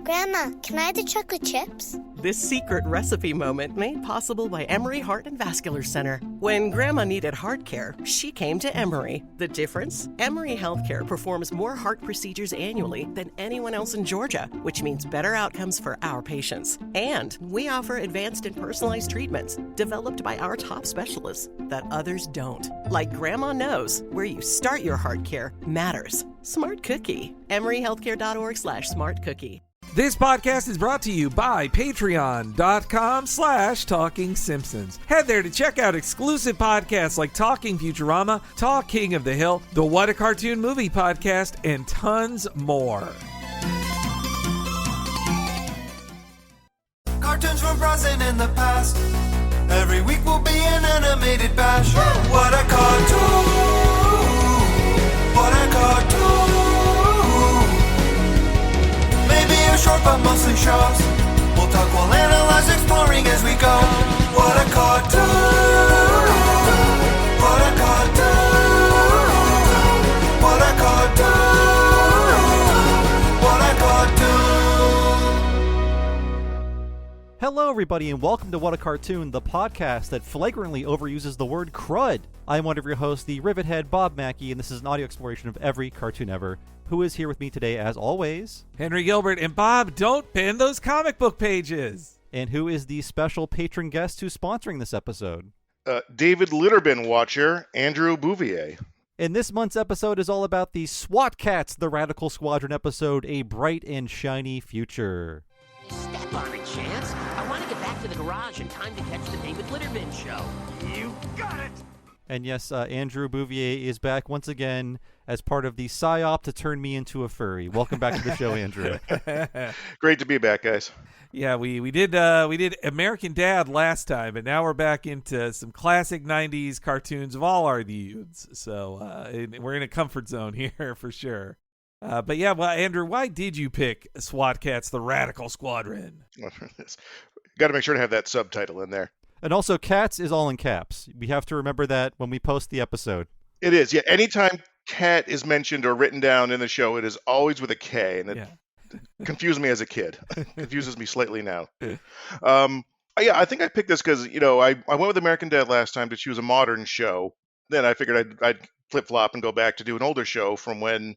Grandma, can I have the chocolate chips? This secret recipe moment made possible by Emory Heart and Vascular Center. When Grandma needed heart care, she came to Emory. The difference? Emory Healthcare performs more heart procedures annually than anyone else in Georgia, which means better outcomes for our patients. And we offer advanced and personalized treatments developed by our top specialists that others don't. Like Grandma knows, where you start your heart care matters. Smart Cookie. EmoryHealthcare.org/smartcookie. This podcast is brought to you by Patreon.com/Talking Simpsons. Head there to check out exclusive podcasts like Talking Futurama, Talk King of the Hill, the What a Cartoon Movie podcast, and tons more. Cartoons from present in the past. Every week will be an animated bash. What a cartoon! What a cartoon! Maybe a short but mostly shows. We'll talk, we'll analyze, exploring as we go. What a cartoon! What a cartoon! What a cartoon! What a cartoon! Hello, everybody, and welcome to What a Cartoon, the podcast that flagrantly overuses the word crud. I'm one of your hosts, the Rivet Head, Bob Mackey, and this is an audio exploration of every cartoon ever. Who is here with me today, as always? Henry Gilbert. And Bob, don't pin those comic book pages. And who is the special patron guest who's sponsoring this episode? David Litterbin watcher, Andrew Bouvier. And this month's episode is all about the SWAT Kats, the Radical Squadron episode, A Bright and Shiny Future. Step on it, Chance. I want to get back to the garage in time to catch the David Litterbin show. You got it! And yes, Andrew Bouvier is back once again as part of the PSYOP to turn me into a furry. Welcome back to the show, Andrew. Great to be back, guys. Yeah, we did American Dad last time, but now we're back into some classic 90s cartoons of all our youths. So we're in a comfort zone here for sure. But yeah, well, Andrew, why did you pick SWAT Kats, the Radical Squadron? Got to make sure to have that subtitle in there. And also, Cats is all in caps. We have to remember that when we post the episode. It is, yeah. Anytime cat is mentioned or written down in the show, it is always with a K, and it confused me as a kid. Confuses me slightly now. Yeah, I think I picked this because, I went with American Dad last time to choose a modern show. Then I figured I'd flip-flop and go back to do an older show from when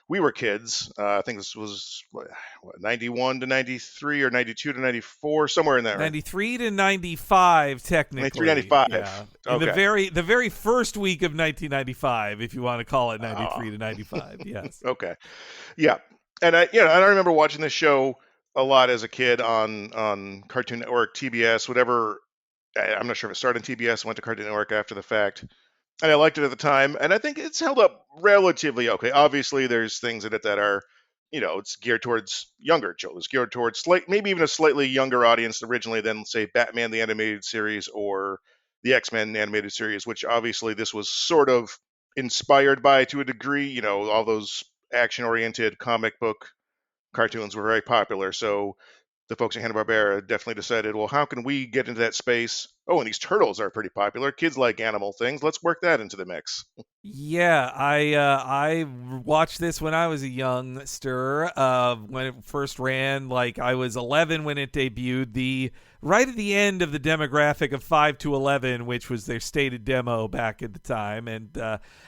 we were kids. I think this was 91 to 93 or 92 to 94, somewhere in there. 93 to 95, technically. 93 95. Yeah. Okay. In the very first week of 1995, if you want to call it 93 to 95. Yes. Okay. Yeah. And I remember watching this show a lot as a kid on Cartoon Network, TBS, whatever. I'm not sure if it started on TBS, went to Cartoon Network after the fact. And I liked it at the time, and I think it's held up relatively okay. Obviously, there's things in it that are, it's geared towards younger children. It's geared towards maybe even a slightly younger audience originally than, say, Batman the Animated Series or the X-Men Animated Series, which obviously this was sort of inspired by to a degree. All those action-oriented comic book cartoons were very popular, so the folks at Hanna-Barbera definitely decided, well, how can we get into that space? Oh, and these turtles are pretty popular. Kids like animal things. Let's work that into the mix. Yeah, I watched this when I was a youngster. When it first ran, I was 11 when it debuted. Right at the end of the demographic of 5 to 11, which was their stated demo back at the time, and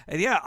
yeah,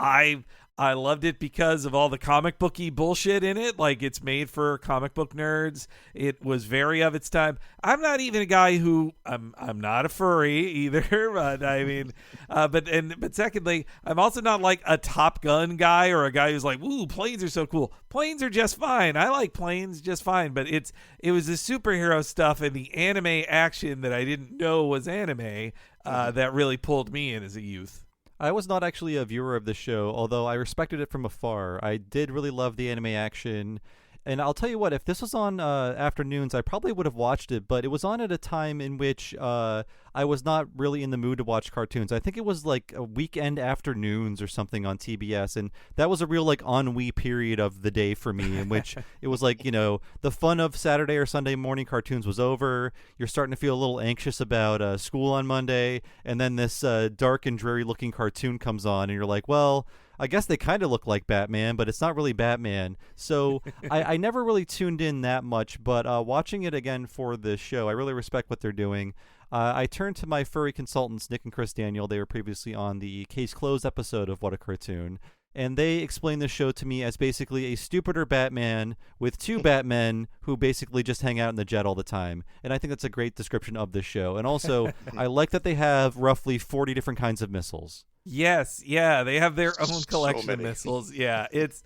I loved it because of all the comic booky bullshit in it. It's made for comic book nerds. It was very of its time. I'm not even a guy who I'm not a furry either, but I mean, but secondly, I'm also not like a Top Gun guy or a guy who's like, ooh, planes are so cool. Planes are just fine. I like planes just fine, but it was the superhero stuff and the anime action that I didn't know was anime that really pulled me in as a youth. I was not actually a viewer of the show, although I respected it from afar. I did really love the anime action. And I'll tell you what, if this was on afternoons, I probably would have watched it, but it was on at a time in which I was not really in the mood to watch cartoons. I think it was like a weekend afternoons or something on TBS, and that was a real ennui period of the day for me, in which it was the fun of Saturday or Sunday morning cartoons was over. You're starting to feel a little anxious about school on Monday, and then this dark and dreary looking cartoon comes on, and you're like, well, I guess they kind of look like Batman, but it's not really Batman. So I never really tuned in that much, but watching it again for this show, I really respect what they're doing. I turned to my furry consultants, Nick and Chris Daniel. They were previously on the Case Closed episode of What a Cartoon. And they explained the show to me as basically a stupider Batman with two Batmen who basically just hang out in the jet all the time. And I think that's a great description of this show. And also, I like that they have roughly 40 different kinds of missiles. Yes, yeah, they have their own collection of missiles. Yeah, it's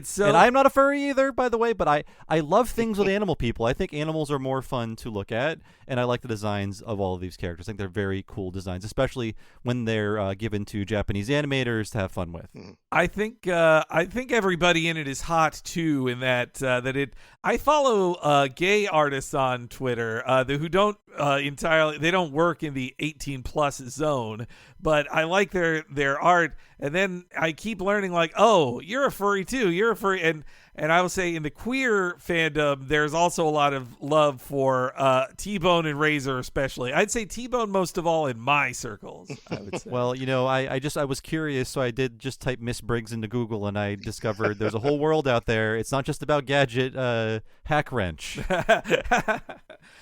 so. And I'm not a furry either, by the way, but I love things with animal people. I think animals are more fun to look at, and I like the designs of all of these characters. I think they're very cool designs, especially when they're given to Japanese animators to have fun with. I think everybody in it is hot too. In that I follow gay artists on Twitter who don't entirely. They don't work in the 18+ zone, but I like their art. And then I keep learning, like, oh, you're a furry too. You're a furry, and I will say in the queer fandom, there's also a lot of love for T-Bone and Razor, especially. I'd say T-Bone most of all in my circles, I would say. Well, I was curious, so I did just type Miss Briggs into Google, and I discovered there's a whole world out there. It's not just about Gadget, Hack Wrench.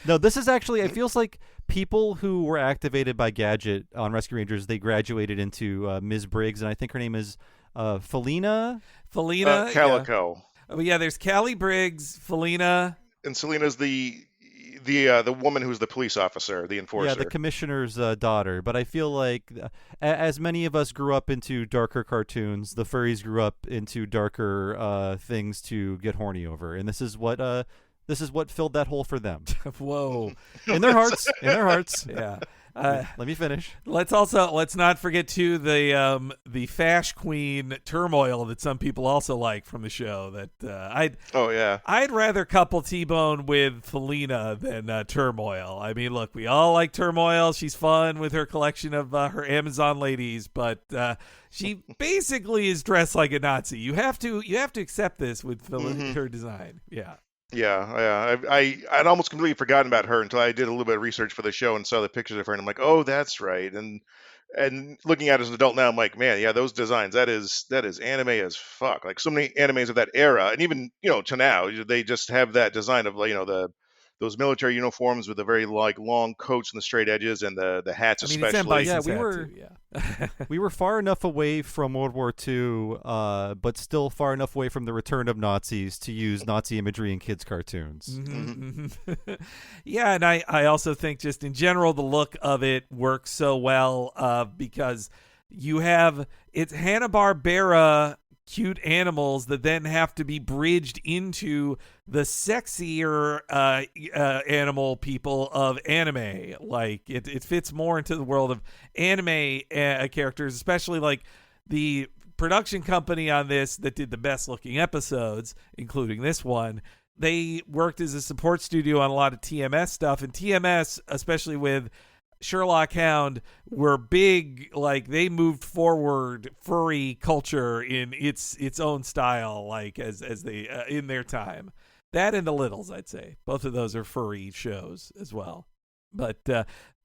No, this is actually, it feels like people who were activated by Gadget on Rescue Rangers, they graduated into Ms. Briggs, and I think her name is Felina? Calico. Yeah. Oh, yeah, there's Callie Briggs, Felina. And Selena's the woman who's the police officer, the enforcer. Yeah, the commissioner's daughter. But I feel like as many of us grew up into darker cartoons, the furries grew up into darker things to get horny over. And this is what filled that hole for them. Whoa. In their hearts. Yeah. Let me finish. Let's not forget too the Fash Queen Turmoil that some people also like from the show. That I'd rather couple T-Bone with Felina than Turmoil. I mean, look, we all like Turmoil. She's fun with her collection of her Amazon ladies, but she basically is dressed like a Nazi. You have to accept this with her design. Yeah. Yeah. I'd almost completely forgotten about her until I did a little bit of research for the show and saw the pictures of her, and I'm like, oh, that's right. And looking at it as an adult now, I'm like, man, yeah, those designs, that is anime as fuck. Like so many animes of that era, and even to now, they just have that design of those military uniforms with the very long coats and the straight edges and the hats, especially. We were far enough away from World War II, but still far enough away from the return of Nazis to use Nazi imagery in kids' cartoons. Mm-hmm. Yeah, and I also think just in general the look of it works so well because it's Hanna-Barbera cute animals that then have to be bridged into the sexier animal people of anime. Like it fits more into the world of anime characters, especially like the production company on this that did the best looking episodes, including this one. They worked as a support studio on a lot of TMS stuff, and TMS, especially with Sherlock Hound, were big. Like they moved forward furry culture in its own style, like as they in their time. That and the Littles, I'd say both of those are furry shows as well. But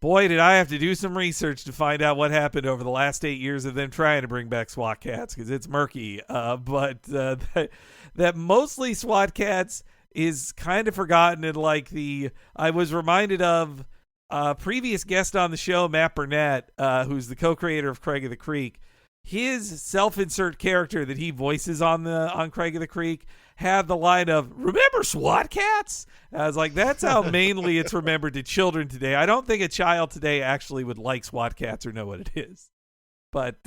boy, did I have to do some research to find out what happened over the last 8 years of them trying to bring back SWAT Kats, because it's murky. But that mostly SWAT Kats is kind of forgotten. And I was reminded of previous guest on the show, Matt Burnett, who's the co-creator of Craig of the Creek. His self-insert character that he voices on Craig of the Creek had the line of, "Remember SWAT Kats?" I was like, that's how mainly it's remembered to children today. I don't think a child today actually would like SWAT Kats or know what it is. But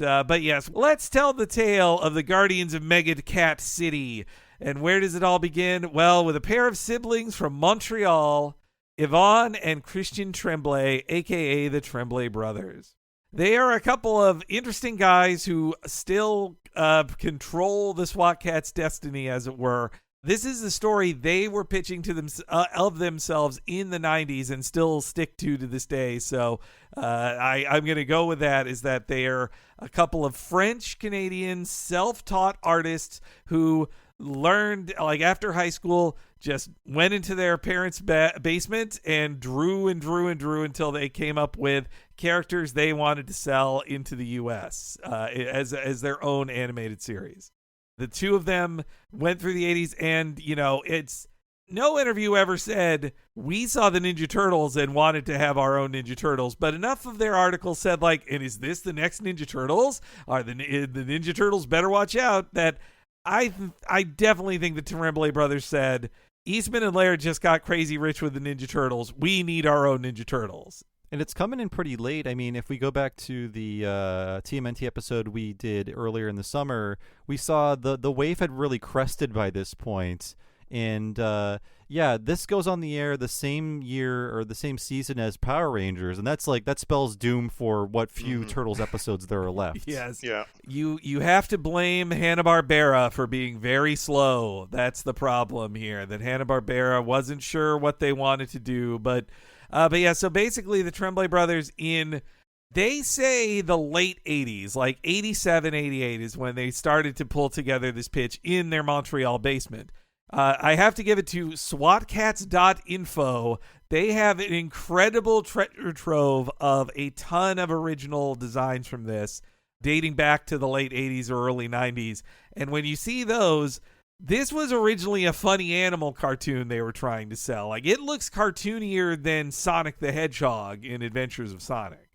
yes, let's tell the tale of the Guardians of Mega Cat City. And where does it all begin? Well, with a pair of siblings from Montreal, Yvonne and Christian Tremblay, a.k.a. the Tremblay brothers. They are a couple of interesting guys who still control the SWAT Kats' destiny, as it were. This is the story they were pitching to of themselves in the 90s and still stick to this day. So I'm going to go with that, is that they are a couple of French-Canadian self-taught artists who learned, like after high school, just went into their parents' basement and drew until they came up with characters they wanted to sell into the U.S. As their own animated series. The two of them went through the 80s, and, it's no interview ever said, we saw the Ninja Turtles and wanted to have our own Ninja Turtles, but enough of their articles said, like, and is this the next Ninja Turtles? Are the Ninja Turtles better watch out? That I definitely think the Tremblay brothers said, Eastman and Laird just got crazy rich with the Ninja Turtles. We need our own Ninja Turtles. And it's coming in pretty late. I mean, if we go back to the TMNT episode we did earlier in the summer, we saw the wave had really crested by this point. And this goes on the air the same year or the same season as Power Rangers, and that spells doom for what few Turtles episodes there are left. Yes. Yeah. You have to blame Hanna-Barbera for being very slow. That's the problem here. That Hanna-Barbera wasn't sure what they wanted to do, but yeah. So basically, the Tremblay brothers they say the late 80s, like 87, 88 is when they started to pull together this pitch in their Montreal basement. I have to give it to SWATKats.info. They have an incredible treasure trove of a ton of original designs from this, dating back to the late 80s or early 90s. And when you see those, this was originally a funny animal cartoon they were trying to sell. Like, it looks cartoonier than Sonic the Hedgehog in Adventures of Sonic.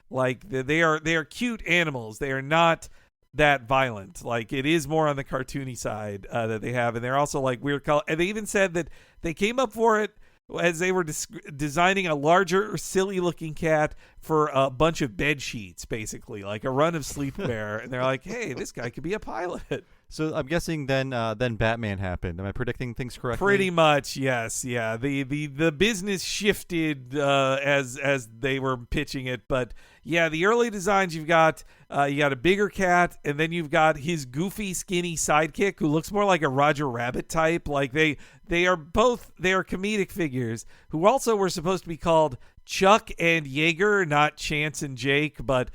Like, they are cute animals. They are not that violent. Like, it is more on the cartoony side that they have, and they're also like weird color. And they even said that they came up for it as they were designing a larger, silly looking cat for a bunch of bed sheets, basically like a run of sleepwear. And they're like, hey, this guy could be a pilot. So I'm guessing then Batman happened. Am I predicting things correctly? Pretty much, yes. Yeah, the business shifted as they were pitching it, but yeah, the early designs you got a bigger cat, and then you've got his goofy, skinny sidekick who looks more like a Roger Rabbit type. Like they are comedic figures who also were supposed to be called Chuck and Yeager, not Chance and Jake, but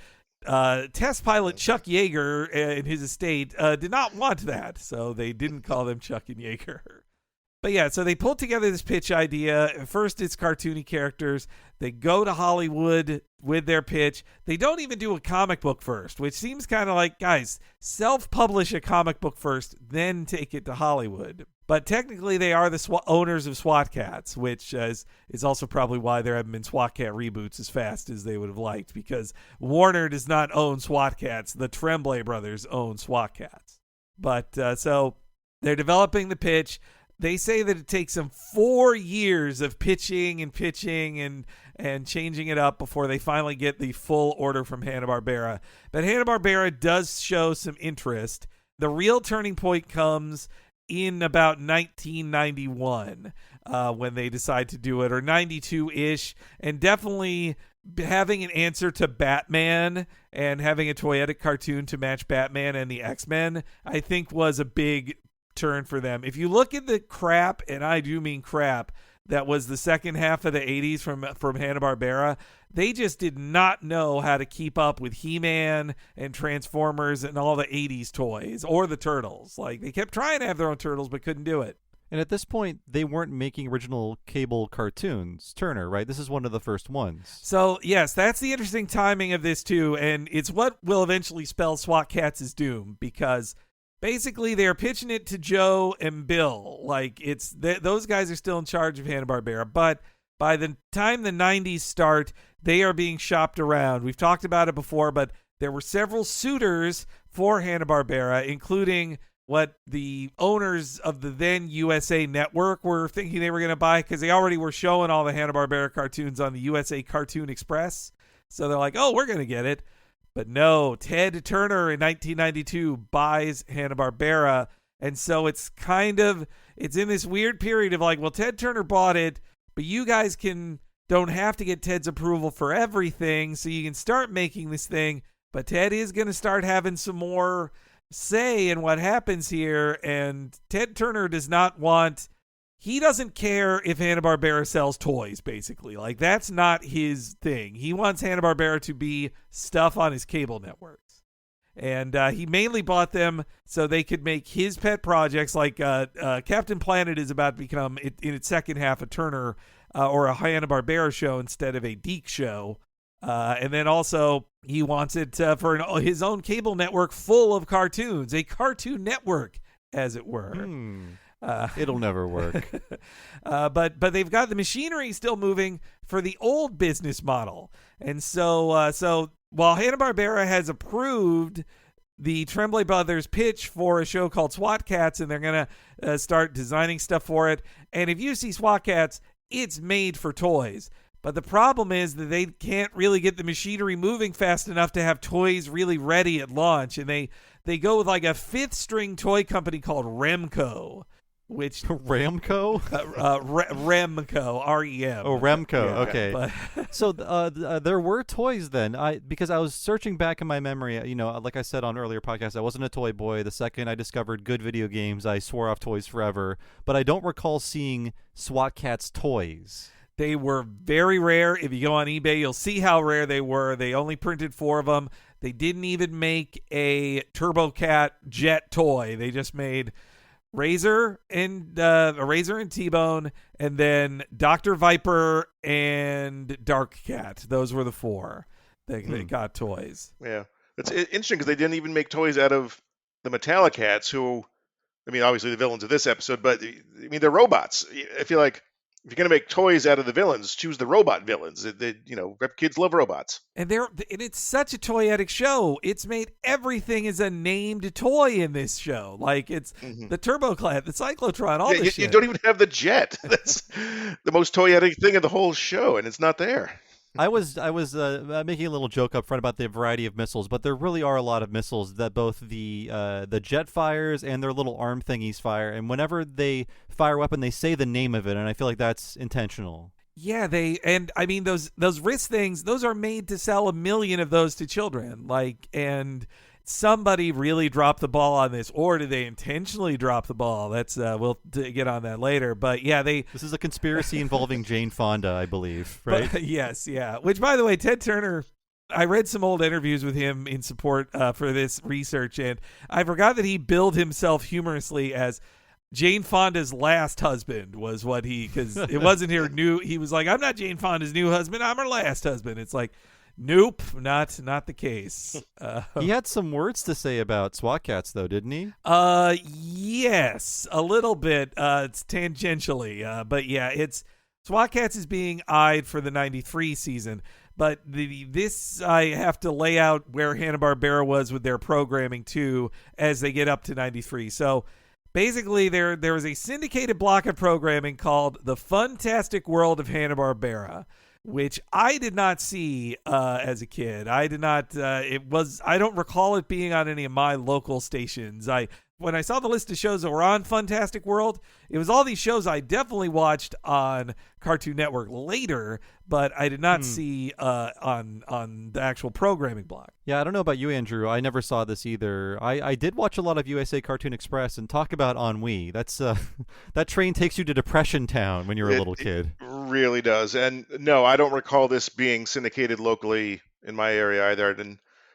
test pilot Chuck Yeager and his estate did not want that, so they didn't call them Chuck and Yeager. But yeah, so they pulled together this pitch idea. First, it's cartoony characters. They go to Hollywood with their pitch. They don't even do a comic book first, which seems kind of like, guys, self-publish a comic book first, then take it to Hollywood. But technically, they are the owners of SWAT Kats, which is also probably why there haven't been SWAT Kat reboots as fast as they would have liked, because Warner does not own SWAT Kats. The Tremblay brothers own SWAT Kats. But so they're developing the pitch. They say that it takes them 4 years of pitching and changing it up before they finally get the full order from Hanna-Barbera. But Hanna-Barbera does show some interest. The real turning point comes in about 1991 when they decide to do it, or 92-ish, and definitely having an answer to Batman and having a toyetic cartoon to match Batman and the X-Men, I think was a big turn for them. If you look at the crap, and I do mean crap, that was the second half of the 80s from Hanna-Barbera, they just did not know how to keep up with He-Man and Transformers and all the 80s toys, or the Turtles. Like, they kept trying to have their own Turtles, but couldn't do it. And at this point, they weren't making original cable cartoons, Turner, right? This is one of the first ones. So, yes, that's the interesting timing of this, too, and it's what will eventually spell SWAT Kats' doom, because basically, they're pitching it to Joe and Bill. Like, it's those guys are still in charge of Hanna-Barbera. But by the time the 90s start, they are being shopped around. We've talked about it before, but there were several suitors for Hanna-Barbera, including what the owners of the then USA Network were thinking they were going to buy, because they already were showing all the Hanna-Barbera cartoons on the USA Cartoon Express. So they're like, oh, we're going to get it. But no, Ted Turner in 1992 buys Hanna-Barbera, and so it's in this weird period of like, well, Ted Turner bought it, but you guys don't have to get Ted's approval for everything, so you can start making this thing, but Ted is going to start having some more say in what happens here, and Ted Turner he doesn't care if Hanna-Barbera sells toys, basically. Like, that's not his thing. He wants Hanna-Barbera to be stuff on his cable networks. And he mainly bought them so they could make his pet projects, like Captain Planet is about to become, in its second half, a Turner or a Hanna-Barbera show instead of a Deke show. And then also he wants it for his own cable network full of cartoons, a cartoon network, as it were. It'll never work. But they've got the machinery still moving for the old business model. And so while Hanna-Barbera has approved the Tremblay brothers pitch for a show called SWAT Kats, and they're going to start designing stuff for it. And if you see SWAT Kats, it's made for toys. But the problem is that they can't really get the machinery moving fast enough to have toys really ready at launch. And they go with like a fifth string toy company called Remco. Which Ramco? Remco, R-E-M. Oh, Remco. Yeah, okay. So there were toys then. Because I was searching back in my memory. Like I said on earlier podcasts, I wasn't a toy boy. The second I discovered good video games, I swore off toys forever. But I don't recall seeing SWAT Kats toys. They were very rare. If you go on eBay, you'll see how rare they were. They only printed 4 of them. They didn't even make a Turbo Cat jet toy. They just made Razor and T-Bone, and then Dr. Viper and Dark Cat. Those were the 4 they got toys. Yeah, it's interesting because they didn't even make toys out of the Metallic Cats, who, I mean, obviously the villains of this episode, but I mean, they're robots. I feel like if you're going to make toys out of the villains, choose the robot villains. Kids love robots. And it's such a toyetic show. It's made everything is a named toy in this show. Like it's the TurboClad, the Cyclotron, all this shit. You don't even have the jet. That's the most toyetic thing of the whole show, and it's not there. I was making a little joke up front about the variety of missiles, but there really are a lot of missiles that both the jet fires and their little arm thingies fire. And whenever they fire a weapon, they say the name of it, and I feel like that's intentional. Yeah, those wrist things, those are made to sell 1 million of those to children. And somebody really dropped the ball on this, or did they intentionally drop the ball? That's we'll get on that later. But yeah, this is a conspiracy involving Jane Fonda, I believe, right? Yes, yeah. Which, by the way, Ted Turner, I read some old interviews with him in support for this research, and I forgot that he billed himself humorously as Jane Fonda's last husband was what because it wasn't her new. He was like, I'm not Jane Fonda's new husband, I'm her last husband. It's like, nope, not the case. He had some words to say about SWAT Kats, though, didn't he? Yes, a little bit. It's tangentially, but yeah, it's SWAT Kats is being eyed for the '93 season. But this I have to lay out where Hanna-Barbera was with their programming too as they get up to '93. So basically, there was a syndicated block of programming called The Funtastic World of Hanna-Barbera, which I did not see as a kid. I did not. I don't recall it being on any of my local stations. When I saw the list of shows that were on Funtastic World, it was all these shows I definitely watched on Cartoon Network later, but I did not see on the actual programming block. Yeah, I don't know about you, Andrew. I never saw this either. I did watch a lot of USA Cartoon Express, and talk about ennui. That's that train takes you to Depression Town when you're a little kid. It really does. And no, I don't recall this being syndicated locally in my area either,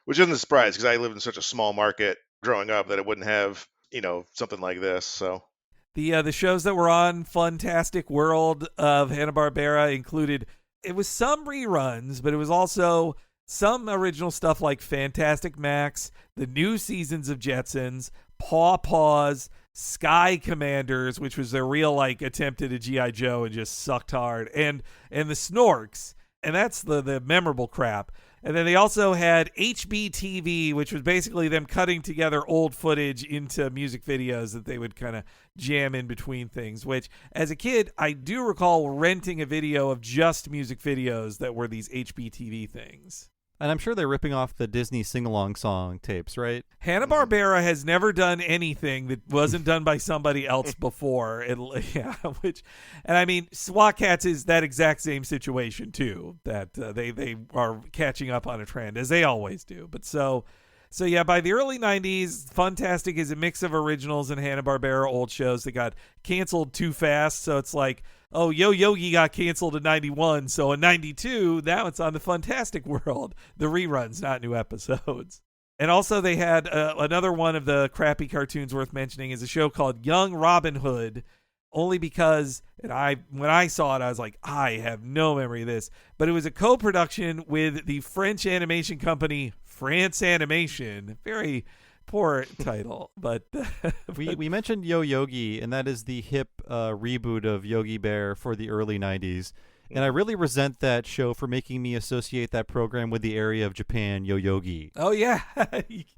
which isn't a surprise because I lived in such a small market growing up that it wouldn't have something like this. So the shows that were on Funtastic World of Hanna-Barbera included, it was some reruns, but it was also some original stuff like Fantastic Max, the new seasons of Jetsons, Paw Paws, Sky Commanders, which was their real attempt at a G.I. Joe and just sucked hard, and the Snorks, and that's the memorable crap. And then they also had HBTV, which was basically them cutting together old footage into music videos that they would kind of jam in between things, which as a kid, I do recall renting a video of just music videos that were these HBTV things. And I'm sure they're ripping off the Disney sing-along song tapes, right? Hanna-Barbera has never done anything that wasn't done by somebody else before. And I mean, SWAT Kats is that exact same situation too, that they are catching up on a trend, as they always do. But so yeah, by the early 90s, Funtastic is a mix of originals and Hanna-Barbera old shows that got canceled too fast. So it's like, oh, Yo Yogi got canceled in 91, so in 92, now it's on the Funtastic World. The reruns, not new episodes. And also they had another one of the crappy cartoons worth mentioning is a show called Young Robin Hood, only because when I saw it, I was like, I have no memory of this. But it was a co-production with the French animation company France Animation. Very poor title, but we mentioned Yo Yogi, and that is the hip reboot of Yogi Bear for the early 90s. And I really resent that show for making me associate that program with the area of Japan, Yoyogi. Oh, yeah.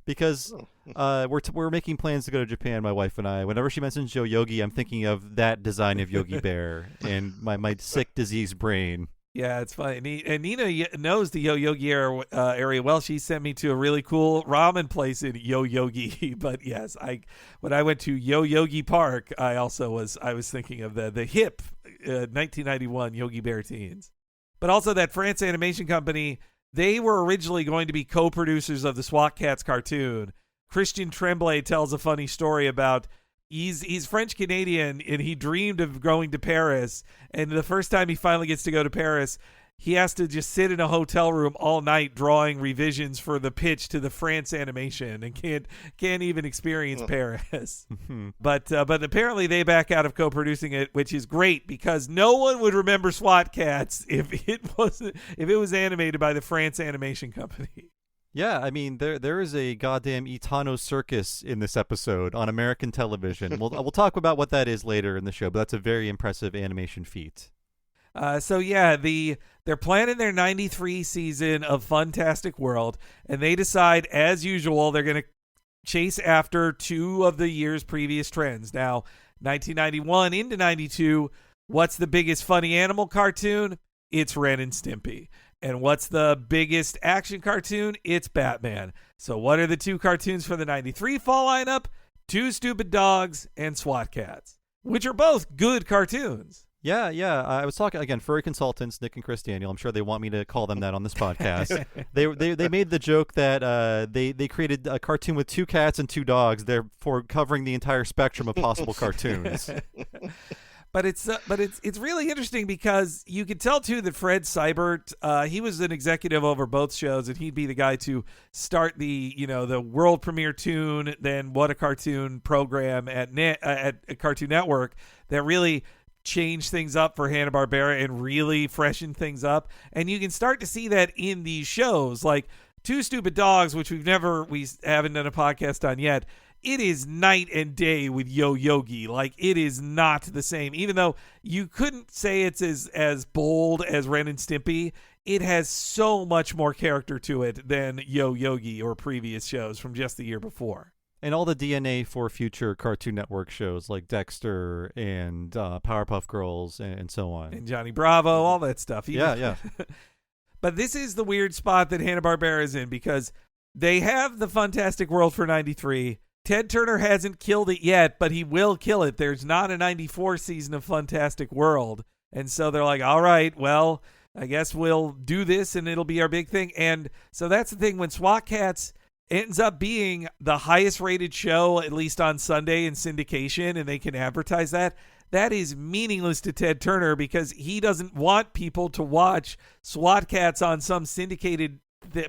Because we're making plans to go to Japan, my wife and I. Whenever she mentions Yoyogi, I'm thinking of that design of Yogi Bear and my sick, diseased brain. Yeah, it's funny. And Nina knows the Yoyogi area well. She sent me to a really cool ramen place in Yoyogi. But yes, when I went to Yoyogi Park, I was thinking of the hip 1991 Yogi Bear teens. But also that France Animation Company, they were originally going to be co-producers of the SWAT Kats cartoon. Christian Tremblay tells a funny story about he's French Canadian and he dreamed of going to Paris, and the first time he finally gets to go to Paris, he has to just sit in a hotel room all night drawing revisions for the pitch to the France Animation and can't even experience Paris. But apparently they back out of co-producing it, which is great because no one would remember SWAT Kats if it was animated by the France Animation Company. Yeah, I mean, there is a goddamn Itano circus in this episode on American television. We'll talk about what that is later in the show, but that's a very impressive animation feat. So yeah, they're planning their 93 season of Funtastic World, and they decide, as usual, they're going to chase after two of the year's previous trends. Now, 1991 into 92, what's the biggest funny animal cartoon? It's Ren and Stimpy. And what's the biggest action cartoon? It's Batman. So what are the two cartoons for the 93 fall lineup? Two Stupid Dogs and SWAT Kats, which are both good cartoons. Yeah. I was talking, again, furry consultants, Nick and Chris Daniel. I'm sure they want me to call them that on this podcast. They made the joke that they created a cartoon with two cats and two dogs, therefore covering the entire spectrum of possible cartoons. But it's really interesting because you could tell too that Fred Seibert, he was an executive over both shows, and he'd be the guy to start the world premiere Toon, then What a Cartoon program at Cartoon Network that really changed things up for Hanna-Barbera and really freshened things up. And you can start to see that in these shows like Two Stupid Dogs, which we haven't done a podcast on yet. It is night and day with Yo Yogi. Like, it is not the same. Even though you couldn't say it's as bold as Ren and Stimpy, it has so much more character to it than Yo Yogi or previous shows from just the year before. And all the DNA for future Cartoon Network shows like Dexter and Powerpuff Girls and so on. And Johnny Bravo, all that stuff. Yeah. But this is the weird spot that Hanna-Barbera is in because they have the Funtastic World for 93. Ted Turner hasn't killed it yet, but he will kill it. There's not a 94 season of Funtastic World. And so they're like, all right, well, I guess we'll do this and it'll be our big thing. And so that's the thing. When SWAT Kats ends up being the highest rated show, at least on Sunday in syndication, and they can advertise that, that is meaningless to Ted Turner because he doesn't want people to watch SWAT Kats on some syndicated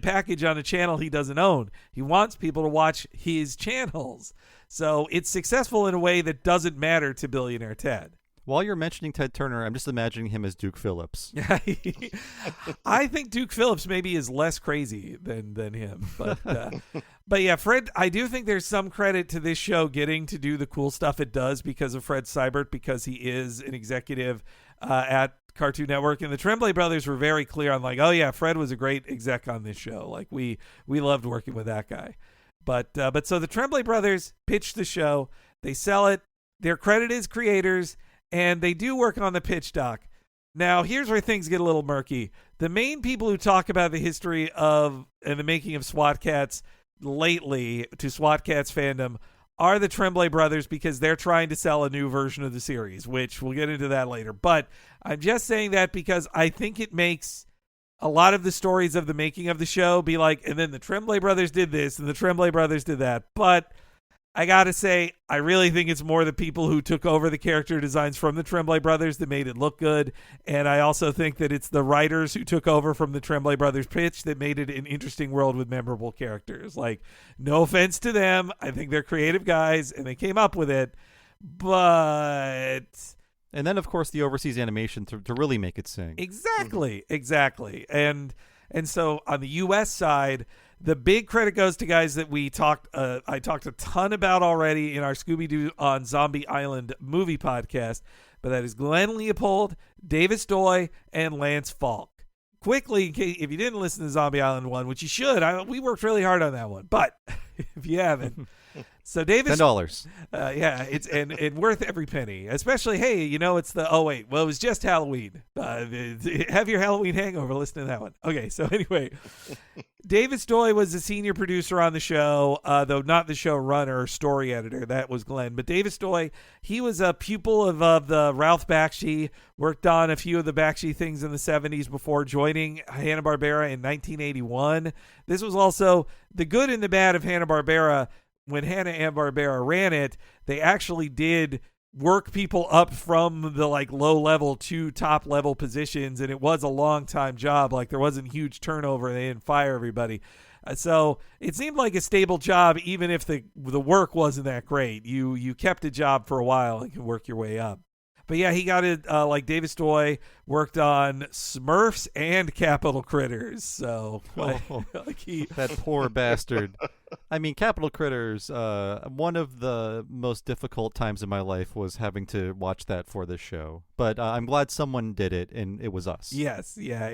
package on a channel he doesn't own. He wants people to watch his channels. So it's successful in a way that doesn't matter to billionaire Ted. While you're mentioning Ted Turner, I'm just imagining him as Duke Phillips. I think Duke Phillips maybe is less crazy than him. But yeah, Fred, I do think there's some credit to this show getting to do the cool stuff it does because of Fred Seibert, because he is an executive at Cartoon Network, and the Tremblay brothers were very clear on like, oh yeah, Fred was a great exec on this show. Like we loved working with that guy. But so the Tremblay brothers pitch the show, they sell it, they're credited as creators, and they do work on the pitch doc. Now here's where things get a little murky. The main people who talk about the history of and the making of SWAT Kats lately to SWAT Kats fandom are the Tremblay brothers because they're trying to sell a new version of the series, which we'll get into that later. But I'm just saying that because I think it makes a lot of the stories of the making of the show be like, and then the Tremblay brothers did this and the Tremblay brothers did that. But I gotta say, I really think it's more the people who took over the character designs from the Tremblay brothers that made it look good, and I also think that it's the writers who took over from the Tremblay brothers pitch that made it an interesting world with memorable characters. Like, no offense to them, I think they're creative guys, and they came up with it, but... And then, of course, the overseas animation to really make it sing. Exactly. And so on the U.S. side, the big credit goes to guys that I talked a ton about already in our Scooby-Doo on Zombie Island movie podcast, but that is Glenn Leopold, Davis Doy, and Lance Falk. Quickly, in case, if you didn't listen to Zombie Island 1, which you should, we worked really hard on that one, but if you haven't... So Davis, $10. Yeah, it's and worth every penny. Especially, hey, it's the it was just Halloween. Have your Halloween hangover. Listen to that one. Okay, so anyway, Davis Doy was the senior producer on the show, though not the showrunner or story editor. That was Glenn. But Davis Doy, he was a pupil of the Ralph Bakshi. Worked on a few of the Bakshi things in the 70s before joining Hanna-Barbera in 1981. This was also the good and the bad of Hanna-Barbera. When Hanna-Barbera ran it, they actually did work people up from the low level to top level positions, and it was a long time job. Like, there wasn't huge turnover, they didn't fire everybody. So it seemed like a stable job, even if the work wasn't that great. You kept a job for a while and could work your way up. But yeah, he got it. Like Davis Doy worked on Smurfs and Capital Critters. So that poor bastard. I mean, Capital Critters. One of the most difficult times in my life was having to watch that for this show. But I'm glad someone did it, and it was us. Yes, yeah.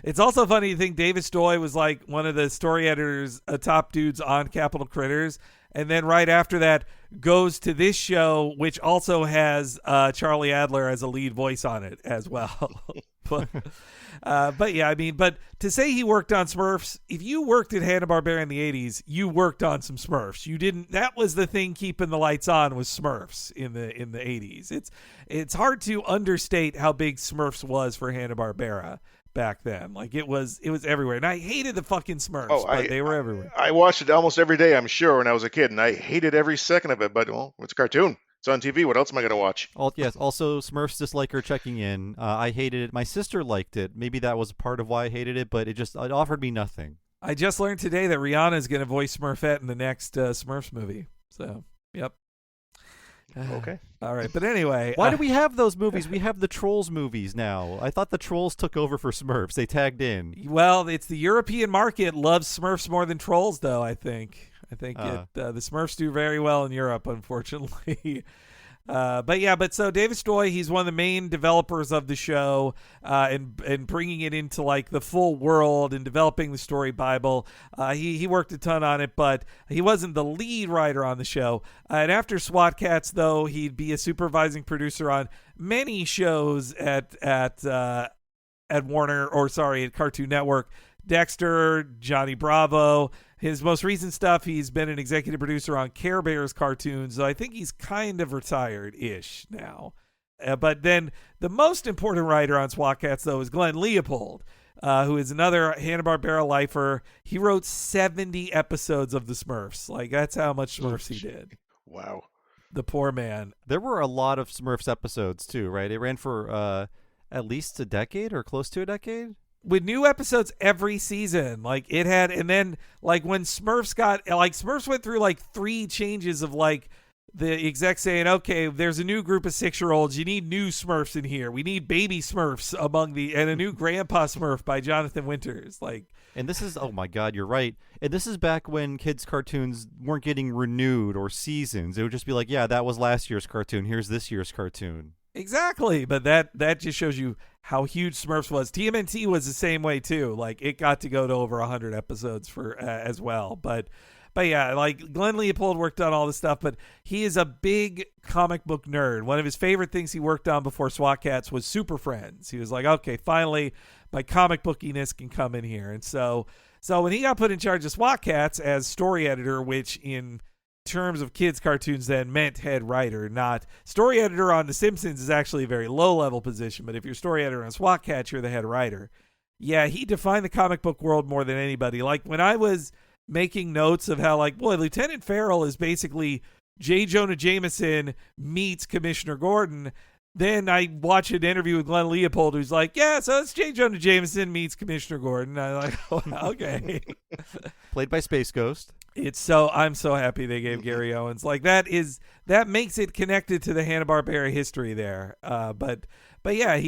It's also funny to think Davis Doy was like one of the story editors, top dudes on Capital Critters. And then right after that goes to this show, which also has Charlie Adler as a lead voice on it as well. But yeah, I mean, but to say he worked on Smurfs, if you worked at Hanna-Barbera in the 80s, you worked on some Smurfs. You didn't. That was the thing keeping the lights on, was Smurfs in the 80s. It's hard to understate how big Smurfs was for Hanna-Barbera back then. Like, it was everywhere, and I hated the fucking Smurfs, but they were everywhere. I watched it almost every day, I'm sure, when I was a kid, and I hated every second of it. But it's a cartoon. It's on TV. What else am I going to watch? Yes. Also, Smurfs Disliker checking in. I hated it. My sister liked it. Maybe that was part of why I hated it, but it offered me nothing. I just learned today that Rihanna is going to voice Smurfette in the next Smurfs movie. So, yep. Okay. All right. But anyway. Why do we have those movies? We have the Trolls movies now. I thought the Trolls took over for Smurfs. They tagged in. Well, it's the European market loves Smurfs more than Trolls, though, I think. The Smurfs do very well in Europe, unfortunately. But so Davis Doy, he's one of the main developers of the show, and bringing it into like the full world and developing the story Bible. He worked a ton on it, but he wasn't the lead writer on the show. And after SWAT Kats, though, he'd be a supervising producer on many shows at Warner, at Cartoon Network. Dexter, Johnny Bravo. His most recent stuff, he's been an executive producer on Care Bears cartoons, so I think he's kind of retired-ish now. But then the most important writer on SWAT Kats, though, is Glenn Leopold, who is another Hanna-Barbera lifer. He wrote 70 episodes of the Smurfs. Like, that's how much Smurfs he did. Wow. The poor man. There were a lot of Smurfs episodes, too, right? It ran for at least a decade or close to a decade? With new episodes every season. Like, it had, and then like when Smurfs went through like 3 changes of like the exec saying, okay, there's a new group of 6-year-olds, you need new Smurfs in here, we need baby Smurfs and a new Grandpa Smurf by Jonathan Winters. Like, and this is, oh my God, you're right. And this is back when kids' cartoons weren't getting renewed or seasons. It would just be like, yeah, that was last year's cartoon, here's this year's cartoon. Exactly, but that just shows you how huge Smurfs was. TMNT was the same way too. Like, it got to go to over 100 episodes for as well. But yeah, like Glenn Leopold worked on all this stuff, but he is a big comic book nerd. One of his favorite things he worked on before SWAT Kats was Super Friends. He was like, okay, finally my comic bookiness can come in here. And so when he got put in charge of SWAT Kats as story editor, which in terms of kids cartoons then meant head writer, not story editor on The Simpsons is actually a very low level position, but if you're story editor on SWAT Kats, you're the head writer. Yeah, he defined the comic book world more than anybody. Like, when I was making notes of how, like, boy, Lieutenant Farrell is basically J. Jonah Jameson meets Commissioner Gordon. Then I watch an interview with Glenn Leopold, who's like, yeah, so it's J. Jonah Jameson meets Commissioner Gordon. I'm like, oh, okay. Played by Space Ghost. I'm so happy they gave Gary Owens. Like, that makes it connected to the Hanna-Barbera history there. But yeah,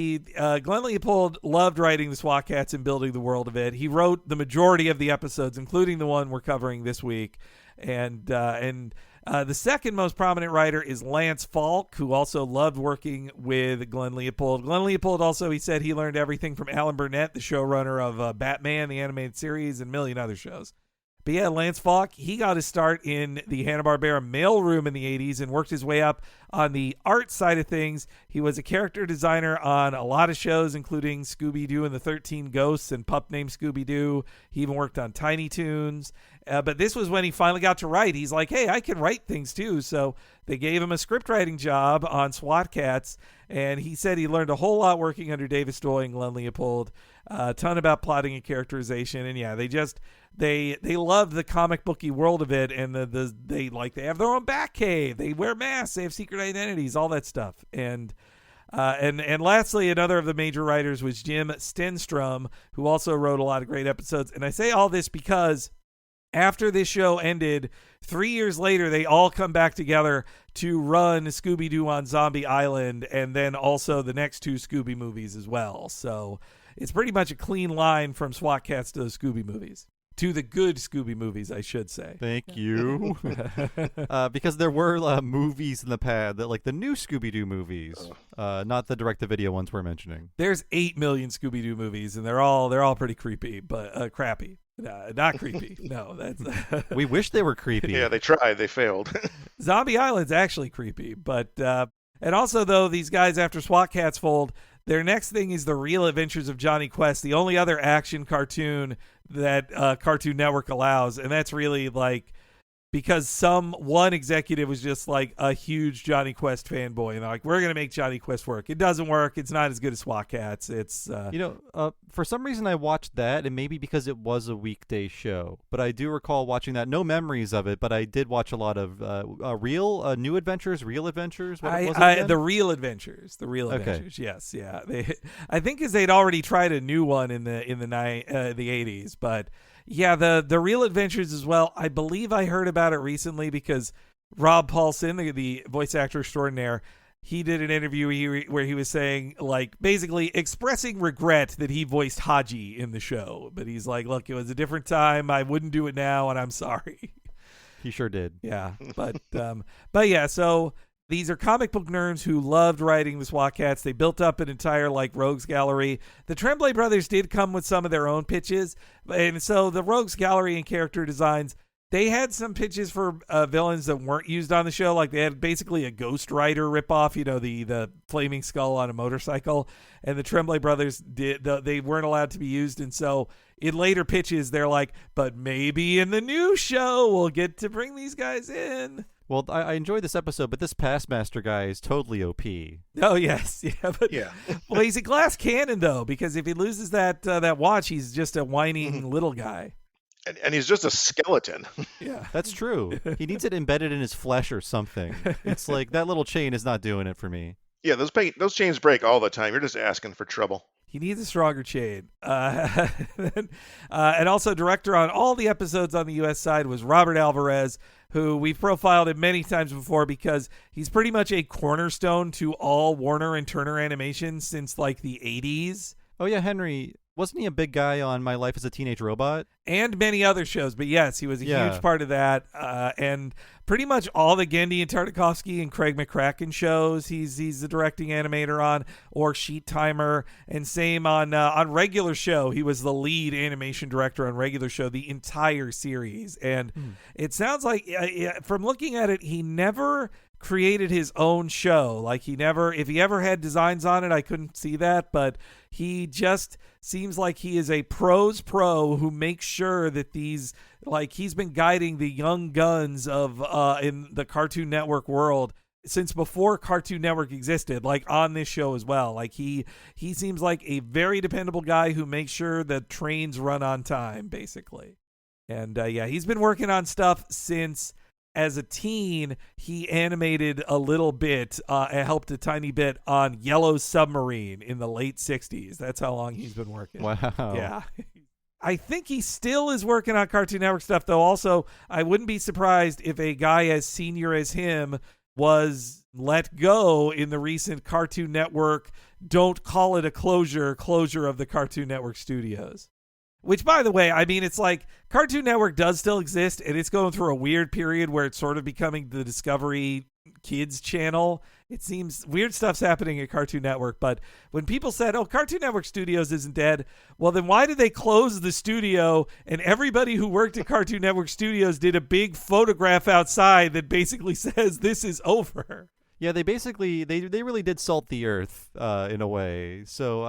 Glenn Leopold loved writing the SWAT Kats and building the world of it. He wrote the majority of the episodes, including the one we're covering this week. And the second most prominent writer is Lance Falk, who also loved working with Glenn Leopold. Glenn Leopold also, he said he learned everything from Alan Burnett, the showrunner of Batman, the animated series, and a million other shows. But yeah, Lance Falk, he got his start in the Hanna-Barbera mailroom in the 80s and worked his way up on the art side of things. He was a character designer on a lot of shows, including Scooby-Doo and the 13 Ghosts and Pup Named Scooby-Doo. He even worked on Tiny Toons. But this was when he finally got to write. He's like, hey, I can write things too. So they gave him a script writing job on SWAT Kats. And he said he learned a whole lot working under Davis Doy and Glenn Leopold. A ton about plotting and characterization. And yeah, they love the comic booky world of it. And they have their own Batcave. They wear masks. They have secret identities, all that stuff. And lastly, another of the major writers was Jim Stenstrom, who also wrote a lot of great episodes. And I say all this because after this show ended, 3 years later, they all come back together to run Scooby-Doo on Zombie Island, and then also the next two Scooby movies as well. So it's pretty much a clean line from SWAT Kats to the Scooby movies. To the good Scooby movies, I should say. Thank you. Because there were movies in the past, like the new Scooby-Doo movies, not the direct-to-video ones we're mentioning. There's 8 million Scooby-Doo movies, and they're all pretty creepy, but crappy. Not creepy. No, that's. We wish they were creepy. Yeah, they tried. They failed. Zombie Island's actually creepy, but and also though these guys after SWAT Kats fold, their next thing is The Real Adventures of Johnny Quest, the only other action cartoon that Cartoon Network allows, and that's really like because one executive was just like a huge Johnny Quest fanboy, and they're like, we're going to make Johnny Quest work. It doesn't work. It's not as good as SWAT Kats. It's for some reason I watched that, and maybe because it was a weekday show, but I do recall watching that. No memories of it, but I did watch a lot of New Adventures, Real Adventures. What was it again? The Real Adventures. Yes, yeah. I think because they'd already tried a new one in the 80s, but. Yeah, the Real Adventures as well. I believe I heard about it recently because Rob Paulson, the voice actor extraordinaire, he did an interview where he was saying, like, basically expressing regret that he voiced Haji in the show. But he's like, look, it was a different time. I wouldn't do it now, and I'm sorry. He sure did. Yeah, but yeah, so these are comic book nerds who loved writing the SWAT Kats. They built up an entire like rogues gallery. The Tremblay brothers did come with some of their own pitches, and so the rogues gallery and character designs, they had some pitches for villains that weren't used on the show. Like they had basically a Ghost Rider ripoff, the flaming skull on a motorcycle, and the Tremblay brothers they weren't allowed to be used, and so in later pitches they're like, but maybe in the new show we'll get to bring these guys in. Well, I enjoyed this episode, but this Pastmaster guy is totally OP. Oh, yes. Yeah, but yeah. Well, he's a glass cannon, though, because if he loses that watch, he's just a whining little guy. And he's just a skeleton. Yeah. That's true. He needs it embedded in his flesh or something. It's like that little chain is not doing it for me. Yeah, those chains break all the time. You're just asking for trouble. He needs a stronger chain. And also director on all the episodes on the U.S. side was Robert Alvarez, who we've profiled him many times before because he's pretty much a cornerstone to all Warner and Turner animation since like the 80s. Oh, yeah, Henry. Wasn't he a big guy on My Life as a Teenage Robot? And many other shows, but yes, he was a huge part of that. And pretty much all the Gendy and Tartakovsky and Craig McCracken shows, he's the directing animator on, or Sheet Timer, and same on Regular Show. He was the lead animation director on Regular Show, the entire series. And it sounds like, from looking at it, he never created his own show. Like if he ever had designs on it, I couldn't see that, but he just seems like he is a pro's pro who makes sure that these, like, he's been guiding the young guns of in the Cartoon Network world since before Cartoon Network existed, like on this show as well. Like he seems like a very dependable guy who makes sure that trains run on time, basically. And he's been working on stuff since as a teen, he animated a little bit, helped a tiny bit on Yellow Submarine in the late 60s. That's how long he's been working. Wow. Yeah. I think he still is working on Cartoon Network stuff, though. Also, I wouldn't be surprised if a guy as senior as him was let go in the recent Cartoon Network, don't call it a closure of the Cartoon Network studios. Which, by the way, I mean, it's like Cartoon Network does still exist, and it's going through a weird period where it's sort of becoming the Discovery Kids channel. It seems weird stuff's happening at Cartoon Network, but when people said, oh, Cartoon Network Studios isn't dead, well, then why did they close the studio and everybody who worked at Cartoon Network Studios did a big photograph outside that basically says this is over? Yeah, they basically they really did salt the earth in a way. So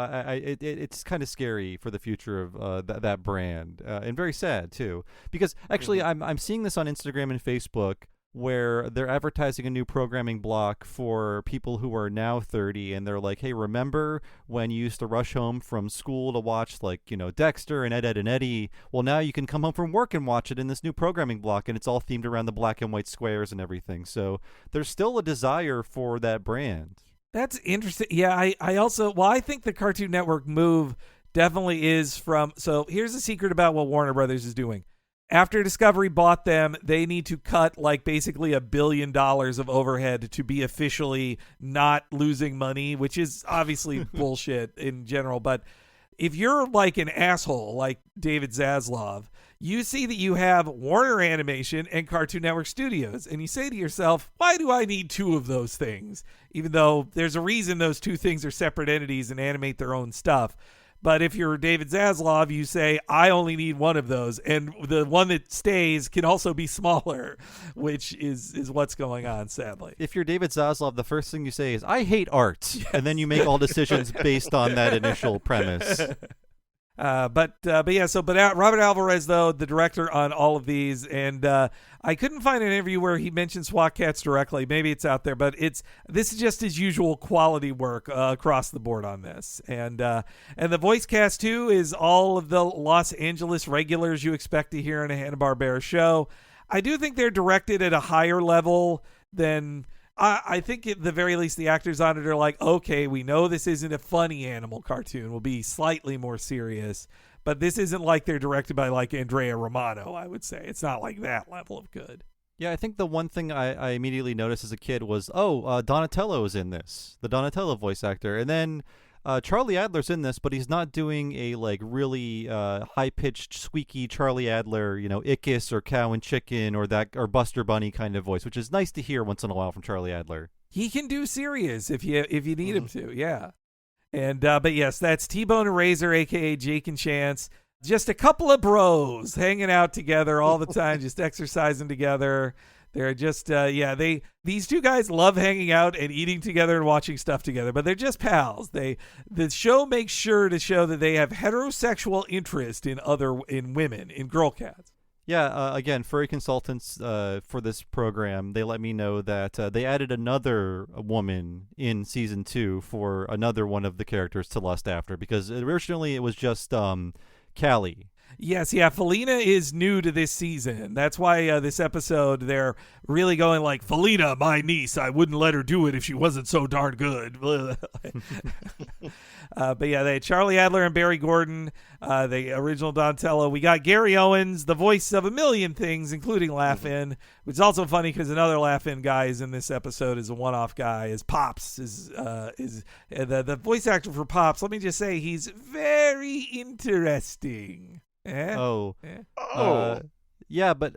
it's kind of scary for the future of that brand, and very sad too. Because actually, I'm seeing this on Instagram and Facebook, where they're advertising a new programming block for people who are now 30, and they're like, hey, remember when you used to rush home from school to watch, like, Dexter and Ed, Ed and Eddie? Well, now you can come home from work and watch it in this new programming block, and it's all themed around the black and white squares and everything. So there's still a desire for that brand. That's interesting. Yeah, I think the Cartoon Network move definitely is from, so here's the secret about what Warner Brothers is doing. After Discovery bought them, they need to cut like basically $1 billion of overhead to be officially not losing money, which is obviously bullshit in general. But if you're like an asshole like David Zaslav, you see that you have Warner Animation and Cartoon Network Studios, and you say to yourself, why do I need two of those things? Even though there's a reason those two things are separate entities and animate their own stuff. But if you're David Zaslav, you say, I only need one of those. And the one that stays can also be smaller, which is what's going on, sadly. If you're David Zaslav, the first thing you say is, I hate art. Yes. And then you make all decisions based on that initial premise. But Robert Alvarez, though, the director on all of these, and I couldn't find an interview where he mentioned SWAT Kats directly. Maybe it's out there, but this is just his usual quality work across the board on this. And the voice cast, too, is all of the Los Angeles regulars you expect to hear in a Hanna-Barbera show. I do think they're directed at a higher level than... I think at the very least the actors on it are like, okay, we know this isn't a funny animal cartoon. We'll be slightly more serious. But this isn't like they're directed by like Andrea Romano, I would say. It's not like that level of good. Yeah, I think the one thing I immediately noticed as a kid was, Donatello is in this. The Donatello voice actor. And then Charlie Adler's in this, but he's not doing a like really high-pitched, squeaky Charlie Adler, Ickis or Cow and Chicken or Buster Bunny kind of voice, which is nice to hear once in a while from Charlie Adler. He can do serious if you need him to, yeah. And but yes, that's T-Bone and Razor, aka Jake and Chance. Just a couple of bros hanging out together all the time, just exercising together. They're just, these two guys love hanging out and eating together and watching stuff together, but they're just pals. The show makes sure to show that they have heterosexual interest in women, in girl cats. Yeah, again, furry consultants for this program, they let me know that they added another woman in season 2 for another one of the characters to lust after, because originally it was just Callie. Yes, yeah, Felina is new to this season. That's why this episode, they're really going like, Felina, my niece, I wouldn't let her do it if she wasn't so darn good. But yeah, they had Charlie Adler and Barry Gordon, the original Donatello. We got Gary Owens, the voice of a million things, including Laugh-In, which is also funny because another Laugh-In guy is in this episode is a one-off guy, as Pops is the voice actor for Pops. Let me just say, he's very interesting. Yeah, but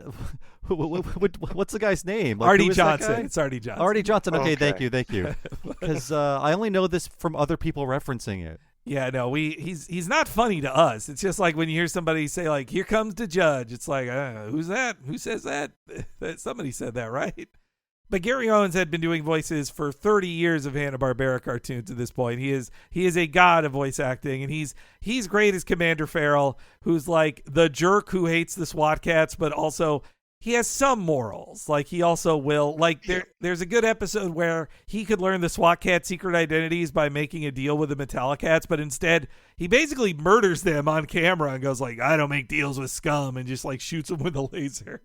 what's the guy's name? Like, Artie Johnson. It's Artie Johnson. Artie Johnson. Okay, thank you. Because I only know this from other people referencing it. Yeah, no, he's not funny to us. It's just like when you hear somebody say like, "Here comes the judge." It's like, who's that? Who says that? Somebody said that, right? But Gary Owens had been doing voices for 30 years of Hanna-Barbera cartoons at this point. He is a god of voice acting, and he's great as Commander Farrell, who's like the jerk who hates the SWAT Kats, but also he has some morals. Like he also will, like there's a good episode where he could learn the SWAT Kat secret identities by making a deal with the Metallicats, but instead he basically murders them on camera and goes like, I don't make deals with scum, and just like shoots them with a laser.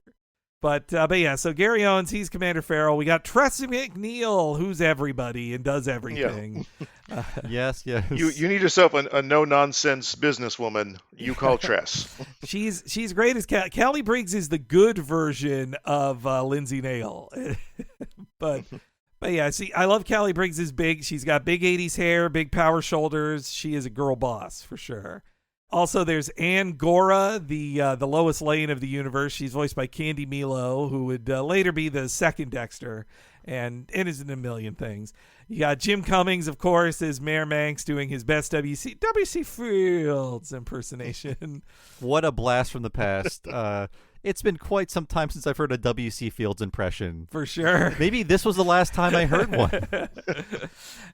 But yeah, so Gary Owens, he's Commander Farrell. We got Tressa McNeil, who's everybody and does everything. Yes. You need yourself a no-nonsense businesswoman you call Tress. She's great as Callie Briggs is the good version of Lindsay Nail. But yeah, see, I love Callie Briggs is big. She's got big 80s hair, big power shoulders. She is a girl boss for sure. Also, there's Ann Gora, the Lois Lane of the universe. She's voiced by Candy Milo, who would later be the second Dexter, and is in a million things. You got Jim Cummings, of course, as Mayor Manx doing his best W.C. Fields impersonation. What a blast from the past. It's been quite some time since I've heard a W.C. Fields impression. For sure. Maybe this was the last time I heard one.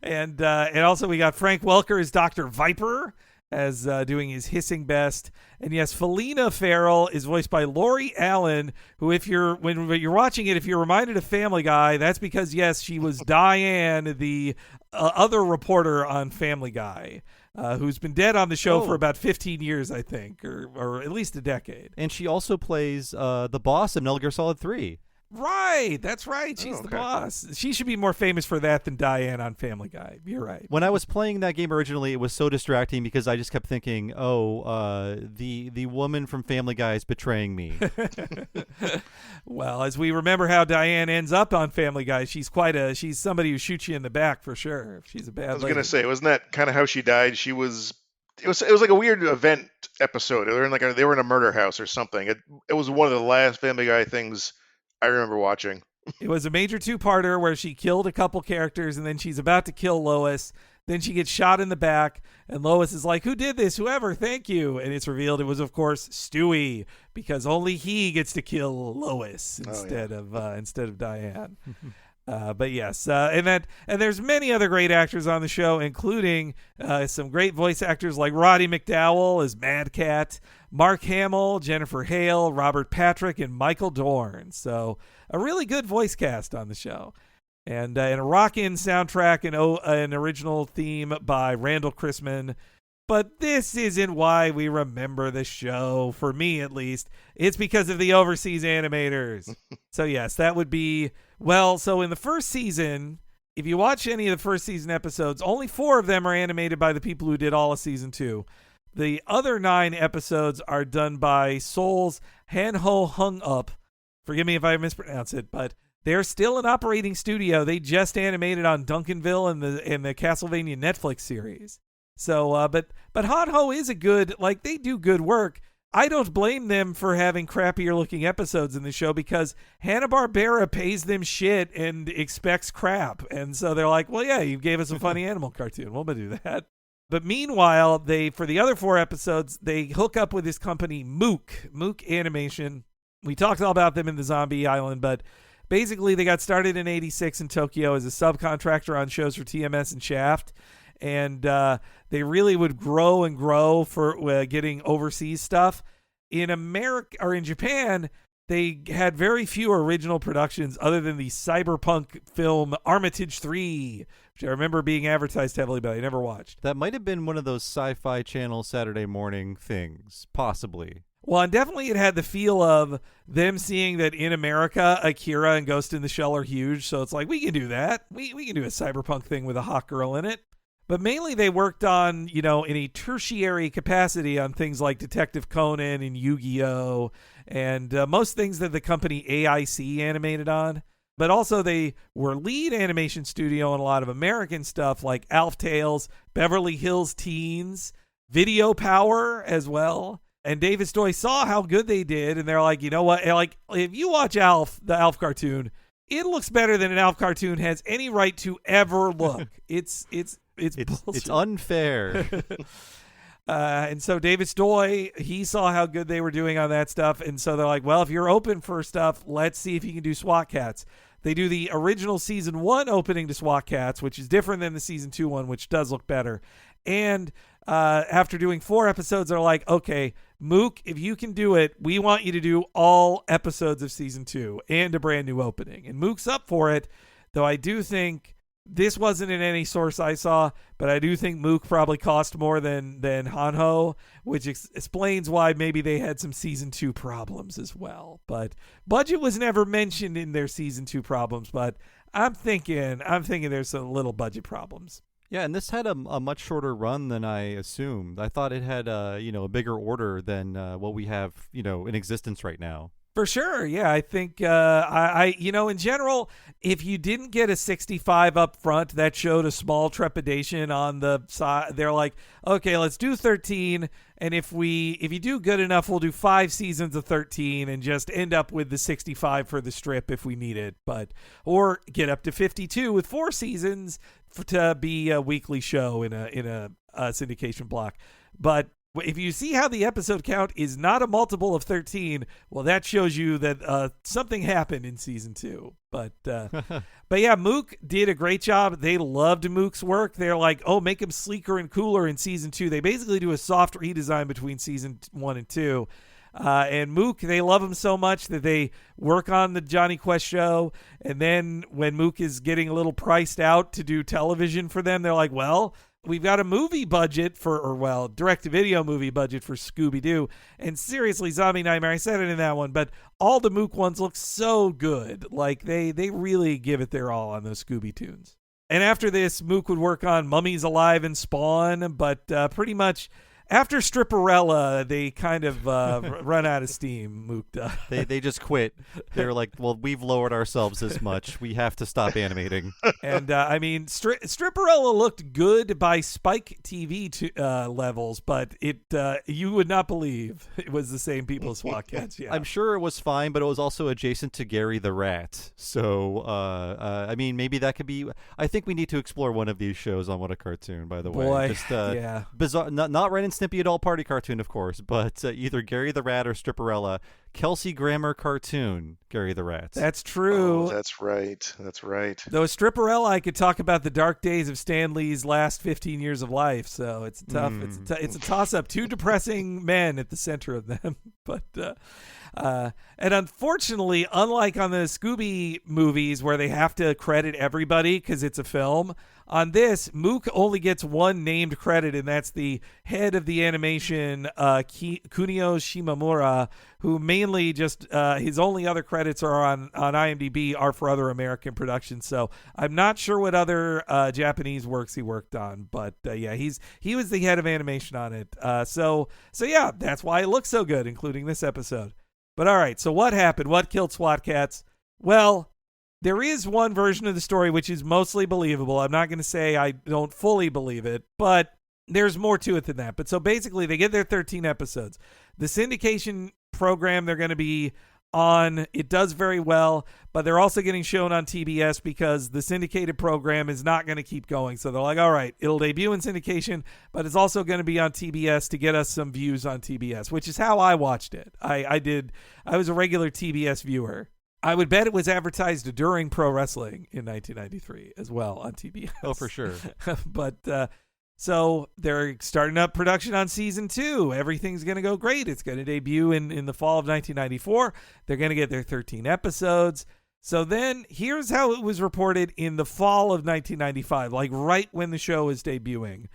And also we got Frank Welker as Dr. Viper, as doing his hissing best. And yes, Felina Farrell is voiced by Lori Allen, who when you're watching it, if you're reminded of Family Guy, that's because, yes, she was Diane, the other reporter on Family Guy, who's been dead on the show for about 15 years, I think, or at least a decade. And she also plays the boss in Metal Gear Solid 3. Right, that's right. She's the boss. She should be more famous for that than Diane on Family Guy. You're right. When I was playing that game originally, it was so distracting because I just kept thinking, the woman from Family Guy is betraying me. Well, as we remember how Diane ends up on Family Guy, she's somebody who shoots you in the back for sure. She's a bad lady. I was going to say, wasn't that kind of how she died? It was like a weird event episode. They were in a murder house or something. It was one of the last Family Guy things I remember watching. It was a major two-parter where she killed a couple characters, and then she's about to kill Lois. Then she gets shot in the back, and Lois is like, "Who did this? Whoever, thank you." And it's revealed it was, of course, Stewie, because only he gets to kill Lois instead of Diane. But yes, and there's many other great actors on the show, including some great voice actors like Roddy McDowell as Mad Cat, Mark Hamill, Jennifer Hale, Robert Patrick, and Michael Dorn. So a really good voice cast on the show. And a rock-in soundtrack and an original theme by Randall Chrisman. But this isn't why we remember the show, for me at least. It's because of the overseas animators. So yes, that would be... Well, so in the first season, if you watch any of the first season episodes, only 4 of them are animated by the people who did all of season 2. The other 9 episodes are done by Seoul's Han-Ho Hung Up. Forgive me if I mispronounce it, but they're still an operating studio. They just animated on Duncanville and the Castlevania Netflix series. So, but Han-Ho is they do good work. I don't blame them for having crappier looking episodes in the show because Hanna-Barbera pays them shit and expects crap. And so they're like, well, yeah, you gave us a funny animal cartoon. We'll do that. But meanwhile, for the other 4 episodes, they hook up with this company, Mook Animation. We talked all about them in the Zombie Island, but basically they got started in '86 in Tokyo as a subcontractor on shows for TMS and Shaft. And they really would grow and grow for getting overseas stuff. In America or in Japan, they had very few original productions other than the cyberpunk film Armitage 3, which I remember being advertised heavily, but I never watched. That might have been one of those Sci-Fi Channel Saturday morning things, possibly. Well, and definitely it had the feel of them seeing that in America, Akira and Ghost in the Shell are huge. So it's like, we can do that. We can do a cyberpunk thing with a hot girl in it. But mainly they worked on, in a tertiary capacity on things like Detective Conan and Yu-Gi-Oh! And most things that the company AIC animated on. But also they were lead animation studio on a lot of American stuff like Alf Tales, Beverly Hills Teens, Video Power as well. And David Stoy saw how good they did, and they're like, you know what? Like, if you watch Alf, the Alf cartoon, it looks better than an Alf cartoon has any right to ever look. It's unfair. And so David Stoy, he saw how good they were doing on that stuff, and so they're like, well, if you're open for stuff, let's see if you can do SWAT Kats. They do the original season 1 opening to SWAT Kats, which is different than the season 2 one, which does look better. And after doing 4 episodes, they're like, okay, Mook, if you can do it, we want you to do all episodes of season 2 and a brand new opening. And Mook's up for it, though I do think this wasn't in any source I saw, but I do think Mook probably cost more than Hanho, which explains why maybe they had some season 2 problems as well. But budget was never mentioned in their season 2 problems, but I'm thinking there's some little budget problems. Yeah, and this had a much shorter run than I assumed. I thought it had a bigger order than what we have in existence right now. For sure, yeah. I think I in general, if you didn't get a 65 up front, that showed a small trepidation on the side. They're like, okay, let's do 13, and if you do good enough, we'll do 5 seasons of 13 and just end up with the 65 for the strip if we need it, or get up to 52 with 4 seasons to be a weekly show in a syndication block. But if you see how the episode count is not a multiple of 13, well, that shows you that something happened in season 2. But yeah, Mook did a great job. They loved Mook's work. They're like, oh, make him sleeker and cooler in season 2. They basically do a soft redesign between season 1 and 2. And Mook, they love him so much that they work on the Johnny Quest show. And then when Mook is getting a little priced out to do television for them, they're like, well, we've got a movie budget direct-to-video movie budget for Scooby-Doo. And seriously, Zombie Nightmare, I said it in that one, but all the Mook ones look so good. Like, they really give it their all on those Scooby tunes. And after this, Mook would work on Mummies Alive and Spawn, but pretty much after Stripperella, they kind of run out of steam, Mook does. They just quit. They're like, well, we've lowered ourselves this much. We have to stop animating. And, Stripperella looked good by Spike TV levels, but you would not believe it was the same people as SWAT Kats. Yeah. I'm sure it was fine, but it was also adjacent to Gary the Rat. So, maybe that could be... I think we need to explore one of these shows on What a Cartoon, by the way. Boy, just, yeah. Bizarre, not Ren and Snippy Adult Party cartoon, of course, but either Gary the Rat or Stripperella. Kelsey Grammer cartoon, Gary the Rat. That's true. Oh, that's right. Though Stripperella, I could talk about the dark days of Stan Lee's last 15 years of life, so it's tough. It's a toss-up. 2 depressing men at the center of them. But and unfortunately, unlike on the Scooby movies where they have to credit everybody because it's a film, on this, Mook only gets one named credit, and that's the head of the animation, Kunio Shimamura, who mainly just his only other credits are on IMDb are for other American productions. So I'm not sure what other Japanese works he worked on, but yeah, he was the head of animation on it. So yeah, that's why it looks so good, including this episode. But all right, so what happened? What killed SWAT Kats? Well, there is one version of the story which is mostly believable. I'm not going to say I don't fully believe it, but there's more to it than that. But so basically, they get their 13 episodes. The syndication program they're going to be on, it does very well, but they're also getting shown on TBS because the syndicated program is not going to keep going. So they're like, all right, it'll debut in syndication, but it's also going to be on TBS to get us some views on TBS, which is how I watched it. I was a regular TBS viewer. I would bet it was advertised during pro wrestling in 1993 as well on TBS. Oh, for sure. But so they're starting up production on season 2. Everything's going to go great. It's going to debut in the fall of 1994. They're going to get their 13 episodes. So then here's how it was reported in the fall of 1995, like right when the show is debuting.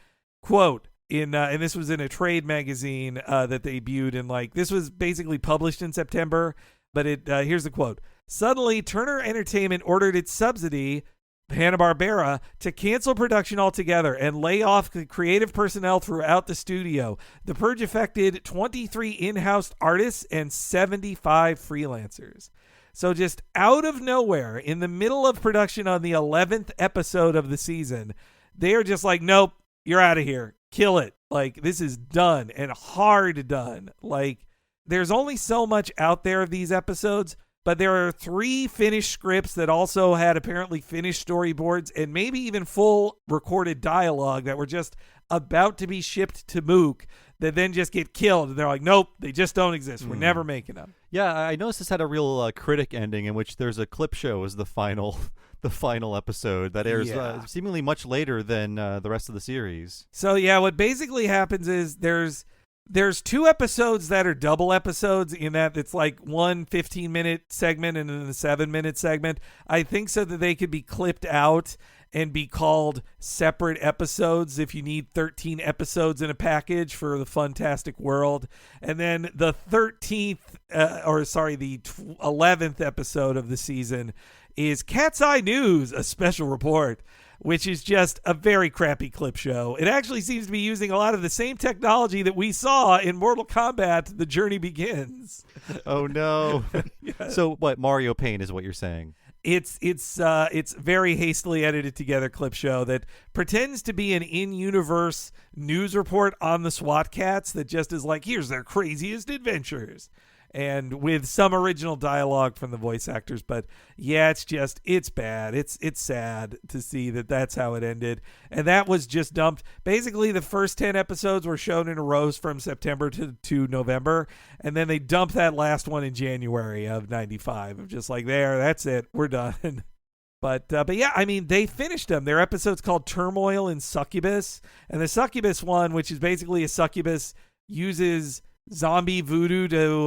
Quote, and this was in a trade magazine that debuted in this was basically published in September. But here's the quote. Suddenly, Turner Entertainment ordered its subsidiary, Hanna-Barbera, to cancel production altogether and lay off the creative personnel throughout the studio. The purge affected 23 in-house artists and 75 freelancers. So just out of nowhere, in the middle of production on the 11th episode of the season, they are just like, nope, you're out of here. Kill it. This is done, and hard done. There's only so much out there of these episodes, but there are 3 finished scripts that also had apparently finished storyboards and maybe even full recorded dialogue that were just about to be shipped to Mook that then just get killed. And they're like, nope, they just don't exist. We're never making them. Yeah, I noticed this had a real critic ending in which there's a clip show as the final episode that airs seemingly much later than the rest of the series. So yeah, what basically happens is there's 2 episodes that are double episodes in that it's one 15-minute segment and then a 7-minute segment. I think so that they could be clipped out and be called separate episodes if you need 13 episodes in a package for the Funtastic World. And then the 11th episode of the season is Cat's Eye News, a special report, which is just a very crappy clip show. It actually seems to be using a lot of the same technology that we saw in Mortal Kombat: The Journey Begins. Oh no. Yeah. So what, Mario Paint is what you're saying? It's very hastily edited together clip show that pretends to be an in-universe news report on the SWAT Kats that just is like, here's their craziest adventures. And with some original dialogue from the voice actors. But yeah, it's bad. It's sad to see that that's how it ended. And that was just dumped. Basically, the first 10 episodes were shown in a row from September to November. And then they dumped that last one in January of 95. Of just like, that's it. We're done. But yeah, I mean, they finished them. Their episode's called Turmoil and Succubus. And the Succubus one, which is basically a succubus, uses zombie voodoo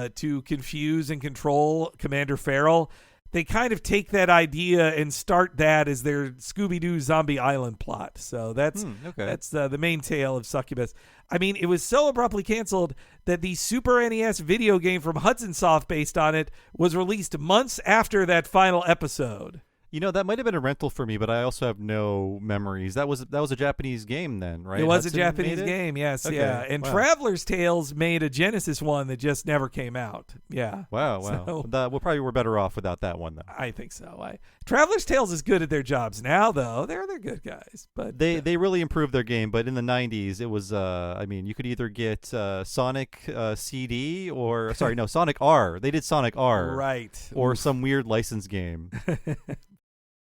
to confuse and control Commander Farrell. They kind of take that idea and start that as their Scooby-Doo Zombie Island plot. So that's the main tale of Succubus. I mean, it was so abruptly canceled that the Super NES video game from Hudson Soft based on it was released months after that final episode. You know, that might have been a rental for me, but I also have no memories. That was a Japanese game then, right? It was Hudson a Japanese made it? game, yes, Okay, yeah. And wow. Traveler's Tales made a Genesis one that just never came out. Yeah. Wow. So, We probably were better off without that one, though. I think so. Traveler's Tales is good at their jobs now, though. They're good guys, but They really improved their game, but in the 90s, it was, you could either get Sonic CD or, Sonic R. They did Sonic R. Right. Or some weird license game.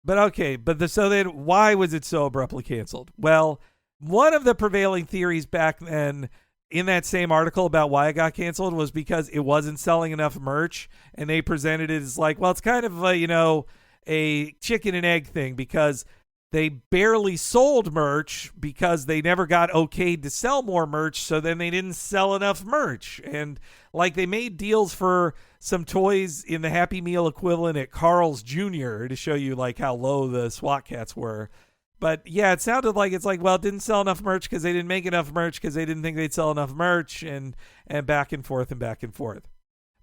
But okay, so then why was it so abruptly canceled? Well, one of the prevailing theories back then in that same article about why it got canceled was because it wasn't selling enough merch, and they presented it as like, well, it's kind of a chicken and egg thing because they barely sold merch because they never got okayed to sell more merch, so then they didn't sell enough merch. And like they made deals for some toys in the Happy Meal equivalent at Carl's Jr. to show you like how low the SWAT Kats were. But yeah, it sounded like it didn't sell enough merch because they didn't make enough merch because they didn't think they'd sell enough merch, and back and forth and back and forth.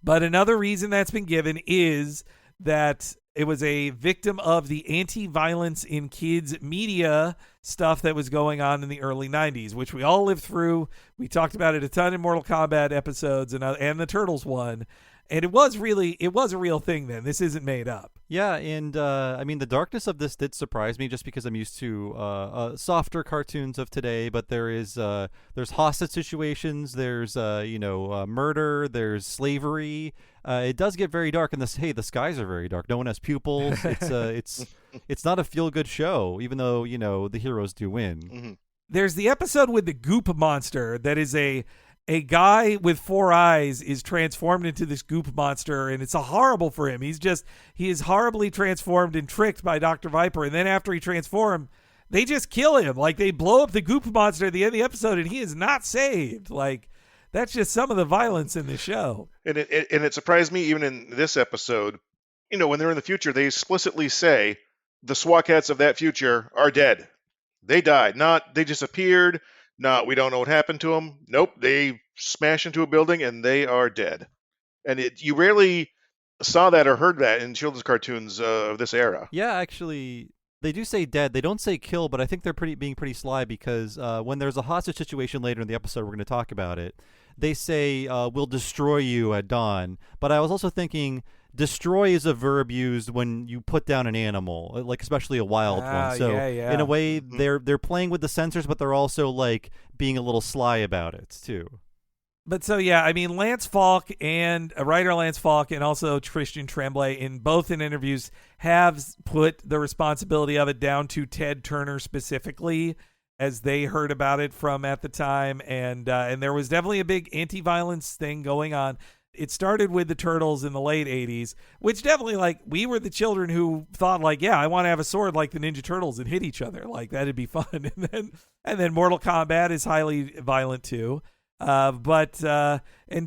But another reason that's been given is that it was a victim of the anti-violence in kids media stuff that was going on in the early 90s, which we all lived through. We talked about it a ton in Mortal Kombat episodes and the Turtles one. And it was a real thing then. This isn't made up. Yeah, and the darkness of this did surprise me just because I'm used to softer cartoons of today. But there's hostage situations, there's murder, there's slavery. It does get very dark, and the skies are very dark. No one has pupils. It's not a feel good show, even though the heroes do win. Mm-hmm. There's the episode with the goop monster that is a guy with 4 eyes is transformed into this goop monster, and it's horrible for him. He is horribly transformed and tricked by Dr. Viper, and then after he transforms, they just kill him. Like, they blow up the goop monster at the end of the episode, and he is not saved. Like, that's just some of the violence in the show. And it surprised me even in this episode, when they're in the future, they explicitly say the SWAT Kats of that future are dead. They died. Not they disappeared. Not we don't know what happened to them. Nope, they smash into a building and they are dead. And you rarely saw that or heard that in children's cartoons of this era. Yeah, actually, they do say dead. They don't say kill, but I think they're being pretty sly because when there's a hostage situation later in the episode, we're going to talk about it. They say, we'll destroy you at dawn. But I was also thinking, destroy is a verb used when you put down an animal, like especially a wild one. So yeah. in a way, they're playing with the censors, but they're also like being a little sly about it too. But so, yeah, I mean, Lance Falk and writer Lance Falk and also Christian Tremblay in interviews have put the responsibility of it down to Ted Turner specifically, as they heard about it from at the time. And there was definitely a big anti-violence thing going on. It started with the Turtles in the late 80s, which definitely, like, we were the children who thought, like, yeah, I want to have a sword like the Ninja Turtles and hit each other. Like, that'd be fun. And then Mortal Kombat is highly violent, too. And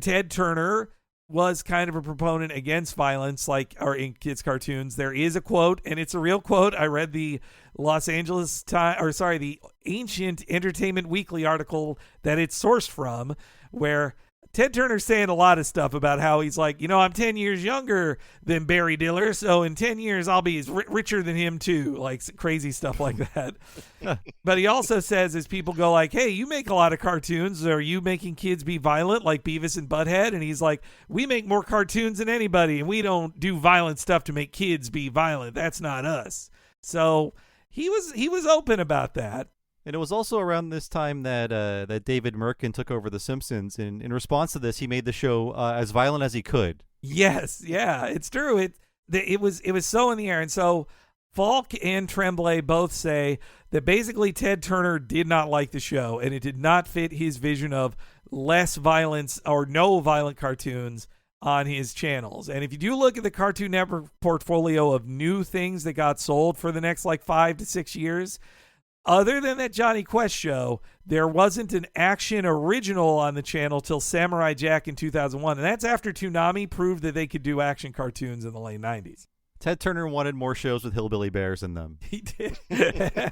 Ted Turner was kind of a proponent against violence, like or in kids' cartoons. There is a quote, and it's a real quote. I read the the Ancient Entertainment Weekly article that it's sourced from, where Ted Turner's saying a lot of stuff about how he's like, I'm 10 years younger than Barry Diller, so in 10 years I'll be richer than him too, like crazy stuff like that. But he also says, as people go like, hey, you make a lot of cartoons, are you making kids be violent like Beavis and Butthead? And he's like, we make more cartoons than anybody, and we don't do violent stuff to make kids be violent. That's not us. So he was open about that. And it was also around this time that that David Merkin took over The Simpsons, and in response to this, he made the show as violent as he could. Yes, yeah, it's true. It was so in the air, and so Falk and Tremblay both say that basically Ted Turner did not like the show, and it did not fit his vision of less violence or no violent cartoons on his channels. And if you do look at the Cartoon Network portfolio of new things that got sold for the next 5 to 6 years, other than that Johnny Quest show, there wasn't an action original on the channel till Samurai Jack in 2001. And that's after Toonami proved that they could do action cartoons in the late 90s. Ted Turner wanted more shows with hillbilly bears in them. He did. We're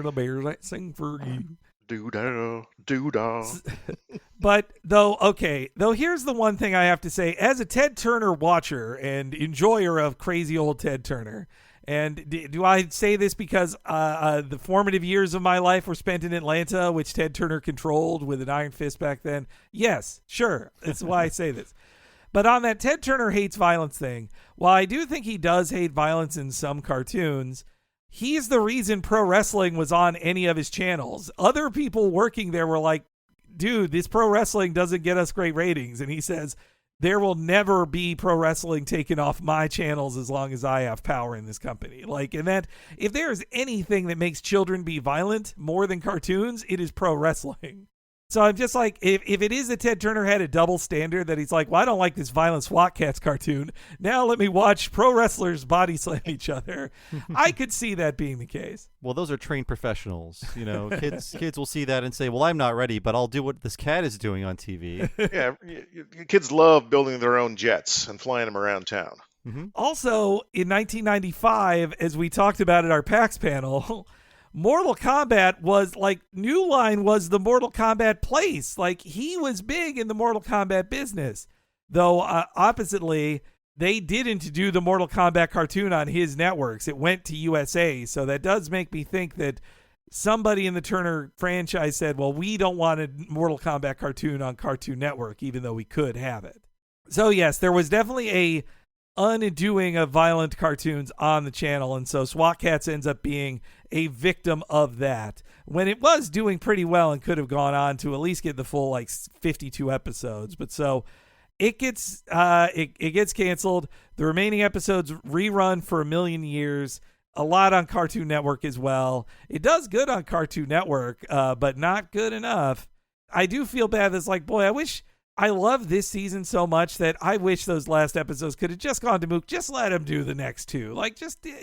the bears that sing for you. Doo-dah, doo-dah. But though here's the one thing I have to say. As a Ted Turner watcher and enjoyer of crazy old Ted Turner, and do I say this because the formative years of my life were spent in Atlanta, which Ted Turner controlled with an iron fist back then? Yes, sure. That's why I say this. But on that Ted Turner hates violence thing, while I do think he does hate violence in some cartoons, he's the reason pro wrestling was on any of his channels. Other people working there were like, dude, this pro wrestling doesn't get us great ratings. And he says, there will never be pro wrestling taken off my channels as long as I have power in this company. And that if there's anything that makes children be violent more than cartoons, it is pro wrestling. So I'm just like, if it is that Ted Turner had a double standard that he's like, well, I don't like this violent SWAT Kats cartoon. Now let me watch pro wrestlers body slam each other. I could see that being the case. Well, those are trained professionals. Kids will see that and say, well, I'm not ready, but I'll do what this cat is doing on TV. Yeah, kids love building their own jets and flying them around town. Mm-hmm. Also, in 1995, as we talked about at our PAX panel, Mortal Kombat was New Line was the Mortal Kombat place. He was big in the Mortal Kombat business. Though, oppositely, they didn't do the Mortal Kombat cartoon on his networks. It went to USA. So that does make me think that somebody in the Turner franchise said, well, we don't want a Mortal Kombat cartoon on Cartoon Network, even though we could have it. So, yes, there was definitely a undoing of violent cartoons on the channel, and so SWAT Kats ends up being a victim of that when it was doing pretty well and could have gone on to at least get the full 52 episodes. But so it gets it gets canceled. The remaining episodes rerun for a million years. A lot on Cartoon Network as well. It does good on Cartoon Network, but not good enough. I do feel bad. That's I love this season so much that I wish those last episodes could have just gone to Mook. Just let him do the next two.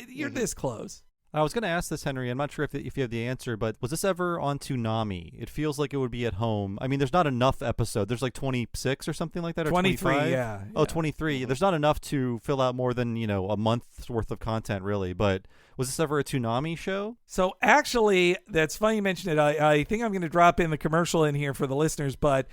You're this close. I was going to ask this, Henry. I'm not sure if you have the answer, but was this ever on Toonami? It feels like it would be at home. I mean, there's not enough episodes. There's 26 or something like that, or 23, 25? yeah. Oh, 23. There's not enough to fill out more than, a month's worth of content, really. But was this ever a Toonami show? So actually, that's funny you mentioned it. I think I'm going to drop in the commercial in here for the listeners, but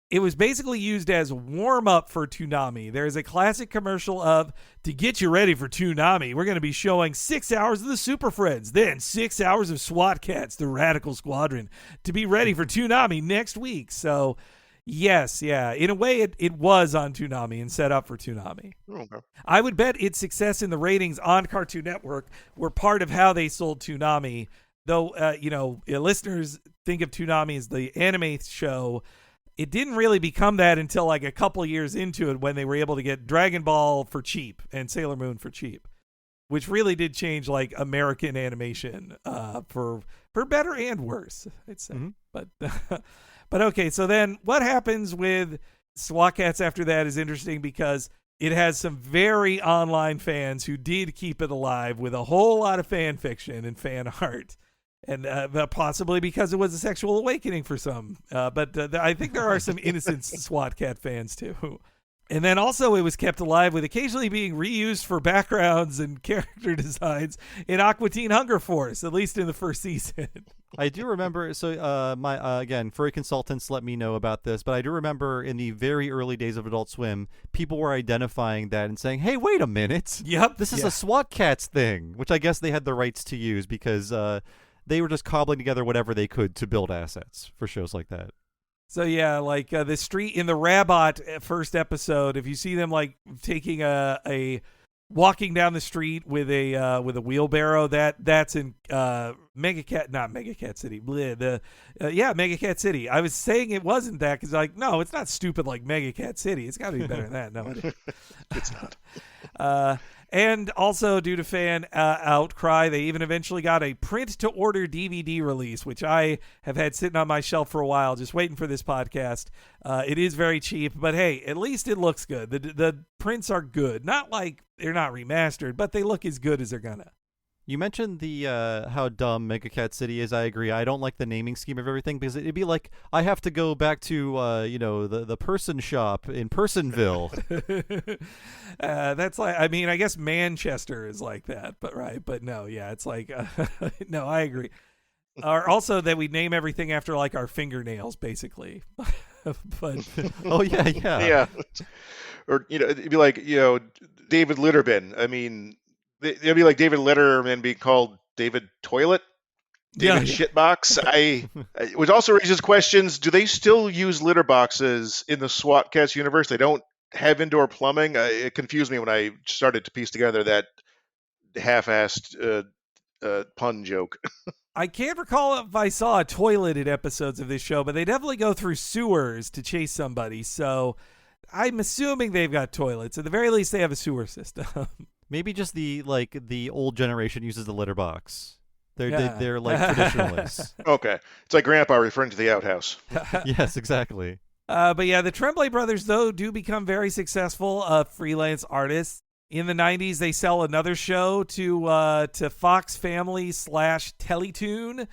it was basically used as warm-up for Toonami. There's a classic commercial of, to get you ready for Toonami, we're going to be showing 6 hours of the Super Friends, then 6 hours of SWAT Kats, the Radical Squadron, to be ready for Toonami next week. So, yes, yeah, in a way it was on Toonami and set up for Toonami. Okay. I would bet its success in the ratings on Cartoon Network were part of how they sold Toonami, though, listeners think of Toonami as the anime show. It didn't really become that until a couple years into it when they were able to get Dragon Ball for cheap and Sailor Moon for cheap, which really did change American animation for better and worse, I'd say. Mm-hmm. But okay, so then what happens with SWAT Kats after that is interesting because it has some very online fans who did keep it alive with a whole lot of fan fiction and fan art. And possibly because it was a sexual awakening for some. But I think there are some innocent SWAT Kat fans, too. And then also it was kept alive with occasionally being reused for backgrounds and character designs in Aqua Teen Hunger Force, at least in the first season. I do remember, so my again, furry consultants let me know about this, but I do remember in the very early days of Adult Swim, people were identifying that and saying, hey, wait a minute. Yep. This is a SWAT Kats thing, which I guess they had the rights to use because they were just cobbling together whatever they could to build assets for shows like that. So yeah, like the street in the Rabot first episode, if you see them like taking a walking down the street with a wheelbarrow, that's in Mega Cat City. Bleh, Mega Cat City. I was saying it wasn't that because like no, it's not stupid like Mega Cat City. It's got to be better than that. No, It's not. And also, due to fan outcry, they even eventually got a print-to-order DVD release, which I have had sitting on my shelf for a while, just waiting for this podcast. It is very cheap, but hey, at least it looks good. The prints are good. Not like they're not remastered, but they look as good as they're gonna. You mentioned the how dumb Mega Cat City is. I agree. I don't like the naming scheme of everything because it'd be like I have to go back to the person shop in Personville. That's like, I mean, I guess Manchester is like that, but no, yeah, it's like no, I agree. Or also that we name everything after like our fingernails, basically. But oh yeah. Yeah. Or it'd be like David Litterbin. I mean. It'd be like David Letterman being called David Toilet, David Shitbox. Which also raises questions: do they still use litter boxes in the SWAT Kats universe? They don't have indoor plumbing. It confused me when I started to piece together that half-assed pun joke. I can't recall if I saw a toilet in episodes of this show, but they definitely go through sewers to chase somebody. So I'm assuming they've got toilets. At the very least, they have a sewer system. Maybe just the old generation uses the litter box. They're like traditionalists. Okay, it's like Grandpa referring to the outhouse. Yes, exactly. But yeah, the Tremblay brothers though do become very successful freelance artists. In the 90s, they sell another show to Fox Family / Teletoon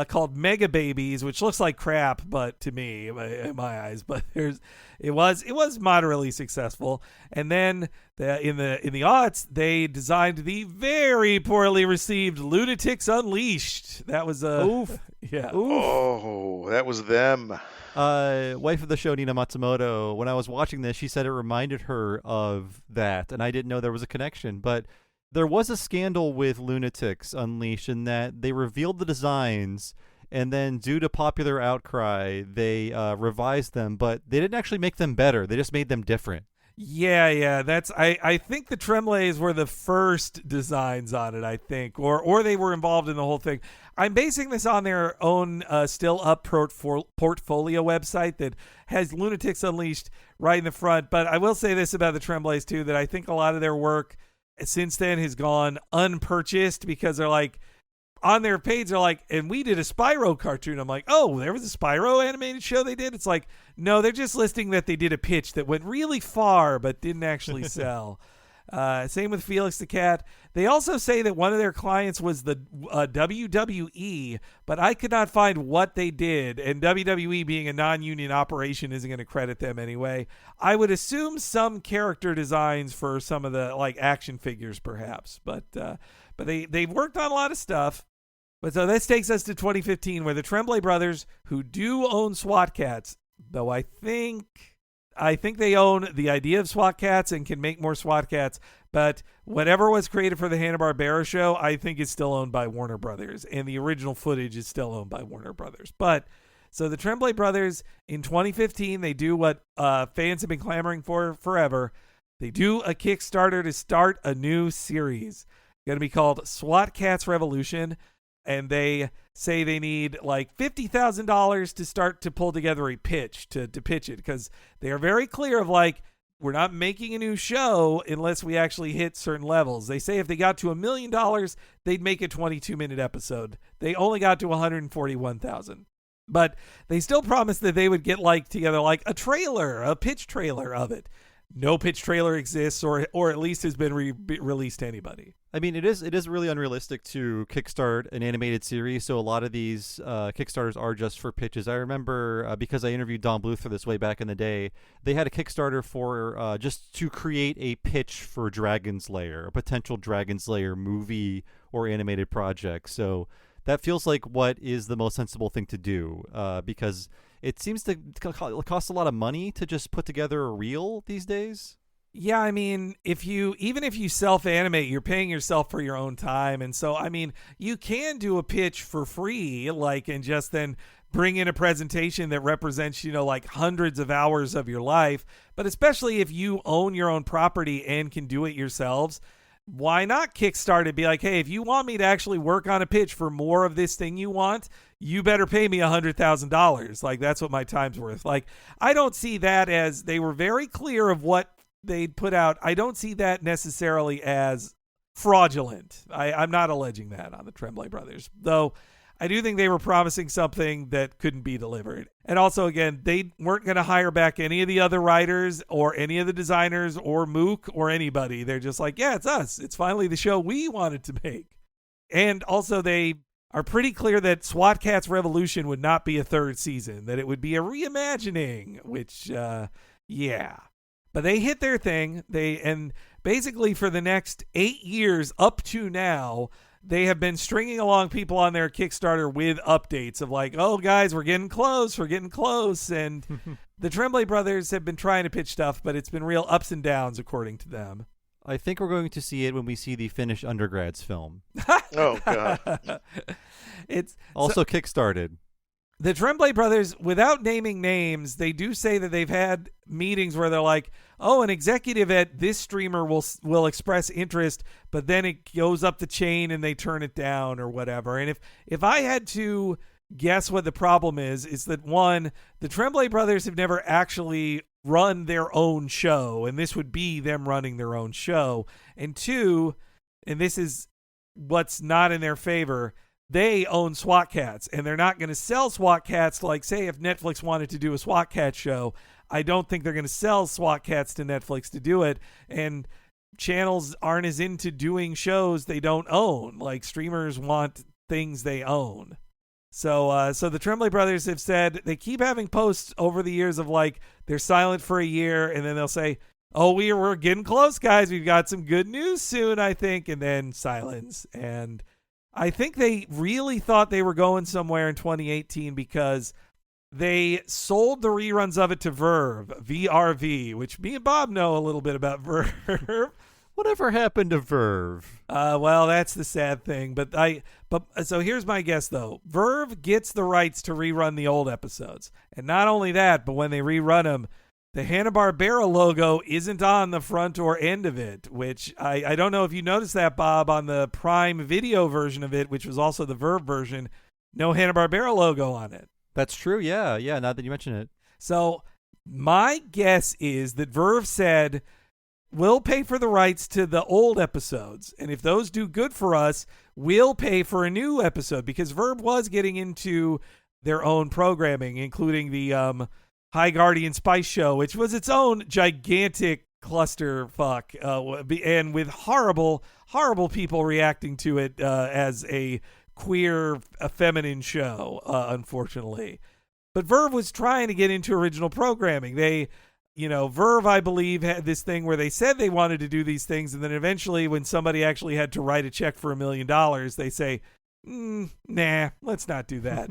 called Mega Babies, which looks like crap, but to me, in my eyes, but it was moderately successful. And then in the aughts, they designed the very poorly received Lunatics Unleashed. That was oof. Yeah. Oof. Oh, that was them. Wife of the show, Nina Matsumoto, when I was watching this, she said it reminded her of that, and I didn't know there was a connection. But there was a scandal with Lunatics Unleashed in that they revealed the designs, and then due to popular outcry, they revised them, but they didn't actually make them better. They just made them different. Yeah. That's I think the Tremblays were the first designs on it, I think, or they were involved in the whole thing. I'm basing this on their own still up portfolio website that has Lunatics Unleashed right in the front. But I will say this about the Tremblays too, that I think a lot of their work since then has gone unpurchased because they're like, on their page, they're like, and we did a Spyro cartoon. I'm like, oh, there was a Spyro animated show they did? It's like, no, they're just listing that they did a pitch that went really far but didn't actually sell. Same with Felix the Cat. They also say that one of their clients was the WWE, but I could not find what they did. And WWE being a non-union operation isn't going to credit them anyway. I would assume some character designs for some of the like action figures, perhaps. But they've worked on a lot of stuff. But so this takes us to 2015, where the Tremblay brothers, who do own SWAT Kats, though I think they own the idea of SWAT Kats and can make more SWAT Kats, but whatever was created for the Hanna-Barbera show, I think is still owned by Warner Brothers, and the original footage is still owned by Warner Brothers. But so the Tremblay brothers in 2015, they do what fans have been clamoring for forever. They do a Kickstarter to start a new series. Going to be called SWAT Kats Revolution. And they say they need like $50,000 to start to pull together a pitch to pitch it, because they are very clear of like, we're not making a new show unless we actually hit certain levels. They say if they got to $1 million, they'd make a 22-minute episode. They only got to 141,000. But they still promised that they would get like together like a trailer, a pitch trailer of it. No pitch trailer exists, or at least has been released to anybody. I mean, it is really unrealistic to kickstart an animated series, so a lot of these Kickstarters are just for pitches. I remember, because I interviewed Don Bluth for this way back in the day, they had a Kickstarter for just to create a pitch for Dragon's Lair, a potential Dragon's Lair movie or animated project. So that feels like what is the most sensible thing to do, because it seems to cost a lot of money to just put together a reel these days. Yeah, I mean, even if you self-animate, you're paying yourself for your own time. And so, I mean, you can do a pitch for free, and just then bring in a presentation that represents, like hundreds of hours of your life. But especially if you own your own property and can do it yourselves, why not kickstart it? Be like, hey, if you want me to actually work on a pitch for more of this thing you want, you better pay me $100,000. That's what my time's worth. I don't see that as, they were very clear of what they'd put out. I don't see that necessarily as fraudulent. I'm not alleging that on the Tremblay brothers, though I do think they were promising something that couldn't be delivered. And also, again, they weren't going to hire back any of the other writers or any of the designers or Mook or anybody. They're just like, yeah, it's us. It's finally the show we wanted to make. And also, they are pretty clear that SWAT Kats Revolution would not be a third season, that it would be a reimagining, which, yeah. But they hit their thing. And basically for the next 8 years up to now, they have been stringing along people on their Kickstarter with updates of oh, guys, we're getting close. And the Tremblay brothers have been trying to pitch stuff, but it's been real ups and downs, according to them. I think we're going to see it when we see the finished Undergrads film. Oh, God. It's also kickstarted. The Tremblay brothers, without naming names, they do say that they've had meetings where they're like, oh, an executive at this streamer will express interest, but then it goes up the chain and they turn it down or whatever. And if I had to guess what the problem is that, one, the Tremblay brothers have never actually run their own show, and this would be them running their own show. And two, and this is what's not in their favor, they own SWAT Kats, and they're not going to sell SWAT Kats. Say if Netflix wanted to do a SWAT Kat show, I don't think they're going to sell SWAT Kats to Netflix to do it. And channels aren't as into doing shows they don't own. Streamers want things they own. So the Tremblay brothers have said they keep having posts over the years of they're silent for a year, and then they'll say, oh, we're getting close, guys. We've got some good news soon, I think, and then silence. And I think they really thought they were going somewhere in 2018 because they sold the reruns of it to Verve, VRV, which me and Bob know a little bit about Verve. Whatever happened to Verve? Well, that's the sad thing. But so here's my guess, though. Verve gets the rights to rerun the old episodes. And not only that, but when they rerun them, the Hanna-Barbera logo isn't on the front or end of it, which I don't know if you noticed that, Bob, on the Prime Video version of it, which was also the Verve version, no Hanna-Barbera logo on it. That's true, yeah, now that you mention it. So my guess is that Verve said, we'll pay for the rights to the old episodes, and if those do good for us, we'll pay for a new episode, because Verve was getting into their own programming, including the High Guardian Spice Show, which was its own gigantic clusterfuck, and with horrible people reacting to it as a queer, feminine show, unfortunately. But Verve was trying to get into original programming. Verve, I believe, had this thing where they said they wanted to do these things, and then eventually when somebody actually had to write a check for $1 million, they say, nah, let's not do that.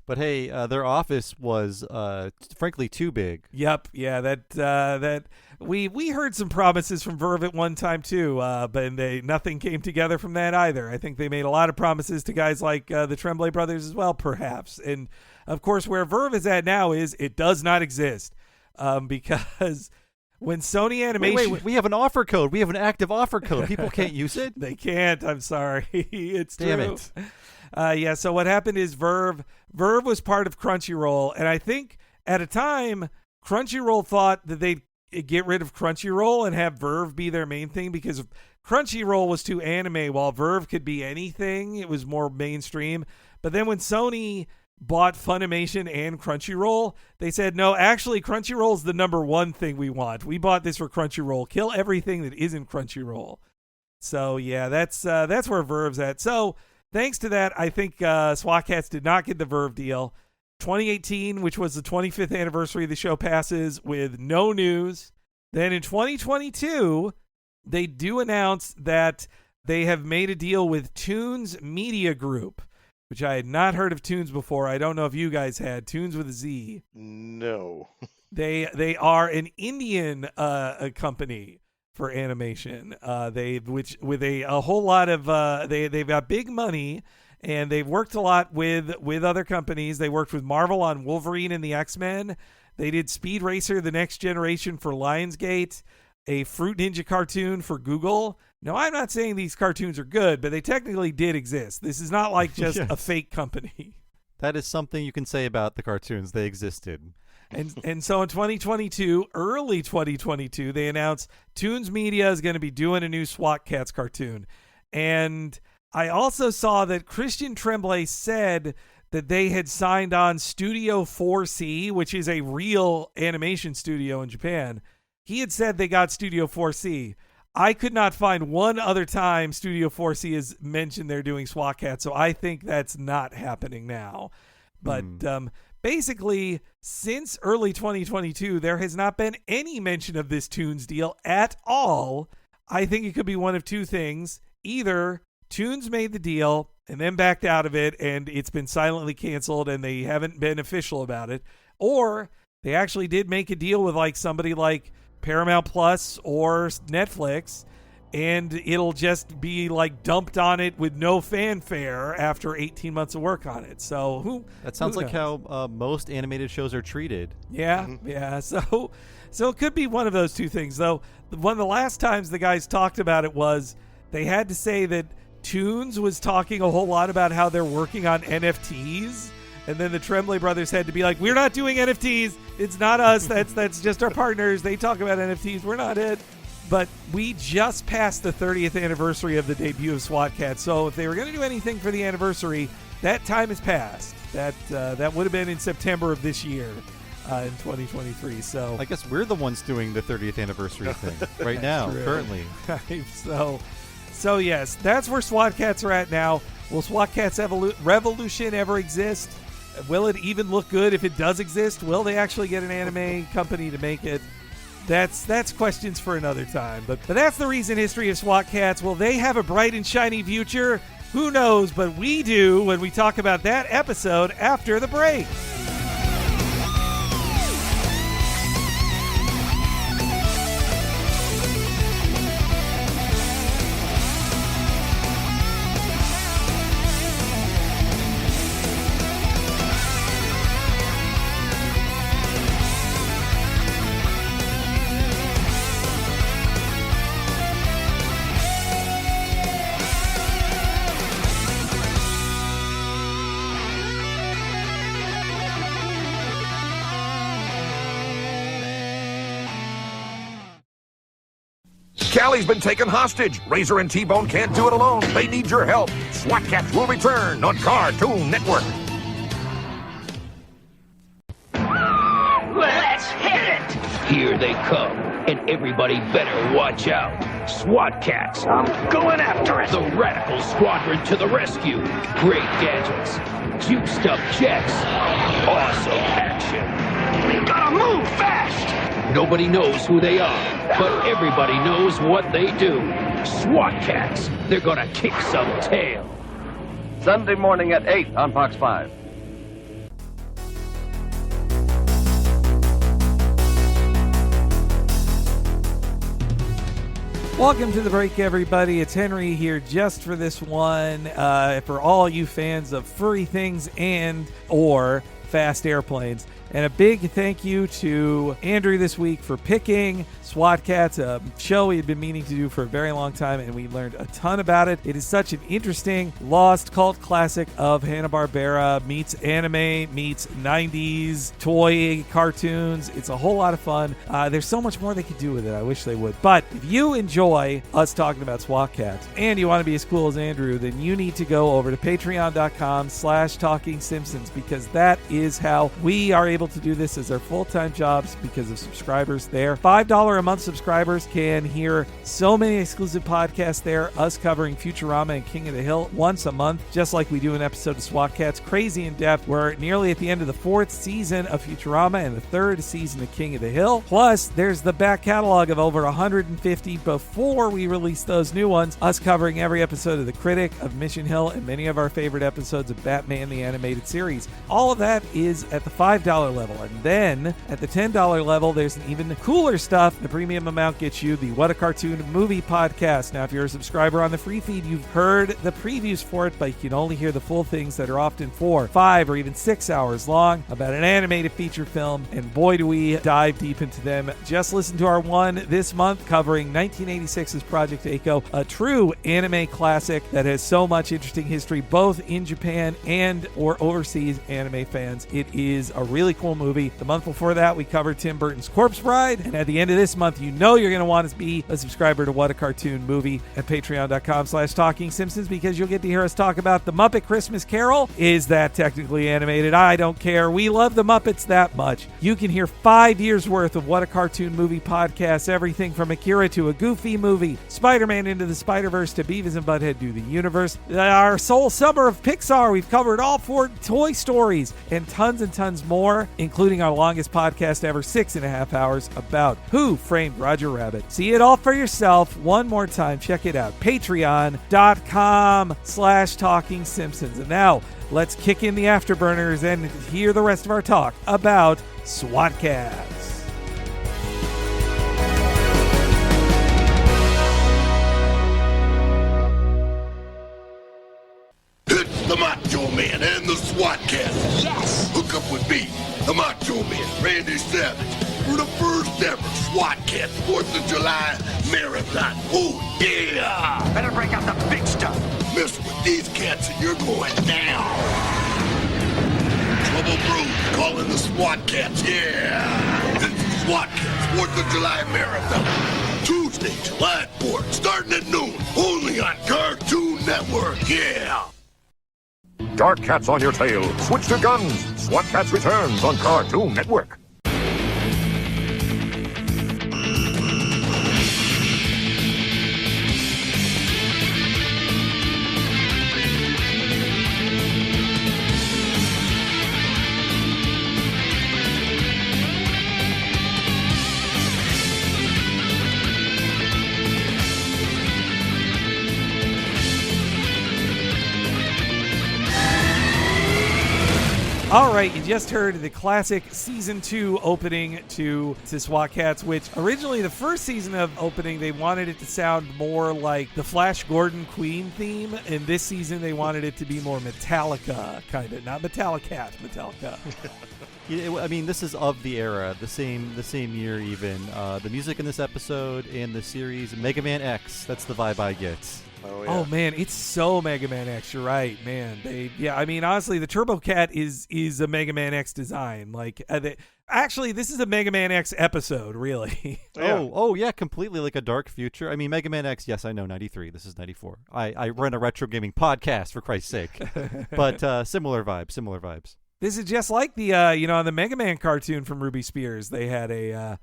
But hey, their office was frankly too big. Yep, yeah, that we heard some promises from Verve at one time too, but nothing came together from that either. I think they made a lot of promises to guys like the Tremblay brothers as well, perhaps. And of course, where Verve is at now is it does not exist, because when Sony Animation, wait, we have an offer code. We have an active offer code. People can't use it. They can't. I'm sorry. It's Damn true. it. Yeah, so what happened is Verve was part of Crunchyroll, and I think at a time Crunchyroll thought that they'd get rid of Crunchyroll and have Verve be their main thing, because Crunchyroll was too anime while Verve could be anything. It was more mainstream. But then when Sony bought Funimation and Crunchyroll, they said, no, actually Crunchyroll's the number one thing we want. We bought this for Crunchyroll. Kill everything that isn't Crunchyroll. So yeah, that's where Verve's at. So thanks to that, I think SWAT Kats did not get the Verve deal. 2018, which was the 25th anniversary of the show, passes with no news. Then in 2022, they do announce that they have made a deal with Toons Media Group, which I had not heard of Toons before. I don't know if you guys had. Toons with a Z. No. They are an Indian company for animation. Which with a whole lot of they've got big money, and they've worked a lot with other companies. They worked with Marvel on Wolverine and the X-Men. They did Speed Racer: The Next Generation for Lionsgate, a Fruit Ninja cartoon for Google. No, I'm not saying these cartoons are good, but they technically did exist. This is not like just a fake company. That is something you can say about the cartoons. They existed. And so in 2022, early 2022, they announced Toons Media is going to be doing a new SWAT Kats cartoon. And I also saw that Christian Tremblay said that they had signed on Studio 4C, which is a real animation studio in Japan. He had said they got Studio 4C. I could not find one other time Studio 4C has mentioned they're doing SWAT Kats, so I think that's not happening now. But basically, since early 2022, there has not been any mention of this Toons deal at all. I think it could be one of two things. Either Toons made the deal and then backed out of it, and it's been silently canceled, and they haven't been official about it, or they actually did make a deal with like somebody like Paramount Plus or Netflix, and it'll just be like dumped on it with no fanfare after 18 months of work on it. So that sounds who like knows? how most animated shows are treated. Yeah. So it could be one of those two things. Though one of the last times the guys talked about it was they had to say that Toons was talking a whole lot about how they're working on NFTs. And then the Tremblay brothers had to be like, we're not doing NFTs. It's not us. That's just our partners. They talk about NFTs. We're not it. But we just passed the 30th anniversary of the debut of SWAT Kats. So if they were going to do anything for the anniversary, that time has passed. That would have been in September of this year, in 2023. So I guess we're the ones doing the 30th anniversary thing right now, currently. So yes, that's where SWAT Kats are at now. Will SWAT Kats Revolution ever exist? Will it even look good if it does exist? Will they actually get an anime company to make it? That's questions for another time. But that's the recent history of SWAT Kats. Will they have a bright and shiny future? Who knows, but we do when we talk about that episode after the break. Callie's been taken hostage. Razor and T-Bone can't do it alone. They need your help. SWAT Kats will return on Cartoon Network. Let's hit it! Here they come, and everybody better watch out. SWAT Kats, I'm going after it! The Radical Squadron to the rescue. Great gadgets, juiced up jets, awesome action. We gotta move fast! Nobody knows who they are, but everybody knows what they do. SWAT Kats, they're gonna kick some tail. Sunday morning at 8 on Fox 5. Welcome to the break, everybody. It's Henry here just for this one. For all you fans of furry things and or fast airplanes. And a big thank you to Andrew this week for picking SWAT Kats, a show we had been meaning to do for a very long time, and we learned a ton about it. It is such an interesting, lost cult classic of Hanna-Barbera meets anime, meets 90s toy cartoons. It's a whole lot of fun. There's so much more they could do with it. I wish they would. But if you enjoy us talking about SWAT Kats and you want to be as cool as Andrew, then you need to go over to patreon.com/TalkingSimpsons, because that is how we are able able to do this as their full-time jobs because of subscribers there. $5 a month subscribers can hear so many exclusive podcasts there, us covering Futurama and King of the Hill once a month, just like we do an episode of SWAT Kats, crazy in depth. We're nearly at the end of the 4th season of Futurama and the 3rd season of King of the Hill. Plus, there's the back catalog of over 150 before we release those new ones, us covering every episode of The Critic, of Mission Hill, and many of our favorite episodes of Batman the Animated Series. All of that is at the $5 level. And then at the $10 level, there's an even cooler stuff. The premium amount gets you the What a Cartoon Movie podcast. Now, if you're a subscriber on the free feed, you've heard the previews for it, but you can only hear the full things that are often 4, 5, or even 6 hours long about an animated feature film. And boy, do we dive deep into them. Just listen to our one this month covering 1986's Project A-ko, a true anime classic that has so much interesting history both in Japan and or overseas anime fans. It is a really cool movie. The month before that, we covered Tim Burton's Corpse Bride. And at the end of this month, you know you're going to want to be a subscriber to What a Cartoon Movie at patreon.com/Talking Simpsons, because you'll get to hear us talk about The Muppet Christmas Carol. Is that technically animated? I don't care. We love the Muppets that much. You can hear 5 years worth of What a Cartoon Movie podcasts, everything from Akira to a Goofy movie, Spider-Man Into the Spider-Verse to Beavis and Butthead Do the Universe. Our sole summer of Pixar, we've covered all 4 Toy Stories and tons more, including our longest podcast ever, 6.5 hours, about Who Framed Roger Rabbit. See it all for yourself. One more time, check it out. Patreon.com/Talking Simpsons. And now, let's kick in the afterburners and hear the rest of our talk about SWAT Kats. It's the Macho Man and the SWAT Kats. Yes! Hook up with me, the Macho Man, Randy Savage, for the first ever SWAT Kats 4th of July Marathon. Oh, yeah! Better break out the big stuff. Mess with these cats and you're going down. Trouble Brews calling the SWAT Kats, yeah! It's the SWAT Kats 4th of July Marathon. Tuesday, July 4th, starting at noon, only on Cartoon Network, yeah! Dark cats on your tail. Switch to guns. SWAT Kats returns on Cartoon Network. All right, you just heard the classic Season 2 opening to SWAT Kats, which originally the first season of opening, they wanted it to sound more like the Flash Gordon Queen theme, and this season they wanted it to be more Metallica, kind of. Not Metallica, Metallica. I mean, this is of the era, the same year even. The music in this episode and the series, Mega Man X, that's the vibe I get. Oh, yeah. Oh man, it's so Mega Man X. You're right, man. I mean, honestly, the Turbo Cat is a Mega Man X design. Like, actually, this is a Mega Man X episode, really. Yeah. Oh, yeah, completely like a dark future. I mean, Mega Man X, yes, I know, 93. This is 94. I run a retro gaming podcast, for Christ's sake. But similar vibes. This is just like the the Mega Man cartoon from Ruby Spears. They had a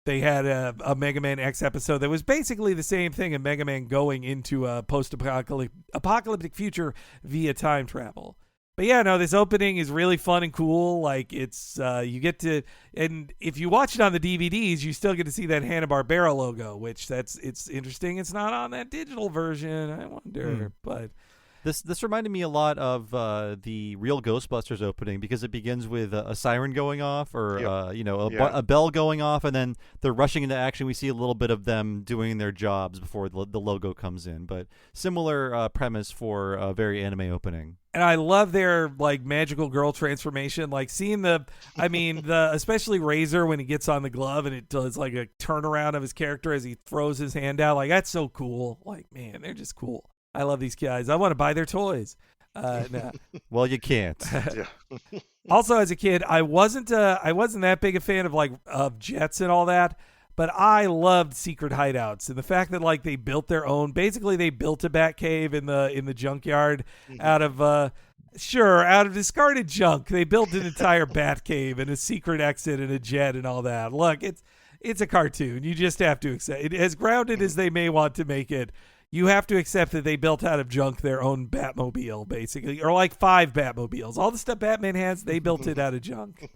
Mega Man X episode that was basically the same thing, a Mega Man going into a post-apocalyptic future via time travel. But yeah, no, this opening is really fun and cool. Like, it's you get to, and if you watch it on the DVDs, you still get to see that Hanna-Barbera logo, which it's interesting. It's not on that digital version. I wonder, but. This reminded me a lot of the real Ghostbusters opening, because it begins with a siren going off, or a bell going off, and then they're rushing into action. We see a little bit of them doing their jobs before the logo comes in, but similar premise for a very anime opening. And I love their like magical girl transformation, like seeing especially Razor when he gets on the glove and it does like a turnaround of his character as he throws his hand out. Like, that's so cool. Like, man, they're just cool. I love these guys. I want to buy their toys. Nah. Well, you can't. Also, as a kid, I wasn't that big a fan of jets and all that, but I loved secret hideouts, and the fact that like they built their own. Basically, they built a bat cave in the junkyard out of Sure, out of discarded junk, they built an entire bat cave and a secret exit and a jet and all that. Look, it's a cartoon. You just have to accept it. As grounded as they may want to make it, you have to accept that they built out of junk their own Batmobile, basically, or like 5 Batmobiles. All the stuff Batman has, they built it out of junk.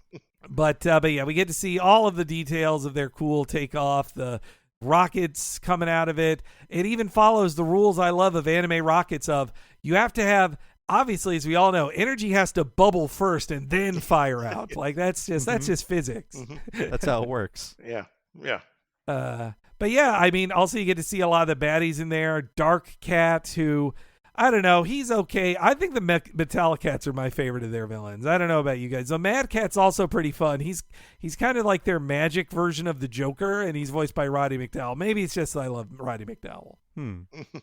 But yeah, we get to see all of the details of their cool takeoff, the rockets coming out of it. It even follows the rules I love of anime rockets of you have to have, obviously, as we all know, energy has to bubble first and then fire out. Like that's just physics. That's how it works. Yeah. But yeah, I mean, also you get to see a lot of the baddies in there. Dark Cat, who, I don't know, he's okay. I think the Metallic Cats are my favorite of their villains. I don't know about you guys. The Mad Cat's also pretty fun. He's kind of like their magic version of the Joker, and he's voiced by Roddy McDowall. Maybe it's just that I love Roddy McDowall.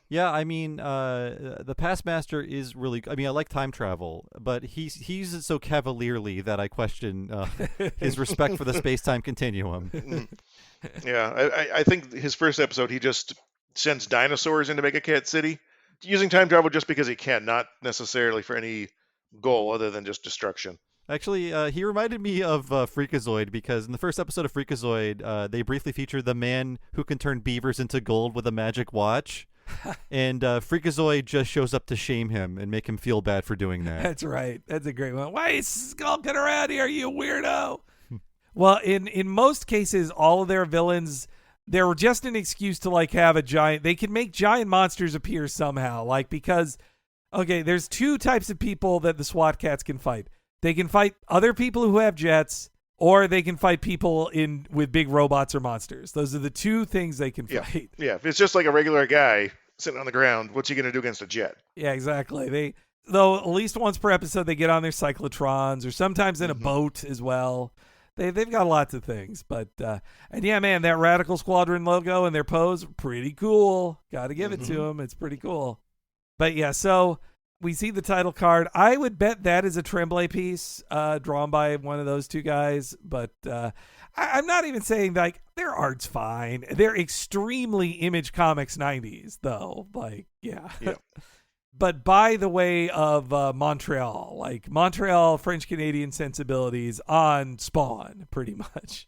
Yeah, I mean, the Past Master is really. I mean, I like time travel, but he uses it so cavalierly that I question his respect for the space-time continuum. Yeah, I think his first episode, he just sends dinosaurs into Mega Cat City, using time travel just because he can, not necessarily for any goal other than just destruction. Actually, he reminded me of Freakazoid because in the first episode of Freakazoid, they briefly featured the man who can turn beavers into gold with a magic watch. And Freakazoid just shows up to shame him and make him feel bad for doing that. That's right. That's a great one. Why are you skulking around here, you weirdo? Well, in most cases, all of their villains, they're just an excuse to like have a giant. They can make giant monsters appear somehow, like because, okay, there's 2 types of people that the SWAT Kats can fight. They can fight other people who have jets, or they can fight people with big robots or monsters. Those are the 2 things they can fight. Yeah, if it's just like a regular guy sitting on the ground, what's he going to do against a jet? Yeah, exactly. Though at least once per episode, they get on their cyclotrons, or sometimes in a boat as well. They've got lots of things, but and yeah, man, that Radical Squadron logo and their pose, pretty cool. Got to give it to them. It's pretty cool. But yeah, so we see the title card. I would bet that is a Tremblay piece drawn by one of those 2 guys, but I'm not even saying like their art's fine. They're extremely Image Comics 90s though. Like, yeah. But by the way of Montreal, like Montreal French-Canadian sensibilities on Spawn, pretty much.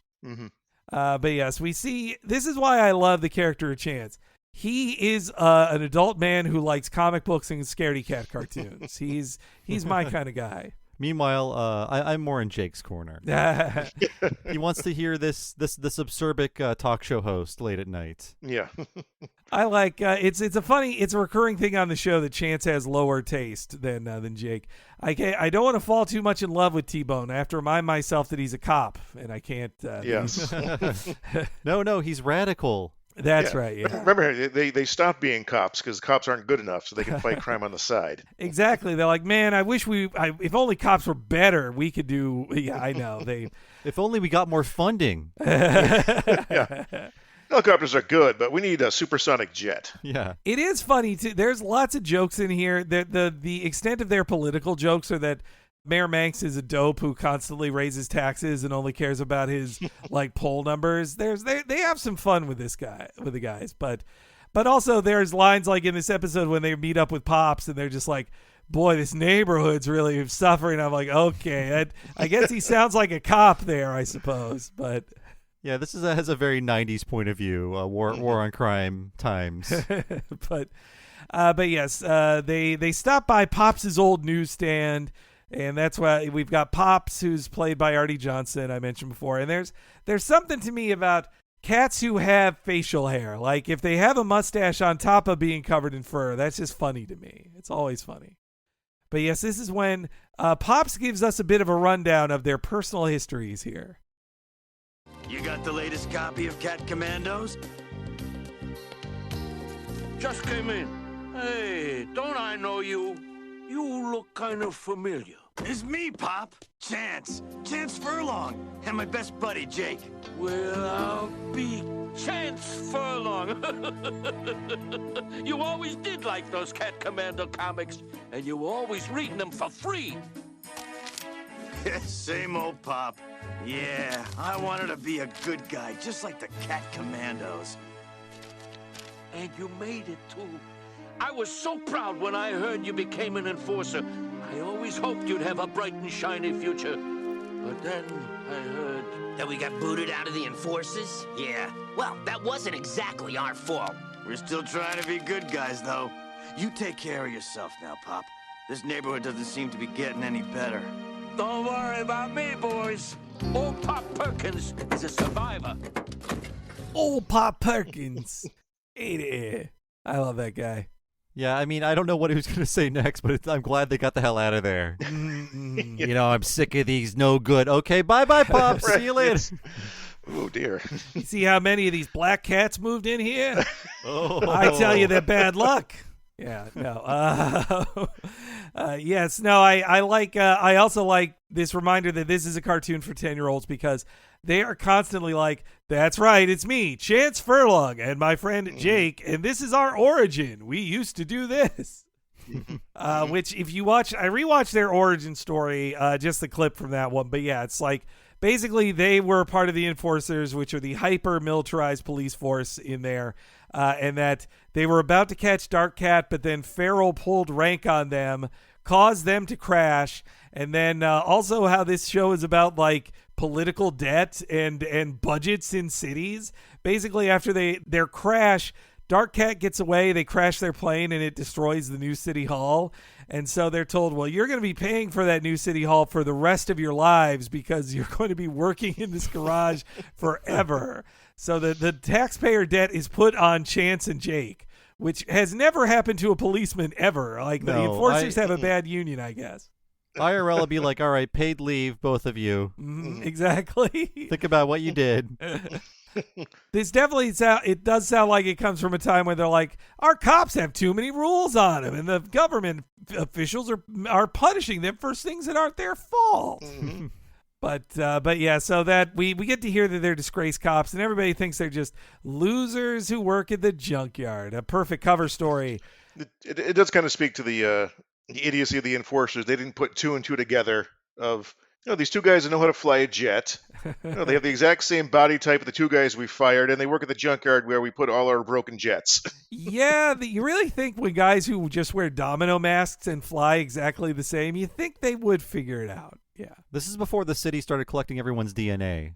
But yes, we see, this is why I love the character of Chance. He is an adult man who likes comic books and scaredy cat cartoons. He's my kind of guy. Meanwhile, I'm more in Jake's corner. He wants to hear this acerbic talk show host late at night. Yeah. I like it's a recurring thing on the show that Chance has lower taste than Jake. I don't want to fall too much in love with T-Bone. I have to remind myself that he's a cop, and I can't. Yes. No, he's radical. That's right. Yeah. Remember, they stopped being cops because cops aren't good enough, so they can fight crime on the side. Exactly. They're like, man, I wish if only cops were better, we could do. Yeah, I know. If only we got more funding. Yeah. Helicopters are good, but we need a supersonic jet. Yeah. It is funny too. There's lots of jokes in here. The extent of their political jokes are that Mayor Manx is a dope who constantly raises taxes and only cares about his like poll numbers. They have some fun with the guys, but also there's lines like in this episode when they meet up with Pops and they're just like, boy, this neighborhood's really suffering. I'm like, okay, I guess he sounds like a cop there, I suppose, but. Yeah, this has a very 90s point of view, war on crime times. but yes, they stop by Pops' old newsstand. And that's why we've got Pops, who's played by Artie Johnson, I mentioned before. And there's something to me about cats who have facial hair. Like, if they have a mustache on top of being covered in fur, that's just funny to me. It's always funny. But yes, this is when Pops gives us a bit of a rundown of their personal histories here. You got the latest copy of Cat Commandos? Just came in. Hey, don't I know you? You look kind of familiar. It's me, Pop. Chance Furlong. And my best buddy, Jake. Well, I'll be Chance Furlong. You always did like those Cat Commando comics, and you were always reading them for free. Same old Pop. Yeah, I wanted to be a good guy, just like the Cat Commandos. And you made it, too. I was so proud when I heard you became an enforcer. I always hoped you'd have a bright and shiny future. But then I heard... That we got booted out of the Enforcers? Yeah. Well, that wasn't exactly our fault. We're still trying to be good guys, though. You take care of yourself now, Pop. This neighborhood doesn't seem to be getting any better. Don't worry about me, boys. Old Pop Perkins is a survivor. Old Pop Perkins. Hey there. I love that guy. Yeah, I mean, I don't know what he was going to say next, but I'm glad they got the hell out of there. You know, I'm sick of these no good. Okay, bye-bye, Pop. See you later. Oh, dear. You see how many of these black cats moved in here? Oh. I tell you, they're bad luck. Yeah, no. Yes, no, I also like this reminder that this is a cartoon for 10-year-olds because they are constantly like, that's right, it's me, Chance Furlong, and my friend Jake, and this is our origin. We used to do this. Which, if you watch, I rewatched their origin story, just the clip from that one, but yeah, it's like, basically they were part of the Enforcers, which are the hyper-militarized police force in there, and that they were about to catch Dark Cat, but then Feral pulled rank on them, caused them to crash, and then also how this show is about like political debt and budgets in cities. Basically, after their crash, Dark Cat gets away, they crash their plane, and it destroys the new city hall. And so they're told, well, you're going to be paying for that new city hall for the rest of your lives because you're going to be working in this garage forever. So the taxpayer debt is put on Chance and Jake, which has never happened to a policeman ever. Like, the Enforcers have a bad union, I guess. IRL will be like, all right, paid leave, both of you. Exactly. Think about what you did. This definitely it does sound like it comes from a time when they're like, our cops have too many rules on them, and the government officials are punishing them for things that aren't their fault. But yeah, so that we get to hear that they're disgraced cops, and everybody thinks they're just losers who work at the junkyard. A perfect cover story. It does kind of speak to the idiocy of the Enforcers. They didn't put two and two together of, these two guys that know how to fly a jet. They have the exact same body type of the two guys we fired, and they work at the junkyard where we put all our broken jets. Yeah, you really think when guys who just wear domino masks and fly exactly the same, you think they would figure it out. Yeah. This is before the city started collecting everyone's DNA.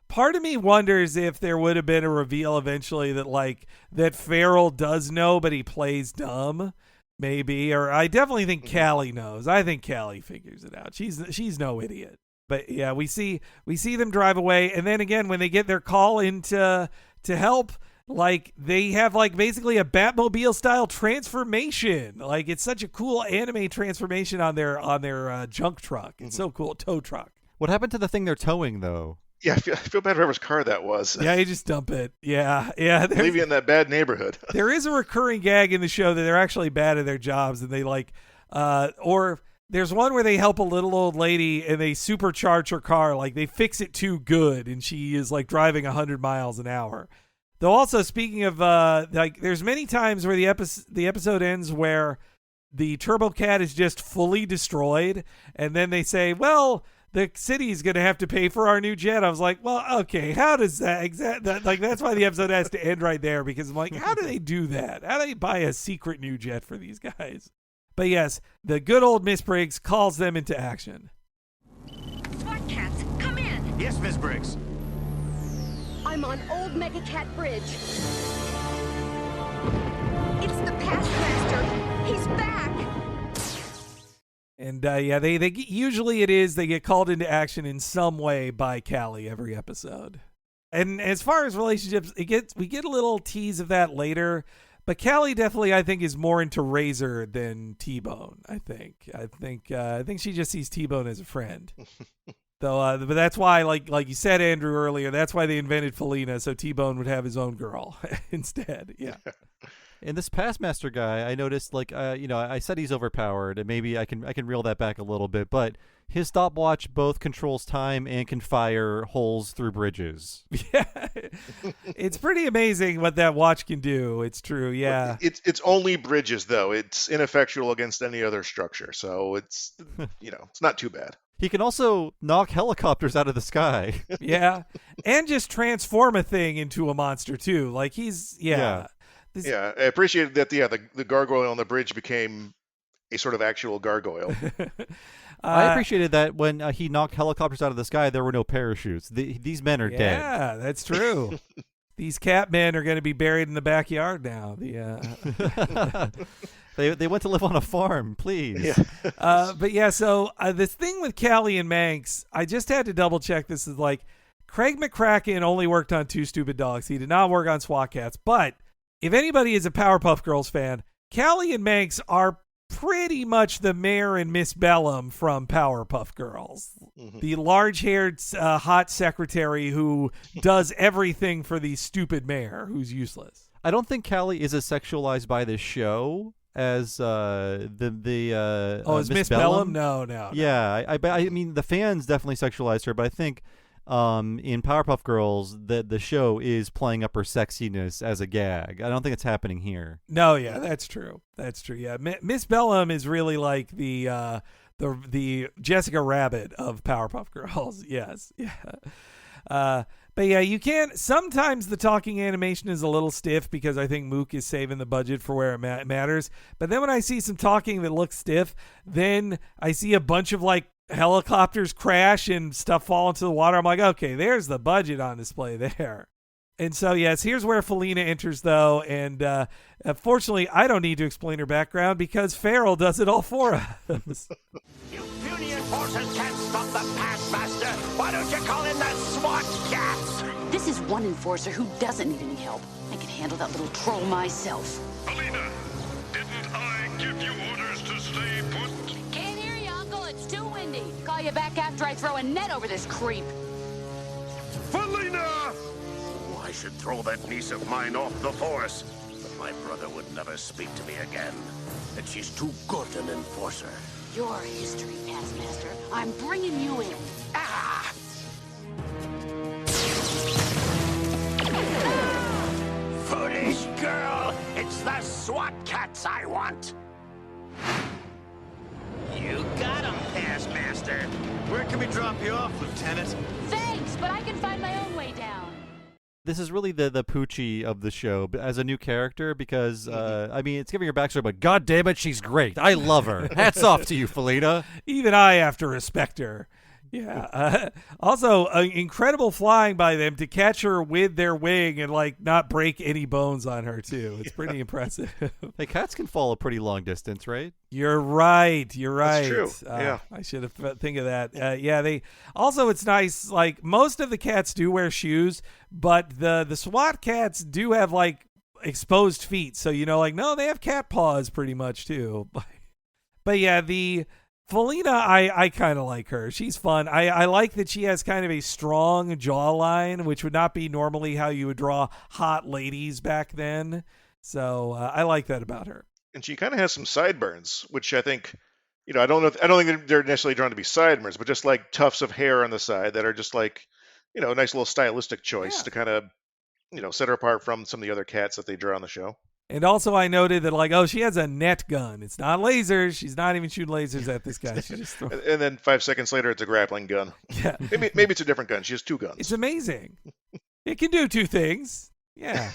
Part of me wonders if there would have been a reveal eventually that Feral does know, but he plays dumb. Maybe, or I definitely think Callie knows. I think Callie figures it out. She's no idiot. But yeah, we see them drive away, and then again when they get their call in to help, like they have like basically a Batmobile style transformation. Like it's such a cool anime transformation on their junk truck. It's so cool, tow truck. What happened to the thing they're towing though? Yeah, I feel bad whoever's car that was. Yeah, you just dump it. Yeah. Leave you in that bad neighborhood. There is a recurring gag in the show that they're actually bad at their jobs, and they or there's one where they help a little old lady and they supercharge her car, like they fix it too good, and she is like driving 100 miles an hour. Though also speaking of there's many times where the episode ends where the Turbo Cat is just fully destroyed, and then they say, well, the city's going to have to pay for our new jet. I was like, well, okay, how does that that's why the episode has to end right there, because I'm like, how do they do that? How do they buy a secret new jet for these guys? But yes, the good old Miss Briggs calls them into action. SWAT Kats, come in. Yes, Miss Briggs. I'm on Old Mega Cat Bridge. It's the Past Master. He's back. And yeah, they usually they get called into action in some way by Callie every episode. And as far as relationships, we get a little tease of that later. But Callie definitely, I think, is more into Razor than T-Bone. I think she just sees T-Bone as a friend. Though, but that's why, like you said, Andrew, earlier, that's why they invented Felina, so T-Bone would have his own girl instead. Yeah. And this Past Master guy, I noticed, I said he's overpowered, and maybe I can reel that back a little bit, but his stopwatch both controls time and can fire holes through bridges. Yeah, it's pretty amazing what that watch can do. It's true, yeah. It's only bridges, though. It's ineffectual against any other structure, so it's it's not too bad. He can also knock helicopters out of the sky. Yeah, and just transform a thing into a monster too. Like he's Yeah, I appreciated that. Yeah, the gargoyle on the bridge became a sort of actual gargoyle. I appreciated that when he knocked helicopters out of the sky, there were no parachutes. These men are dead. Yeah, that's true. These cat men are going to be buried in the backyard now. They went to live on a farm, please. Yeah. But yeah, so this thing with Callie and Manx, I just had to double check. This is like Craig McCracken only worked on Two Stupid Dogs. He did not work on SWAT Kats. But if anybody is a Powerpuff Girls fan, Callie and Manx are pretty much the Mayor and Miss Bellum from Powerpuff Girls. Mm-hmm. The large-haired, hot secretary who does everything for the stupid mayor who's useless. I don't think Callie is as sexualized by this show as as Miss Bellum? No. Yeah, I mean the fans definitely sexualized her, but I think in Powerpuff Girls the show is playing up her sexiness as a gag. I don't think it's happening here. No, yeah, that's true. Yeah, Miss Bellum is really like the Jessica Rabbit of Powerpuff Girls. Yes, yeah. But yeah, you can't. Sometimes the talking animation is a little stiff because I think Mook is saving the budget for where it matters. But then when I see some talking that looks stiff, then I see a bunch of like helicopters crash and stuff fall into the water. I'm like, okay, there's the budget on display there. And so, yes, here's where Felina enters, though. And fortunately, I don't need to explain her background because Farrell does it all for us. You puny enforcers can't stop the past master. Why don't you call in the SWAT Kats? This is one enforcer who doesn't need any help. I can handle that little troll myself. Felina, didn't I give you orders to stay put? Can't hear you, Uncle. It's too windy. Call you back after I throw a net over this creep. Felina! I should throw that niece of mine off the force, but my brother would never speak to me again. And she's too good an enforcer. Your history, past master. I'm bringing you in. Ah! Foolish girl! It's the SWAT Kats I want! You got him, past master. Where can we drop you off, Lieutenant? Thanks, but I can find my own way down. This is really the Poochie of the show as a new character because, I mean, it's giving her backstory, but God damn it, she's great. I love her. Hats off to you, Felina. Even I have to respect her. Yeah. Also, incredible flying by them to catch her with their wing and like not break any bones on her too. It's pretty impressive. Hey, cats can fall a pretty long distance, right? You're right. That's true. Yeah. I should have think of that. Yeah. They also, it's nice. Like most of the cats do wear shoes, but the SWAT Kats do have like exposed feet. So no, they have cat paws pretty much too. But yeah, the Felina, I kind of like her. She's fun. I like that she has kind of a strong jawline, which would not be normally how you would draw hot ladies back then. So I like that about her. And she kind of has some sideburns, which I think, I don't think they're necessarily drawn to be sideburns, but just like tufts of hair on the side that are just like, a nice little stylistic choice to kind of, set her apart from some of the other cats that they draw on the show. And also I noted that she has a net gun. It's not lasers. She's not even shooting lasers at this guy. She just and then 5 seconds later, it's a grappling gun. Yeah. Maybe it's a different gun. She has two guns. It's amazing. It can do two things. Yeah.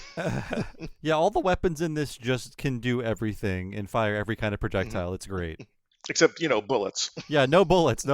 Yeah, all the weapons in this just can do everything and fire every kind of projectile. Mm-hmm. It's great. Except, bullets. Yeah, no bullets.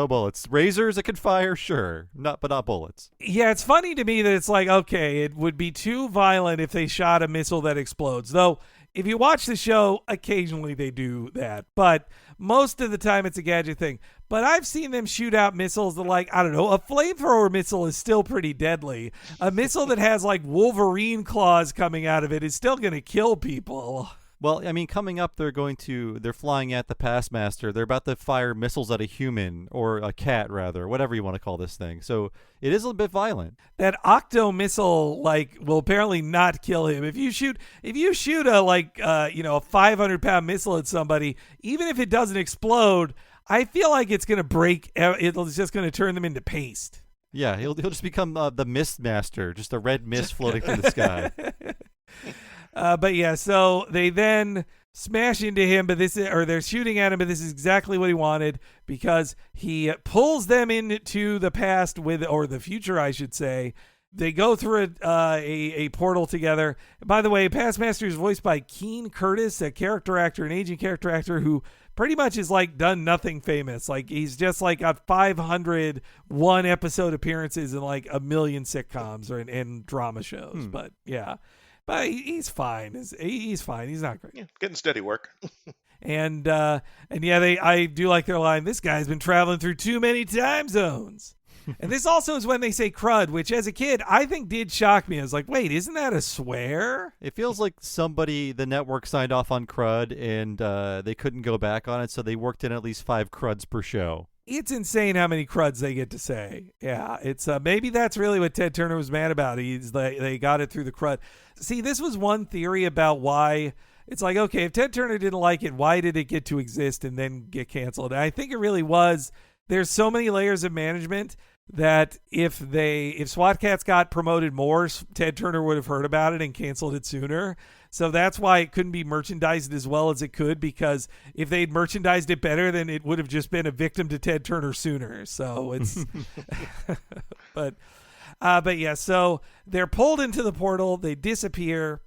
Razors it could fire, sure. But not bullets. Yeah, it's funny to me that it's like, okay, it would be too violent if they shot a missile that explodes. Though, if you watch the show, occasionally they do that. But most of the time it's a gadget thing. But I've seen them shoot out missiles that I don't know, a flamethrower missile is still pretty deadly. A missile that has Wolverine claws coming out of it is still going to kill people. Well, I mean, coming up, they're flying at the past master. They're about to fire missiles at a human, or a cat, rather, whatever you want to call this thing. So it is a little bit violent. That octo missile, will apparently not kill him. If you shoot a 500-pound missile at somebody, even if it doesn't explode, I feel like it's going to break. It's just going to turn them into paste. Yeah, he'll just become the mist master, just a red mist floating through the sky. But yeah, so they then smash into him, they're shooting at him, but this is exactly what he wanted because he pulls them into the past or the future, I should say, They go through a portal together. By the way, Passmaster is voiced by Keen Curtis, a character actor, an aging character actor who pretty much is like done nothing famous. Like he's just like got 500 one-episode appearances in like a million sitcoms and drama shows. But yeah, but he's fine. He's fine. He's not great. Yeah, getting steady work. And yeah, I do like their line. This guy's been traveling through too many time zones. And this also is when they say crud, which as a kid, I think did shock me. I was like, wait, isn't that a swear? It feels like the network signed off on crud and they couldn't go back on it, so they worked in at least 5 cruds per show. It's insane how many cruds they get to say. Yeah, it's maybe that's really what Ted Turner was mad about. They got it through the crud. See, this was one theory about why it's like, okay, if Ted Turner didn't like it, why did it get to exist and then get canceled? And I think it really was, there's so many layers of management that if SWAT Kats got promoted more, Ted Turner would have heard about it and canceled it sooner. So that's why it couldn't be merchandised as well as it could, because if they'd merchandised it better, then it would have just been a victim to Ted Turner sooner. So it's but yeah, so they're pulled into the portal, they disappear.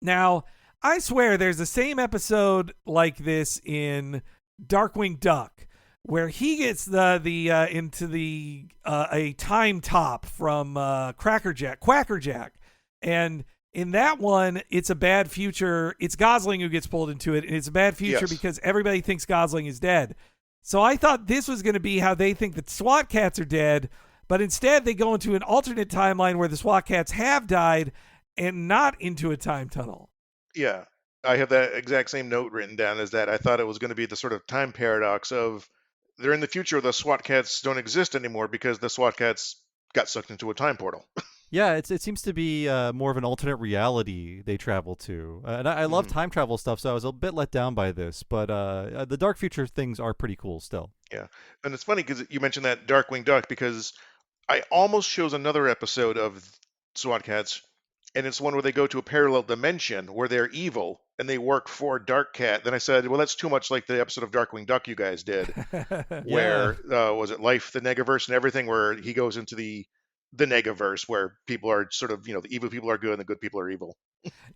Now, I swear there's the same episode like this in Darkwing Duck, where he gets into a time top from Quackerjack. And in that one, it's a bad future. It's Gosling who gets pulled into it, and it's a bad future because everybody thinks Gosling is dead. So I thought this was going to be how they think that SWAT Kats are dead, but instead they go into an alternate timeline where the SWAT Kats have died and not into a time tunnel. Yeah, I have that exact same note written down as that. I thought it was going to be the sort of time paradox of they're in the future, the SWAT Kats don't exist anymore because the SWAT Kats got sucked into a time portal. Yeah, it seems to be more of an alternate reality they travel to. And I love time travel stuff, so I was a bit let down by this. But the dark future things are pretty cool still. Yeah, and it's funny because you mentioned that Darkwing Duck, because I almost chose another episode of SWAT Kats, and it's one where they go to a parallel dimension where they're evil and they work for Dark Cat. Then I said, well, that's too much like the episode of Darkwing Duck you guys did, where was it Life, the Negaverse and everything, where he goes into the Negaverse where people are sort of, the evil people are good and the good people are evil.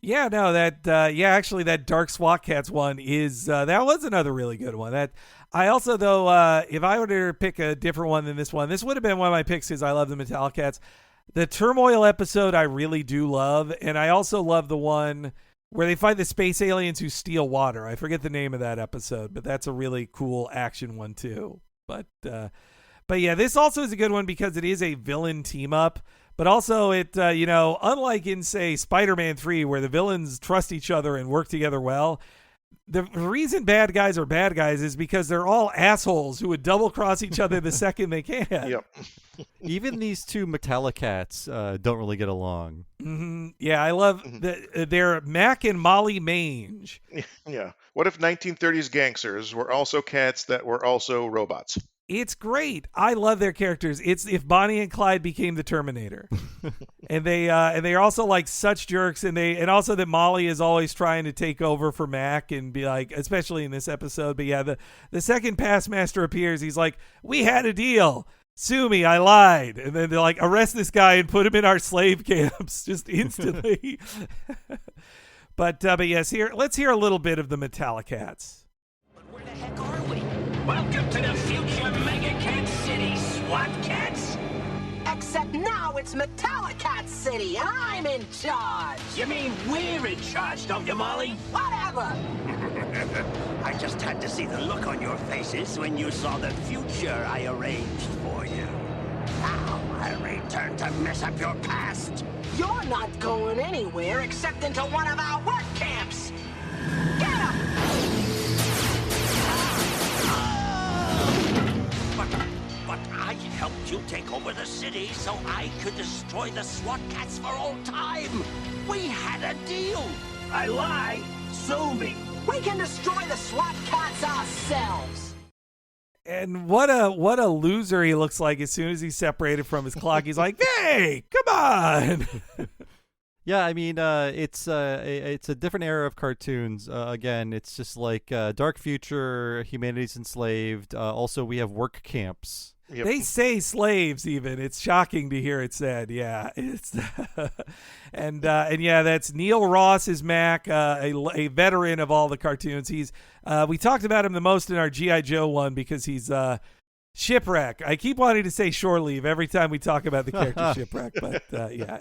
Yeah, no, actually that Dark SWAT Kats one is, that was another really good one. That I also, though, if I were to pick a different one than this one, this would have been one of my picks because I love the Metallic Cats. The Turmoil episode I really do love, and I also love the one where they find the space aliens who steal water. I forget the name of that episode, but that's a really cool action one too. But yeah, this also is a good one because it is a villain team up, but also it, unlike in, say, Spider-Man 3, where the villains trust each other and work together well, the reason bad guys are bad guys is because they're all assholes who would double cross each other the second they can. Yep. Even these two Metallic Cats don't really get along. Mm-hmm. Yeah, I love they're Mac and Molly Mange. Yeah. What if 1930s gangsters were also cats that were also robots? It's great. I love their characters. It's if Bonnie and Clyde became the Terminator, and they are also like such jerks, and also that Molly is always trying to take over for Mac and be like, especially in this episode. But yeah, the second Passmaster appears, he's like, "We had a deal. Sue me, I lied." And then they're like, "Arrest this guy and put him in our slave camps," just instantly. But yes, let's hear a little bit of the Metallic Cats. Where the heck are we? Welcome to the future Mega Cat City, SWAT Kats. Except now it's Metallic Cat City, and I'm in charge. You mean we're in charge, don't you, Molly? Whatever. I just had to see the look on your faces when you saw the future I arranged for you. Now I return to mess up your past. You're not going anywhere except into one of our work camps. Get him! But I helped you take over the city so I could destroy the SWAT Kats for all time. We had a deal. I lie. Sue me. We can destroy the SWAT Kats ourselves. And what a loser he looks like as soon as he's separated from his clock. He's like, "Hey, come on." Yeah, I mean, it's a different era of cartoons. Again, it's just like dark future, humanity's enslaved. Also, we have work camps. Yep. They say slaves even. It's shocking to hear it said. Yeah. It's and yeah, that's Neil Ross is Mac, a veteran of all the cartoons. He's we talked about him the most in our G.I. Joe one because he's Shipwreck. I keep wanting to say Shore Leave every time we talk about the character Shipwreck, but yeah,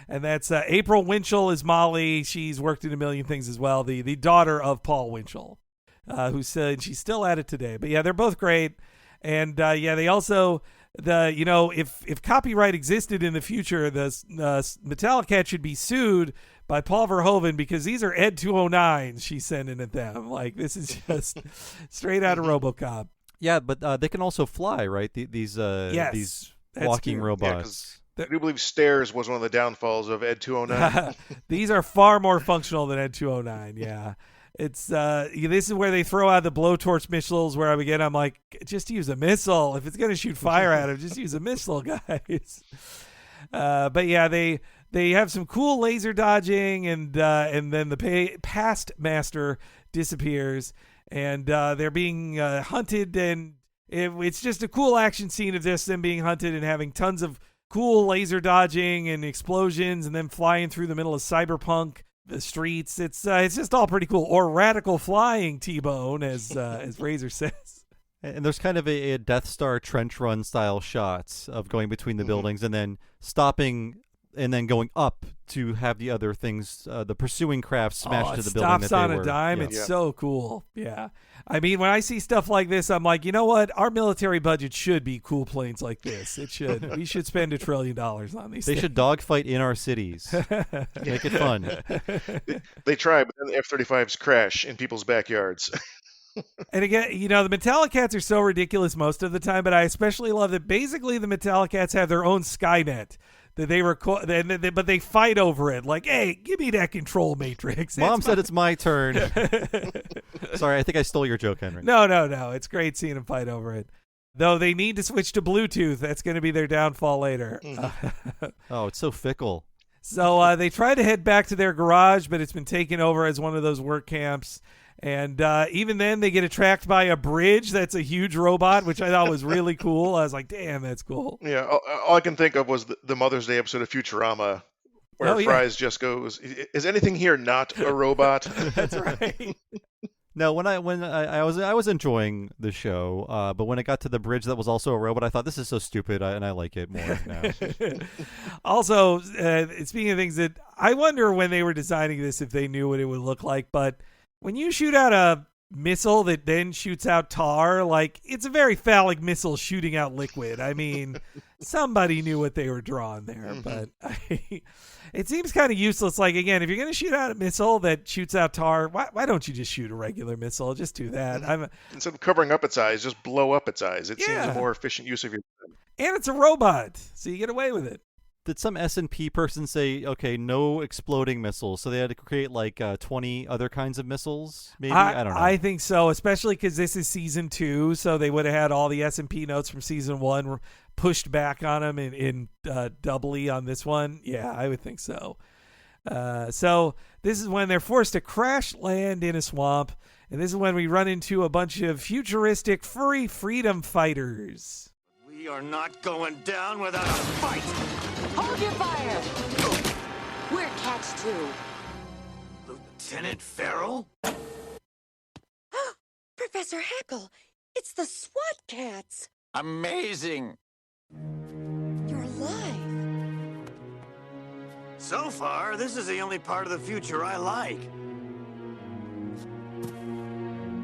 and that's April Winchell is Molly. She's worked in a million things as well. The daughter of Paul Winchell, who said she's still at it today. But yeah, they're both great, and yeah, they also if copyright existed in the future, the Metallic Cat should be sued by Paul Verhoeven because these are Ed 209s she's sending at them. Like this is just straight out of RoboCop. Yeah, but they can also fly, right? These walking robots. I do believe stairs was one of the downfalls of Ed 209. These are far more functional than Ed 209. Yeah, it's this is where they throw out the blowtorch missiles. Where I'm like, just use a missile. If it's gonna shoot fire at them, just use a missile, guys. But yeah, they have some cool laser dodging, and then the past master disappears. And they're being hunted, and it's just a cool action scene of them being hunted and having tons of cool laser dodging and explosions, and then flying through the middle of cyberpunk, the streets. It's just all pretty cool. Or radical flying, T-Bone, as Razor says. And there's kind of a Death Star trench run style shots of going between the buildings and then stopping and then going up to have the other things, the pursuing craft smash to the building that they stops on were. a dime. Yeah. It's so cool. Yeah. I mean, when I see stuff like this, I'm like, you know what? Our military budget should be cool planes like this. It should. We should spend $1 trillion on these They things. should dogfight in our cities. Make it fun. They try, but then the F-35s crash in people's backyards. And again, the Metallic Cats are so ridiculous most of the time, but I especially love that basically the Metallic Cats have their own Skynet. That they but they fight over it. Like, hey, give me that control matrix. Mom said it's my turn. Sorry, I think I stole your joke, Henry. No. It's great seeing them fight over it. Though they need to switch to Bluetooth. That's going to be their downfall later. Oh, it's so fickle. So they try to head back to their garage, but it's been taken over as one of those work camps. And even then, they get attacked by a bridge that's a huge robot, which I thought was really cool. I was like, damn, that's cool. Yeah, all I can think of was the Mother's Day episode of Futurama where Fry's just goes, is anything here not a robot? That's right. No, when I was enjoying the show, but when it got to the bridge that was also a robot, I thought this is so stupid, and I like it more now. Also, speaking of things that I wonder when they were designing this if they knew what it would look like, but when you shoot out a missile that then shoots out tar, like, it's a very phallic missile shooting out liquid. I mean, somebody knew what they were drawing there, but it seems kind of useless. Like, again, if you're going to shoot out a missile that shoots out tar, why don't you just shoot a regular missile? Just do that. Instead of covering up its eyes, just blow up its eyes. It seems a more efficient use of your time. And it's a robot, so you get away with it. Did some S&P person say, okay, no exploding missiles, so they had to create like 20 other kinds of missiles? Maybe? I don't know. I think so, especially because this is season 2, so they would have had all the S&P notes from season 1 pushed back on them in doubly on this one. Yeah, I would think so. So this is when they're forced to crash land in a swamp, and this is when we run into a bunch of futuristic furry freedom fighters. We are not going down without a fight! Hold your fire! We're Cats too. Lieutenant Farrell? Professor Hackle, it's the SWAT Kats. Amazing! You're alive. So far, this is the only part of the future I like.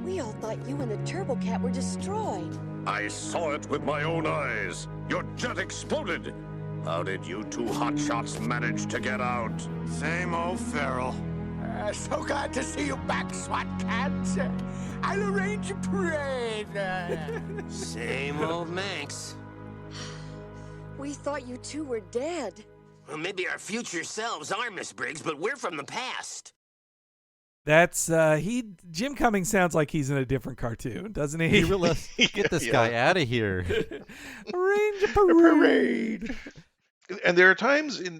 We all thought you and the Turbo Cat were destroyed. I saw it with my own eyes. Your jet exploded. How did you two hotshots manage to get out? Same old Farrell. So glad to see you back, SWAT Kats. I'll arrange a parade. Same old Manx. We thought you two were dead. Well, maybe our future selves are, Miss Briggs, but we're from the past. That's Jim Cummings sounds like he's in a different cartoon, doesn't he? He really, get this guy out of here. Arrange a parade. And there are times in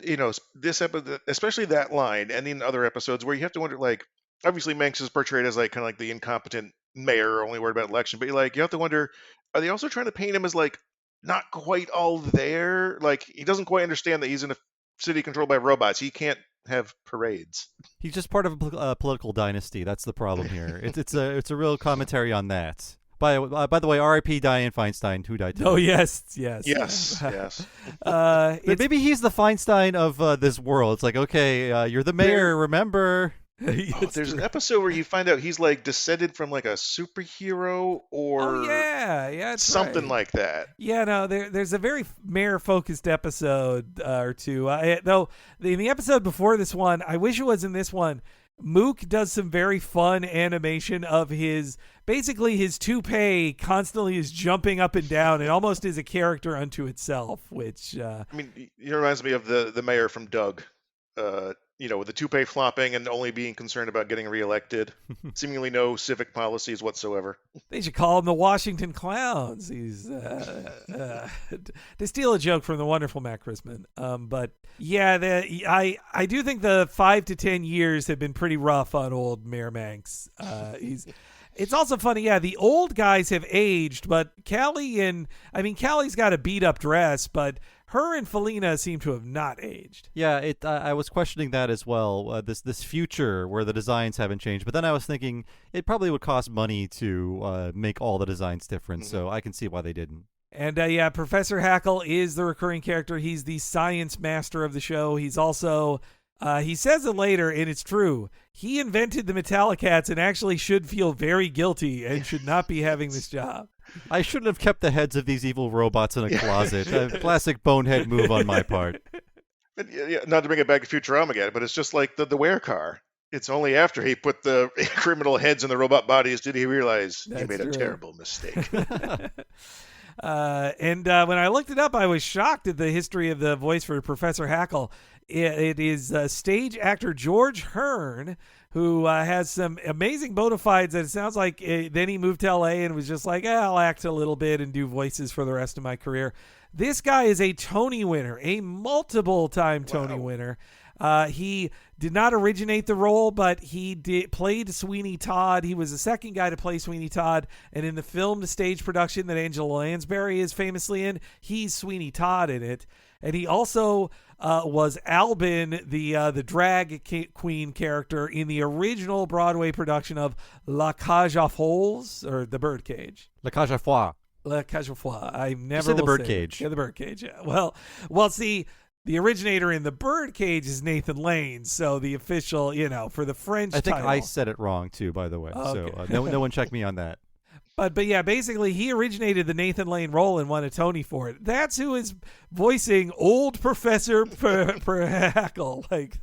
this episode, especially that line, and in other episodes, where you have to wonder, like, obviously Manx is portrayed as like kind of like the incompetent mayor, only worried about election, but you have to wonder, are they also trying to paint him as like not quite all there. Like, he doesn't quite understand that he's in a city controlled by robots. He can't have parades. He's just part of a political dynasty. That's the problem here. It's a real commentary on that. By the way, R.I.P. Dianne Feinstein, who died today. Oh, yes. But maybe he's the Feinstein of this world. It's like, okay, you're the mayor, remember? There's an episode where you find out he's like descended from like a superhero or something like that. Yeah, no, there's a very mayor-focused episode or two. Though in the episode before this one, I wish it was in this one, Mook does some very fun animation of basically his toupee constantly is jumping up and down and almost is a character unto itself, which... I mean, it reminds me of the mayor from Doug. With the toupee flopping and only being concerned about getting reelected. Seemingly no civic policies whatsoever. They should call him the Washington Clowns. He's to steal a joke from the wonderful Matt Christman. But yeah, I do think the 5 to 10 years have been pretty rough on old Mayor Manx. It's also funny, the old guys have aged, but Callie's got a beat up dress, but her and Felina seem to have not aged. Yeah, I was questioning that as well. This future where the designs haven't changed, but then I was thinking it probably would cost money to make all the designs different, so I can see why they didn't. And Professor Hackle is the recurring character. He's the science master of the show. He's also, he says it later, and it's true. He invented the Metallicats and actually should feel very guilty and should not be having this job. I shouldn't have kept the heads of these evil robots in a closet. A classic bonehead move on my part. Not to bring it back to Futurama again, but it's just like the wear car. It's only after he put the criminal heads in the robot bodies did he realize he made a terrible mistake. And when I looked it up, I was shocked at the history of the voice for Professor Hackle. It is stage actor George Hearn, who has some amazing bona fides that it sounds like then he moved to L.A. and was just like, I'll act a little bit and do voices for the rest of my career. This guy is a Tony winner, a multiple-time Tony winner. He did not originate the role, but he played Sweeney Todd. He was the second guy to play Sweeney Todd, and in the film-to-stage production that Angela Lansbury is famously in, he's Sweeney Todd in it. And he also was Albin, the drag queen character in the original Broadway production of La Cage aux Folles, or The Birdcage. La Cage aux Folles. La Cage aux Folles. I never said The will Birdcage. Yeah, The Birdcage, yeah. Well, see, the originator in The Birdcage is Nathan Lane, so the official, for the French I think title. I said it wrong, too, by the way. Okay. So no one check me on that. But yeah, basically he originated the Nathan Lane role and won a Tony for it. That's who is voicing old Professor Hackle. Like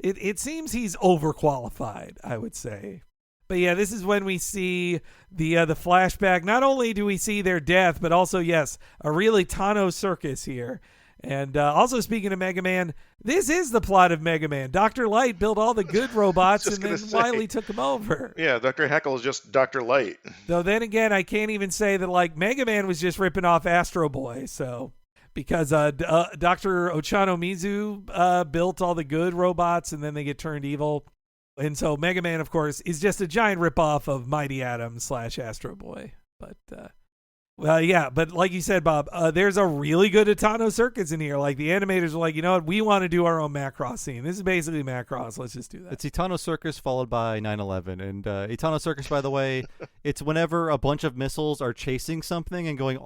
it seems he's overqualified, I would say. But yeah, this is when we see the flashback. Not only do we see their death, but also, yes, a really Tano circus here. And also, speaking of Mega Man, this is the plot of Mega Man. Dr. Light built all the good robots, and then Wily took him over. Yeah, Dr. Hackle is just Dr. Light. Though then again, I can't even say that Mega Man was just ripping off Astro Boy. So because Dr. Ochano Mizu built all the good robots, and then they get turned evil. And so Mega Man, of course, is just a giant ripoff of Mighty Atom / Astro Boy. But well, yeah, but like you said, Bob, there's a really good Itano circus in here. Like the animators are like, you know what, we want to do our own Macross scene. This is basically Macross. Let's just do that. It's Itano Circus followed by 9/11, and Itano Circus, by the way, it's whenever a bunch of missiles are chasing something and going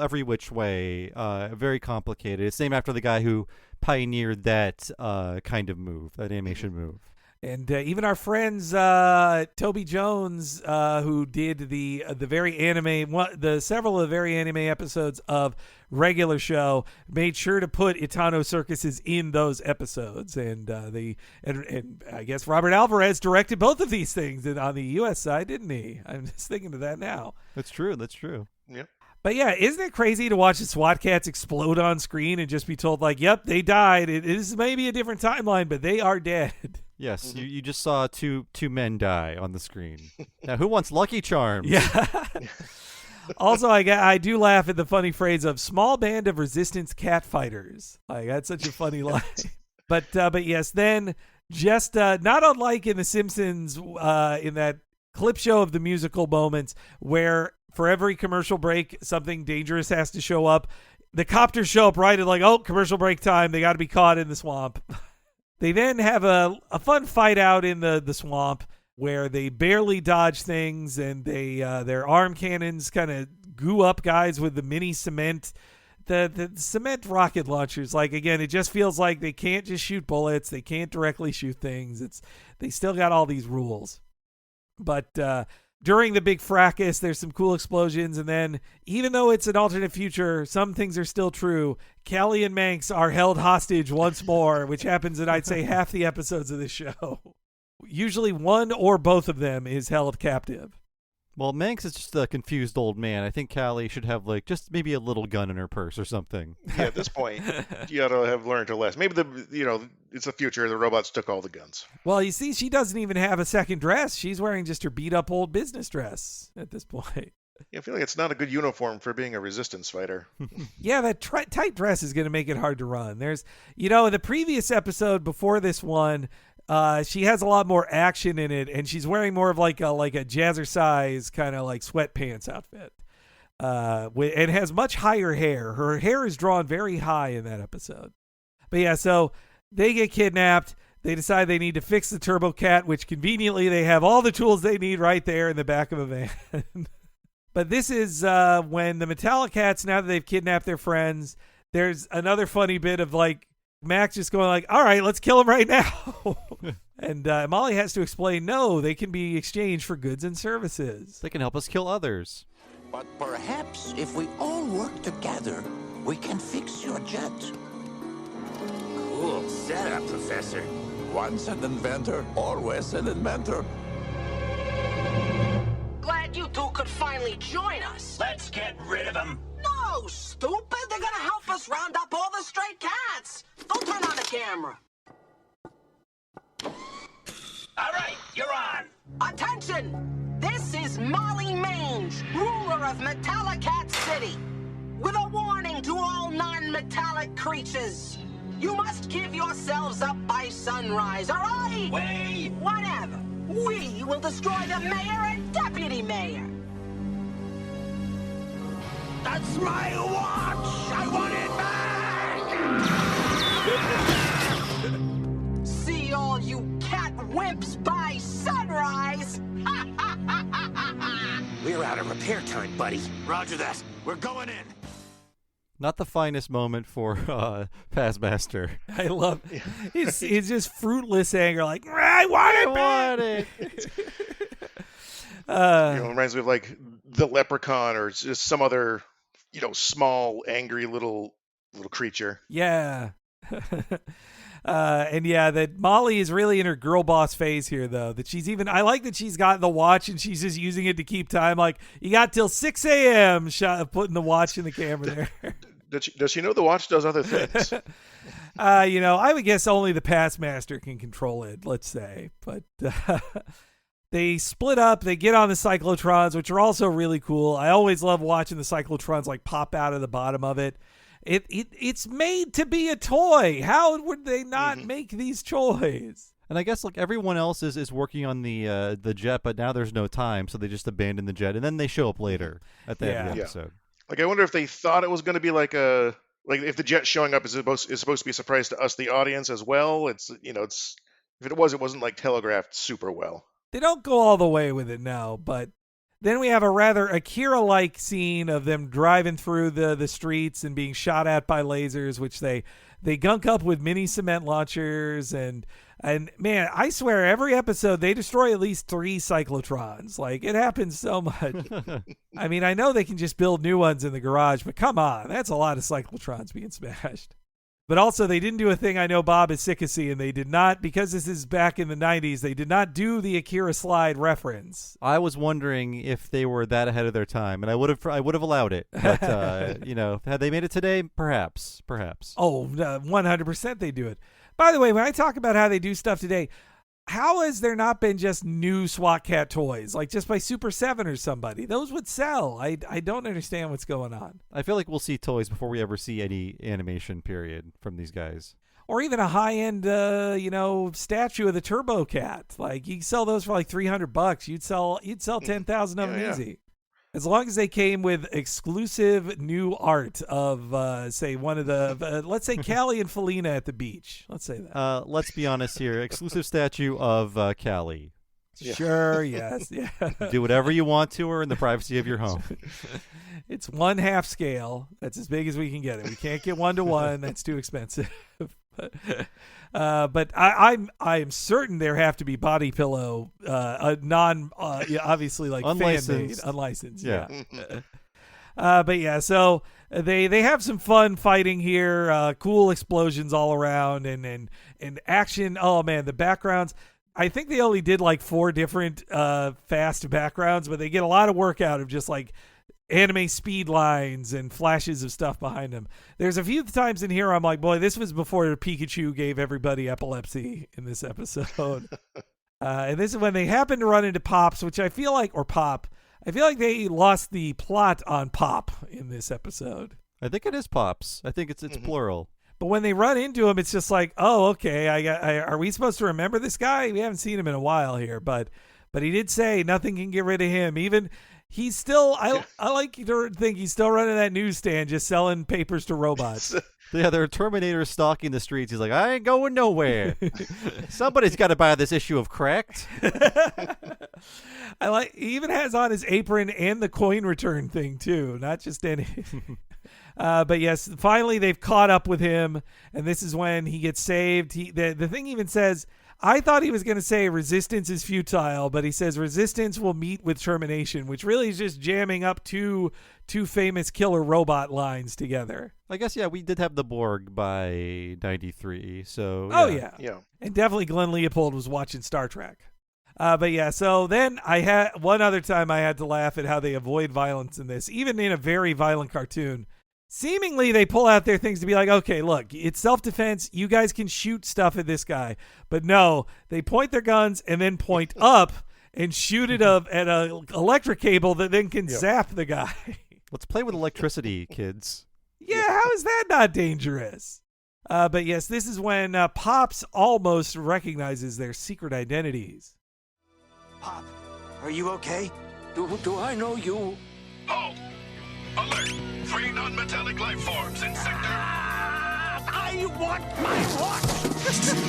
every which way. Very complicated. It's named after the guy who pioneered that kind of move, that animation move. And even our friends Toby Jones, who did the very anime, several of the very anime episodes of regular show, made sure to put Itano circuses in those episodes. And and I guess Robert Alvarez directed both of these things on the U.S. side, didn't he? I'm just thinking of that now. That's true. Yep. But yeah, isn't it crazy to watch the SWAT Kats explode on screen and just be told, like, yep, they died. It is maybe a different timeline, but they are dead. Yes, you just saw two men die on the screen. Now, who wants Lucky Charms? Yeah. Also, I do laugh at the funny phrase of small band of resistance cat fighters. Like, that's such a funny line. But yes, then just not unlike in The Simpsons, in that clip show of the musical moments where For every commercial break, something dangerous has to show up. The copters show up right at like, oh, commercial break time. They got to be caught in the swamp. They then have a fun fight out in the swamp where they barely dodge things, and they their arm cannons kind of goo up guys with the mini cement. The cement rocket launchers, like, again, it just feels like they can't just shoot bullets. They can't directly shoot things. They still got all these rules. But during the big fracas, there's some cool explosions. And then, even though it's an alternate future, some things are still true. Callie and Manx are held hostage once more, which happens in, I'd say, half the episodes of this show. Usually one or both of them is held captive. Well, Manx is just a confused old man. I think Callie should have, like, just maybe a little gun in her purse or something. Yeah, at this point, you ought to have learned her lesson. Maybe it's the future. The robots took all the guns. Well, you see, she doesn't even have a second dress. She's wearing just her beat-up old business dress at this point. Yeah, I feel like it's not a good uniform for being a resistance fighter. Yeah, that tight dress is going to make it hard to run. There's, in the previous episode before this one, she has a lot more action in it, and she's wearing more of like a jazzercise kind of like sweatpants outfit, and has much higher hair. Her hair is drawn very high in that episode. But yeah, so they get kidnapped. They decide they need to fix the Turbo Cat, which conveniently they have all the tools they need right there in the back of a van. But this is when the Metallicats, now that they've kidnapped their friends, there's another funny bit of like Max just going like, all right, let's kill them right now. And Molly has to explain, no, they can be exchanged for goods and services. They can help us kill others. But perhaps if we all work together, we can fix your jet. Cool setup, Professor. Once an inventor, always an inventor. Glad you two could finally join us. Let's get rid of them. No, stupid. They're gonna help us round up all the stray cats. Don't turn on the camera. All right, you're on. Attention! This is Molly Mange, ruler of Metallicat City. With a warning to all non-metallic creatures. You must give yourselves up by sunrise, all right? Wait! Whatever. We will destroy the mayor and deputy mayor. That's my watch! I want it back! See all you cat wimps by sunrise! We're out of repair time, buddy. Roger that. We're going in. Not the finest moment for Passmaster. I love it's just fruitless anger, like, I want it. It reminds me of like the Leprechaun or just some other, small, angry little creature. Yeah. And yeah, that Molly is really in her girl boss phase here, though. That I like that she's got the watch and she's just using it to keep time. Like, you got till 6 a.m. putting the watch in the camera there. Does she know the watch does other things? I would guess only the Passmaster can control it, let's say. But they split up. They get on the cyclotrons, which are also really cool. I always love watching the cyclotrons like pop out of the bottom of it. It's made to be a toy. How would they not make these toys? And I guess like everyone else is working on the jet, but now there's no time, so they just abandon the jet, and then they show up later at the end of the episode. Like, I wonder if they thought it was going to be like if the jet showing up is supposed to be a surprise to us, the audience, as well. If it wasn't like telegraphed super well. They don't go all the way with it now, but then we have a rather Akira-like scene of them driving through the streets and being shot at by lasers, which they gunk up with mini cement launchers. And man, I swear every episode they destroy at least 3 cyclotrons. Like, it happens so much. I mean, I know they can just build new ones in the garage, but come on, that's a lot of cyclotrons being smashed. But also, they didn't do a thing I know Bob is sick of seeing. They did not, because this is back in the 90s, they did not do the Akira slide reference. I was wondering if they were that ahead of their time, and I would have allowed it. But, had they made it today, perhaps. Oh, 100% they do it. By the way, when I talk about how they do stuff today, how has there not been just new SWAT Cat toys, like just by Super 7 or somebody? Those would sell. I don't understand what's going on. I feel like we'll see toys before we ever see any animation, period, from these guys. Or even a high-end, statue of the Turbo Cat. Like, you sell those for like $300. You'd sell 10,000 of them easy. as long as they came with exclusive new art of, say, one of the, let's say Callie and Felina at the beach. Let's say that. Let's be honest here. Exclusive statue of Callie. Yeah. Sure, yes. Yeah. Do whatever you want to her in the privacy of your home. It's 1/2 scale. That's as big as we can get it. We can't get 1-to-1. That's too expensive. But I'm certain there have to be body pillow, obviously like fan-made, unlicensed. Yeah. But yeah, so they have some fun fighting here. Cool explosions all around and action. Oh man, the backgrounds. I think they only did like 4 different fast backgrounds, but they get a lot of work out of just like anime speed lines and flashes of stuff behind them. There's a few times in here I'm like, boy, this was before Pikachu gave everybody epilepsy in this episode. And this is when they happen to run into Pops, which I feel like they lost the plot on Pop in this episode. I think it is Pops. I think it's plural. But when they run into him, it's just like, oh, okay. Are we supposed to remember this guy? We haven't seen him in a while here, but he did say nothing can get rid of him. Even he's still. I like to think he's still running that newsstand, just selling papers to robots. Yeah, there are Terminators stalking the streets. He's like, I ain't going nowhere. Somebody's got to buy this issue of Cracked. He even has on his apron and the coin return thing too, not just any. But yes, finally they've caught up with him, and this is when he gets saved. The thing even says, I thought he was going to say resistance is futile, but he says resistance will meet with termination, which really is just jamming up two famous killer robot lines together. I guess, yeah, we did have the Borg by 93, so... Oh, yeah. And definitely Glenn Leopold was watching Star Trek. But yeah, so then I had one other time I had to laugh at how they avoid violence in this, even in a very violent cartoon. Seemingly, they pull out their things to be like, okay, look, it's self-defense. You guys can shoot stuff at this guy. But no, they point their guns and then point up and shoot it at an electric cable that then can zap the guy. Let's play with electricity, kids. Yeah, how is that not dangerous? But yes, this is when Pops almost recognizes their secret identities. Pop, are you okay? Do I know you? Oh! Alert! 3 non-metallic life forms in sector... I want my watch! This is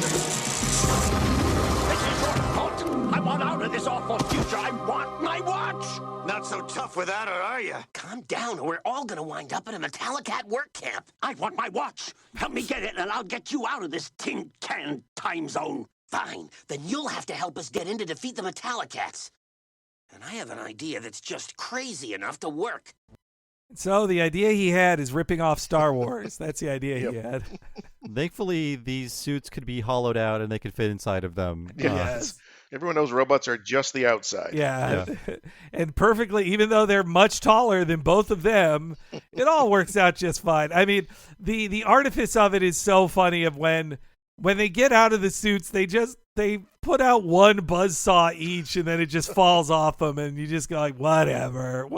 your fault! I want out of this awful future! I want my watch! Not so tough with that, or are you? Calm down, or we're all gonna wind up in a Metallicat work camp. I want my watch! Help me get it, and I'll get you out of this tin can time zone. Fine, then you'll have to help us get in to defeat the Metallicats. And I have an idea that's just crazy enough to work. So the idea he had is ripping off Star Wars. That's the idea he had. Thankfully, these suits could be hollowed out and they could fit inside of them. Yes. Everyone knows robots are just the outside. Yeah. And perfectly, even though they're much taller than both of them, it all works out just fine. I mean, the artifice of it is so funny of when they get out of the suits, they put out one buzzsaw each and then it just falls off them and you just go like, whatever.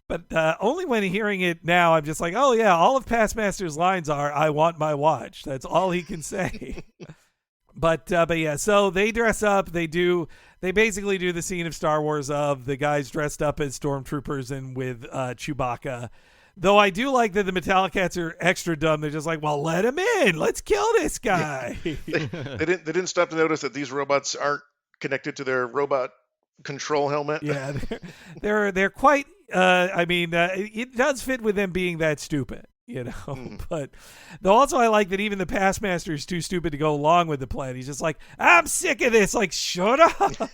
But only when hearing it now, I'm just like, oh yeah, all of Passmaster's lines are, I want my watch. That's all he can say. But yeah, so they dress up. They basically do the scene of Star Wars of the guys dressed up as stormtroopers and with Chewbacca. Though I do like that the Metallicats are extra dumb. They're just like, well, let him in. Let's kill this guy. They didn't stop to notice that these robots aren't connected to their robot control helmet. Yeah, they're quite. It does fit with them being that stupid, you know. But though also I like that even the Passmaster is too stupid to go along with the plan. He's just like, I'm sick of this. Like, shut up.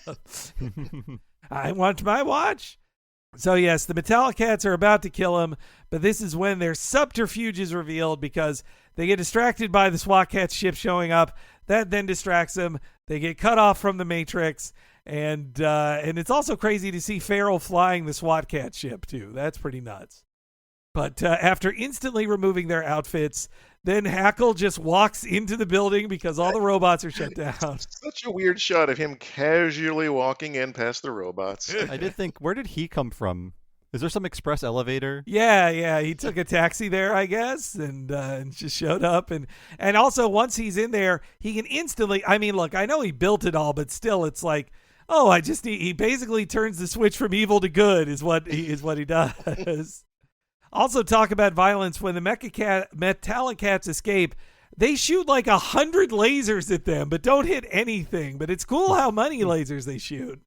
I want my watch. So yes, the Metallicats are about to kill him, but this is when their subterfuge is revealed because they get distracted by the SWAT Kats ship showing up. That then distracts them. They get cut off from the Matrix. And it's also crazy to see Farrell flying the SWAT Kat ship, too. That's pretty nuts. But after instantly removing their outfits, then Hackle just walks into the building because all the robots are shut down. Such a weird shot of him casually walking in past the robots. I did think, where did he come from? Is there some express elevator? Yeah. He took a taxi there, I guess, and just showed up. And also, once he's in there, he can instantly... I mean, look, I know he built it all, but still, it's like... Oh, I just need. He basically turns the switch from evil to good. Is what he does. Also, talk about violence. When the Metallic Cats escape, they shoot like 100 lasers at them, but don't hit anything. But it's cool how many lasers they shoot.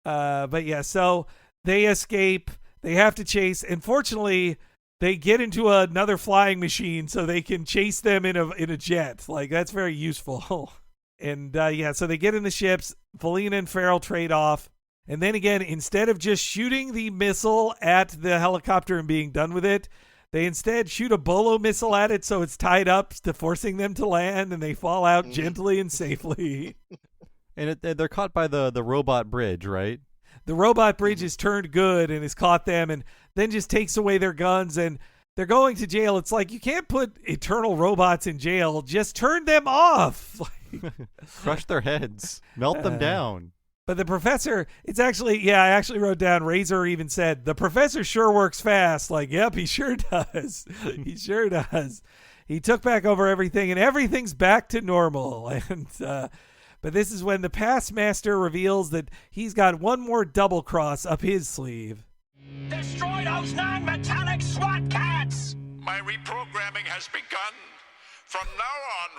But yeah, so they escape. They have to chase. Unfortunately, they get into another flying machine so they can chase them in a jet. Like, that's very useful. And yeah, so they get in the ships. Felina and Farrell trade off. And then again, instead of just shooting the missile at the helicopter and being done with it, they instead shoot a bolo missile at it so it's tied up to forcing them to land, and they fall out gently and safely. And they're caught by the robot bridge, right? The robot bridge is turned good and has caught them and then just takes away their guns, and they're going to jail. It's like, you can't put eternal robots in jail. Just turn them off. Crush their heads. Melt them down. But the professor, it's actually, yeah, I actually wrote down, Razor even said, the professor sure works fast. Like, yep, he sure does. He sure does. He took back over everything, and everything's back to normal. And but this is when the past master reveals that he's got one more double cross up his sleeve. Destroy those non-metallic SWAT Kats! My reprogramming has begun. From now on,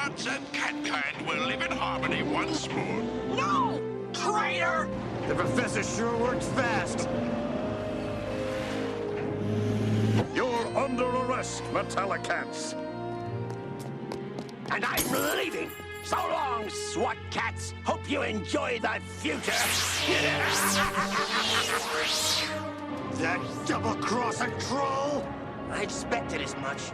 robots and catkind will live in harmony once more. No! Traitor! The professor sure works fast. You're under arrest, Metallic Cats. And I'm leaving. So long, SWAT Kats. Hope you enjoy the future. That double-crossing troll? I expected as much.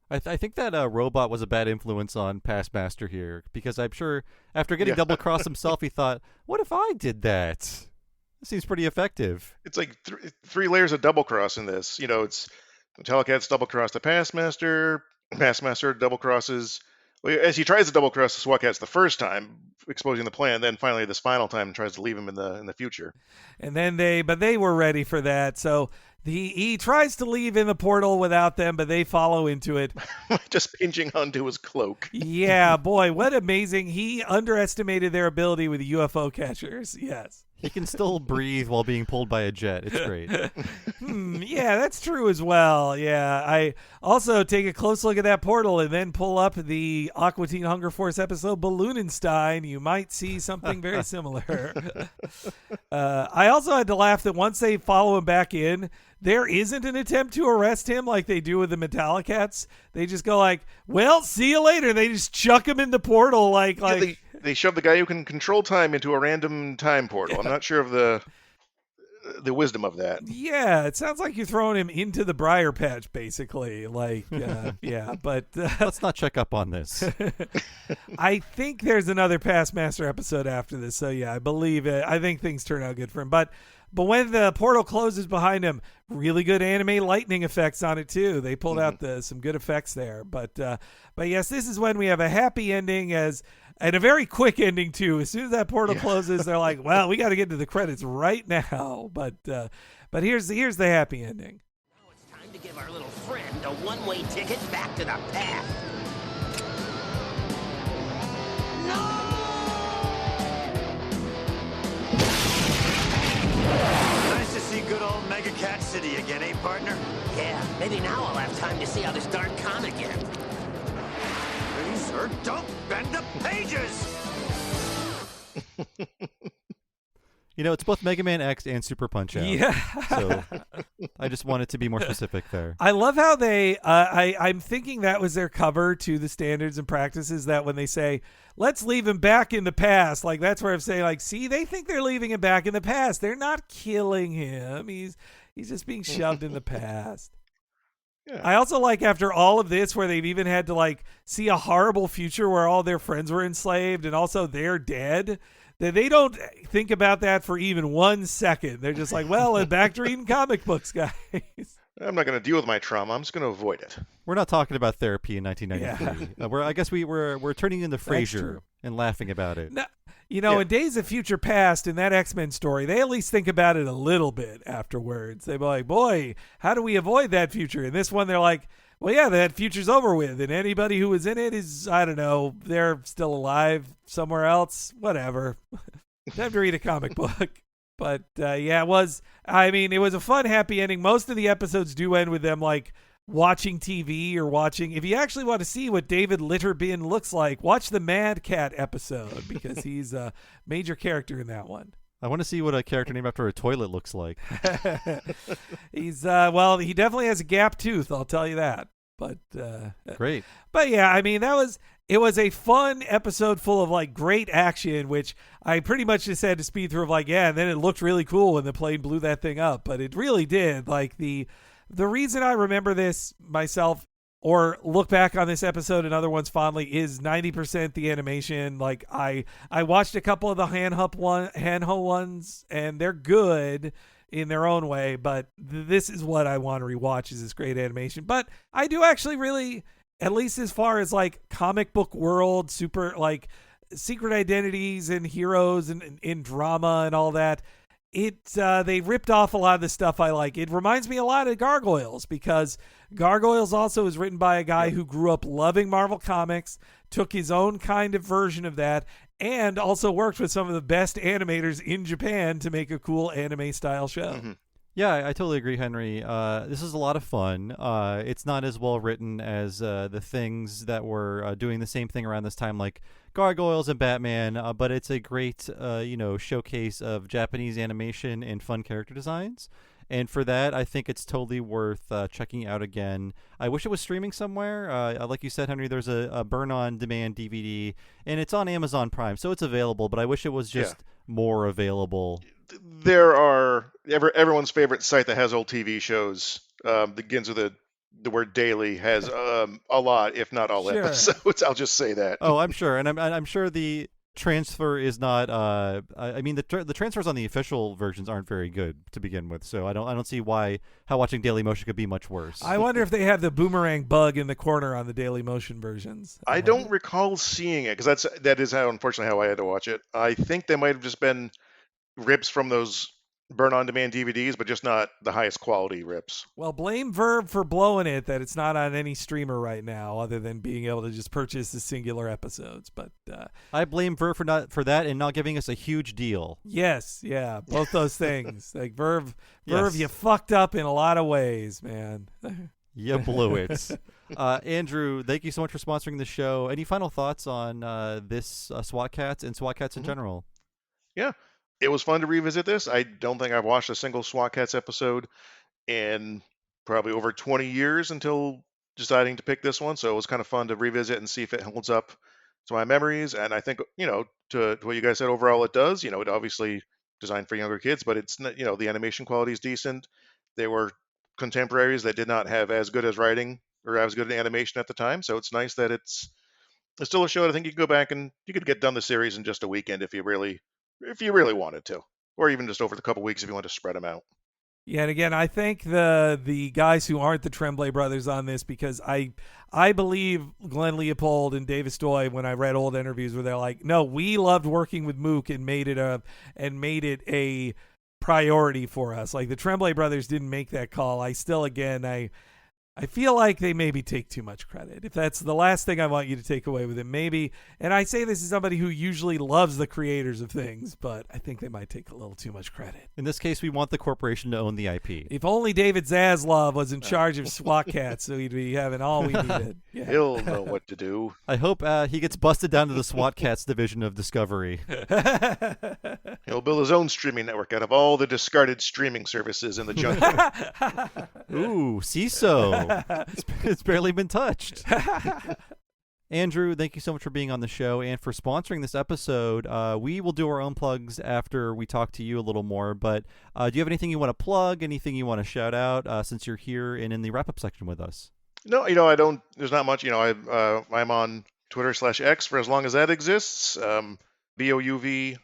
I think that robot was a bad influence on Past Master here, because I'm sure after getting double-crossed himself, he thought, what if I did that? That seems pretty effective. It's like three layers of double cross in this. You know, it's Metallic Cats double cross the Past Master double crosses. Well, as he tries to double cross the SWAT Kats the first time, exposing the plan, then finally this final time tries to leave him in the future. And then they were ready for that. So he tries to leave in the portal without them, but they follow into it. Just pinching onto his cloak. Yeah, boy, what amazing. He underestimated their ability with UFO catchers. Yes. He can still breathe while being pulled by a jet. It's great. Yeah, that's true as well. Yeah, I also take a close look at that portal and then pull up the Aqua Teen Hunger Force episode Balloonenstein. You might see something very similar. I also had to laugh that once they follow him back in, there isn't an attempt to arrest him like they do with the Metallic Cats. They just go like, well, see you later. They just chuck him in the portal like they shove the guy who can control time into a random time portal. I'm not sure of the wisdom of that. Yeah, it sounds like you're throwing him into the briar patch, basically. Like, yeah, but let's not check up on this. I think there's another Past Master episode after this, so yeah, I believe it. I think things turn out good for him, but when the portal closes behind him, really good anime lightning effects on it too. They pulled out some good effects there. But yes, this is when we have a happy ending and a very quick ending too. As soon as that portal closes, they're like, "Well, we got to get to the credits right now." But here's the happy ending. Now it's time to give our little friend a one-way ticket back to the past. Nice to see good old Mega Cat City again, eh, partner? Yeah, maybe now I'll have time to see how this darn comic ends. Please, sir, don't bend the pages! You know, it's both Mega Man X and Super Punch-Out. Yeah. So I just wanted to be more specific there. I love how they, I'm thinking that was their cover to the standards and practices, that when they say, let's leave him back in the past, like that's where I'm saying, like, see, they think they're leaving him back in the past. They're not killing him. He's just being shoved in the past. Yeah. I also like after all of this where they've even had to like see a horrible future where all their friends were enslaved and also they're dead, that they don't think about that for even 1 second. They're just like, well, back to reading comic books, guys. I'm not going to deal with my trauma. I'm just going to avoid it. We're not talking about therapy in 1993. Yeah. I guess we're turning into Frasier and laughing about it. Now, you know, in Days of Future Past, in that X-Men story, they at least think about it a little bit afterwards. They're like, boy, how do we avoid that future? In this one, they're like, well, yeah, that future's over with, and anybody who was in it is, I don't know, they're still alive somewhere else, whatever. Time to read a comic book. But yeah, it was. I mean, it was a fun, happy ending. Most of the episodes do end with them like watching TV or watching. If you actually want to see what David Litterbin looks like, watch the Mad Cat episode because he's a major character in that one. I want to see what a character named after a toilet looks like. He's well, he definitely has a gap tooth, I'll tell you that. But great. But yeah, I mean, it was a fun episode full of like great action, which I pretty much just had to speed through of like, yeah, and then it looked really cool when the plane blew that thing up, but it really did. Like the reason I remember this myself or look back on this episode and other ones fondly is 90% the animation. Like I watched a couple of the Hanho ones and they're good in their own way, but this is what I want to rewatch is this great animation. But I do actually really, at least as far as like comic book world, super like secret identities and heroes and in drama and all that, they ripped off a lot of the stuff I like. It reminds me a lot of Gargoyles because Gargoyles also is written by a guy who grew up loving Marvel Comics, took his own kind of version of that, and also worked with some of the best animators in Japan to make a cool anime style show. Mm-hmm. Yeah, I totally agree, Henry. This is a lot of fun. It's not as well written as the things that were doing the same thing around this time, like Gargoyles and Batman, but it's a great, showcase of Japanese animation and fun character designs. And for that, I think it's totally worth checking out again. I wish it was streaming somewhere. Like you said, Henry, there's a burn-on-demand DVD, and it's on Amazon Prime, so it's available, but I wish it was just more available. There are everyone's favorite site that has old TV shows, begins with the word daily, has a lot, if not all episodes. I'll just say that. Oh, I'm sure. And I'm sure the transfer is not I mean the transfers on the official versions aren't very good to begin with, so I don't see how watching Daily Motion could be much worse. I wonder if they have the boomerang bug in the corner on the Daily Motion versions. I don't recall seeing it because that is unfortunately how I had to watch it. I think they might have just been rips from those burn-on-demand DVDs, but just not the highest quality rips. Well, blame Verb for blowing it that it's not on any streamer right now other than being able to just purchase the singular episodes. But I blame Verb for that and not giving us a huge deal. Yes, yeah, both those things. Like Verb, you fucked up in a lot of ways, man. You blew it. Andrew, thank you so much for sponsoring the show. Any final thoughts on this SWAT Kats and SWAT Kats in general? Yeah. It was fun to revisit this. I don't think I've watched a single SWAT Kats episode in probably over 20 years until deciding to pick this one. So it was kind of fun to revisit and see if it holds up to my memories. And I think, to what you guys said, overall it does. It obviously designed for younger kids, but it's, the animation quality is decent. They were contemporaries that did not have as good as writing or as good an animation at the time. So it's nice that it's still a show that I think you can go back and you could get done the series in just a weekend if you really wanted to, or even just over the couple weeks if you want to spread them out. Yeah, and again, I thank the guys who aren't the Tremblay brothers on this because I believe Glenn Leopold and Davis Doy, when I read old interviews where they're like, no, we loved working with Mook and made it a priority for us. Like the Tremblay brothers didn't make that call. I feel like they maybe take too much credit. If that's the last thing I want you to take away with it, maybe. And I say this as somebody who usually loves the creators of things, but I think they might take a little too much credit. In this case, we want the corporation to own the IP. If only David Zaslav was in charge of SWAT Kats, so he'd be having all we needed. Yeah. He'll know what to do. I hope he gets busted down to the SWAT Kats division of Discovery. He'll build his own streaming network out of all the discarded streaming services in the jungle. Ooh, CISO. It's barely been touched. Andrew, thank you so much for being on the show and for sponsoring this episode. We will do our own plugs after we talk to you a little more, but do you have anything you want to plug, anything you want to shout out since you're here and in the wrap-up section with us? No, I don't. There's not much. I'm on Twitter/X for as long as that exists. BOUVONTHEMOVE,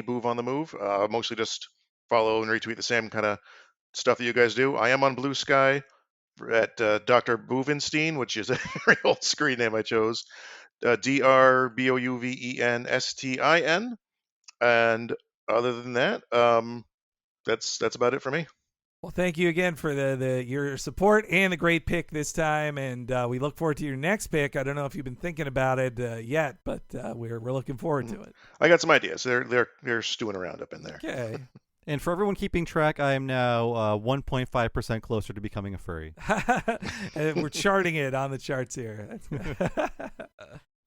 Boov on the move. Mostly just follow and retweet the same kind of stuff that you guys do. I am on Blue Sky at Dr. Boovenstein, which is a very old screen name I chose. DRBOUVENSTIN. And other than that, that's about it for me. Well, thank you again for your support and the great pick this time, and we look forward to your next pick. I don't know if you've been thinking about it yet, but we're looking forward to it. I got some ideas. They're stewing around up in there. Okay. And for everyone keeping track, I am now 1.5% closer to becoming a furry. And we're charting it on the charts here.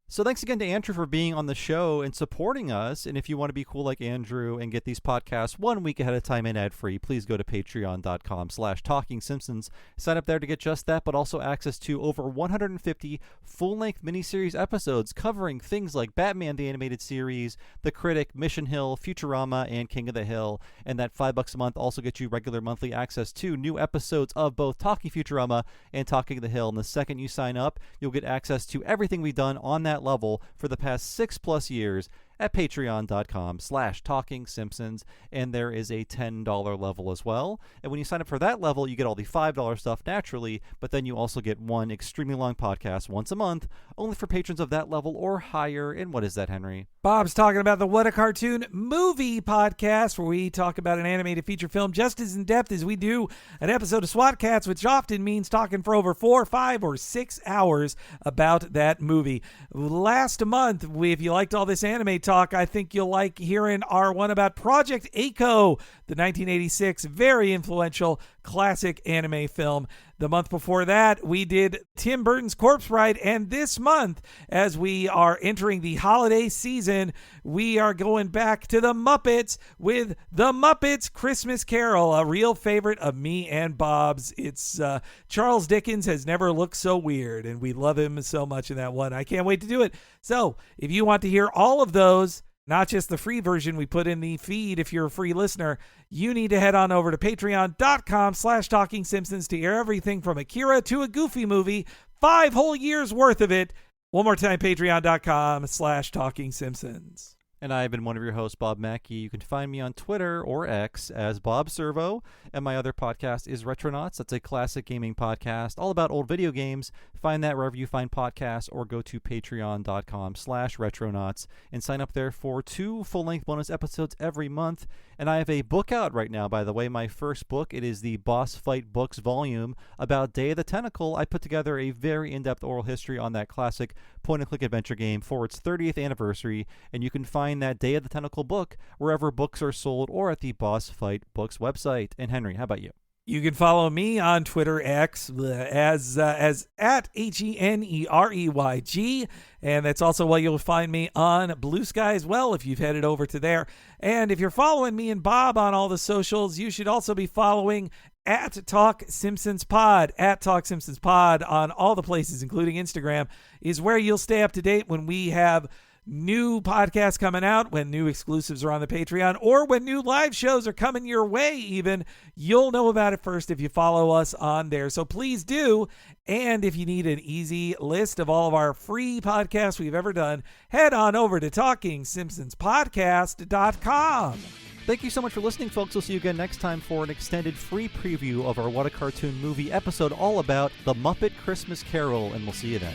So thanks again to Andrew for being on the show and supporting us. And if you want to be cool like Andrew and get these podcasts 1 week ahead of time and ad-free, please go to patreon.com/TalkingSimpsons. Sign up there to get just that, but also access to over 150 full-length miniseries episodes covering things like Batman the Animated Series, The Critic, Mission Hill, Futurama, and King of the Hill. And that $5 a month also gets you regular monthly access to new episodes of both Talking Futurama and Talking the Hill. And the second you sign up, you'll get access to everything we've done on that level for the past 6+ years at patreon.com/TalkingSimpsons, and there is a $10 level as well. And when you sign up for that level, you get all the $5 stuff naturally, but then you also get one extremely long podcast once a month, only for patrons of that level or higher. And what is that, Henry? Bob's talking about the What a Cartoon movie podcast, where we talk about an animated feature film just as in depth as we do an episode of SWAT Kats, which often means talking for over 4, 5, or 6 hours about that movie. Last month, if you liked all this anime talk, I think you'll like hearing our one about Project A-ko, the 1986 very influential classic anime film. The month before that, we did Tim Burton's Corpse Bride, and this month, as we are entering the holiday season, we are going back to the Muppets with The Muppets Christmas Carol, a real favorite of me and Bob's. It's Charles Dickens has never looked so weird, and we love him so much in that one. I can't wait to do it. So, if you want to hear all of those, not just the free version we put in the feed if you're a free listener, you need to head on over to patreon.com/TalkingSimpsons to hear everything from Akira to a Goofy movie, 5 whole years worth of it. One more time, patreon.com/TalkingSimpsons. And I've been one of your hosts, Bob Mackey. You can find me on Twitter or X as Bob Servo. And my other podcast is Retronauts. That's a classic gaming podcast all about old video games. Find that wherever you find podcasts, or go to patreon.com/Retronauts and sign up there for 2 full-length bonus episodes every month. And I have a book out right now, by the way, my first book. It is the Boss Fight Books volume about Day of the Tentacle. I put together a very in-depth oral history on that classic point-and-click adventure game for its 30th anniversary, and you can find that Day of the Tentacle book wherever books are sold or at the Boss Fight Books website. And Henry, how about you? You can follow me on Twitter X as at HENEREYG, and that's also where you'll find me on Blue Sky as well if you've headed over to there. And if you're following me and Bob on all the socials, you should also be following at Talk Simpsons Pod. At Talk Simpsons Pod on all the places, including Instagram, is where you'll stay up to date when we have new podcasts coming out, when new exclusives are on the Patreon, or when new live shows are coming your way even. You'll know about it first if you follow us on there. So please do. And if you need an easy list of all of our free podcasts we've ever done, head on over to TalkingSimpsonsPodcast.com. Thank you so much for listening, folks. We'll see you again next time for an extended free preview of our What a Cartoon movie episode all about The Muppet Christmas Carol, and we'll see you then.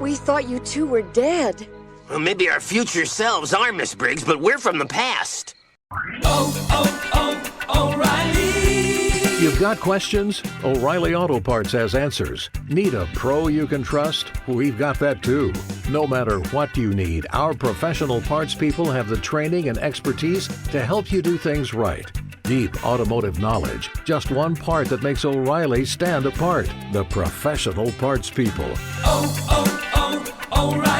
We thought you two were dead. Well, maybe our future selves are, Miss Briggs, but we're from the past. O'Reilly! You've got questions? O'Reilly Auto Parts has answers. Need a pro you can trust? We've got that too. No matter what you need, our professional parts people have the training and expertise to help you do things right. Deep automotive knowledge. Just one part that makes O'Reilly stand apart. The professional parts people. O'Reilly!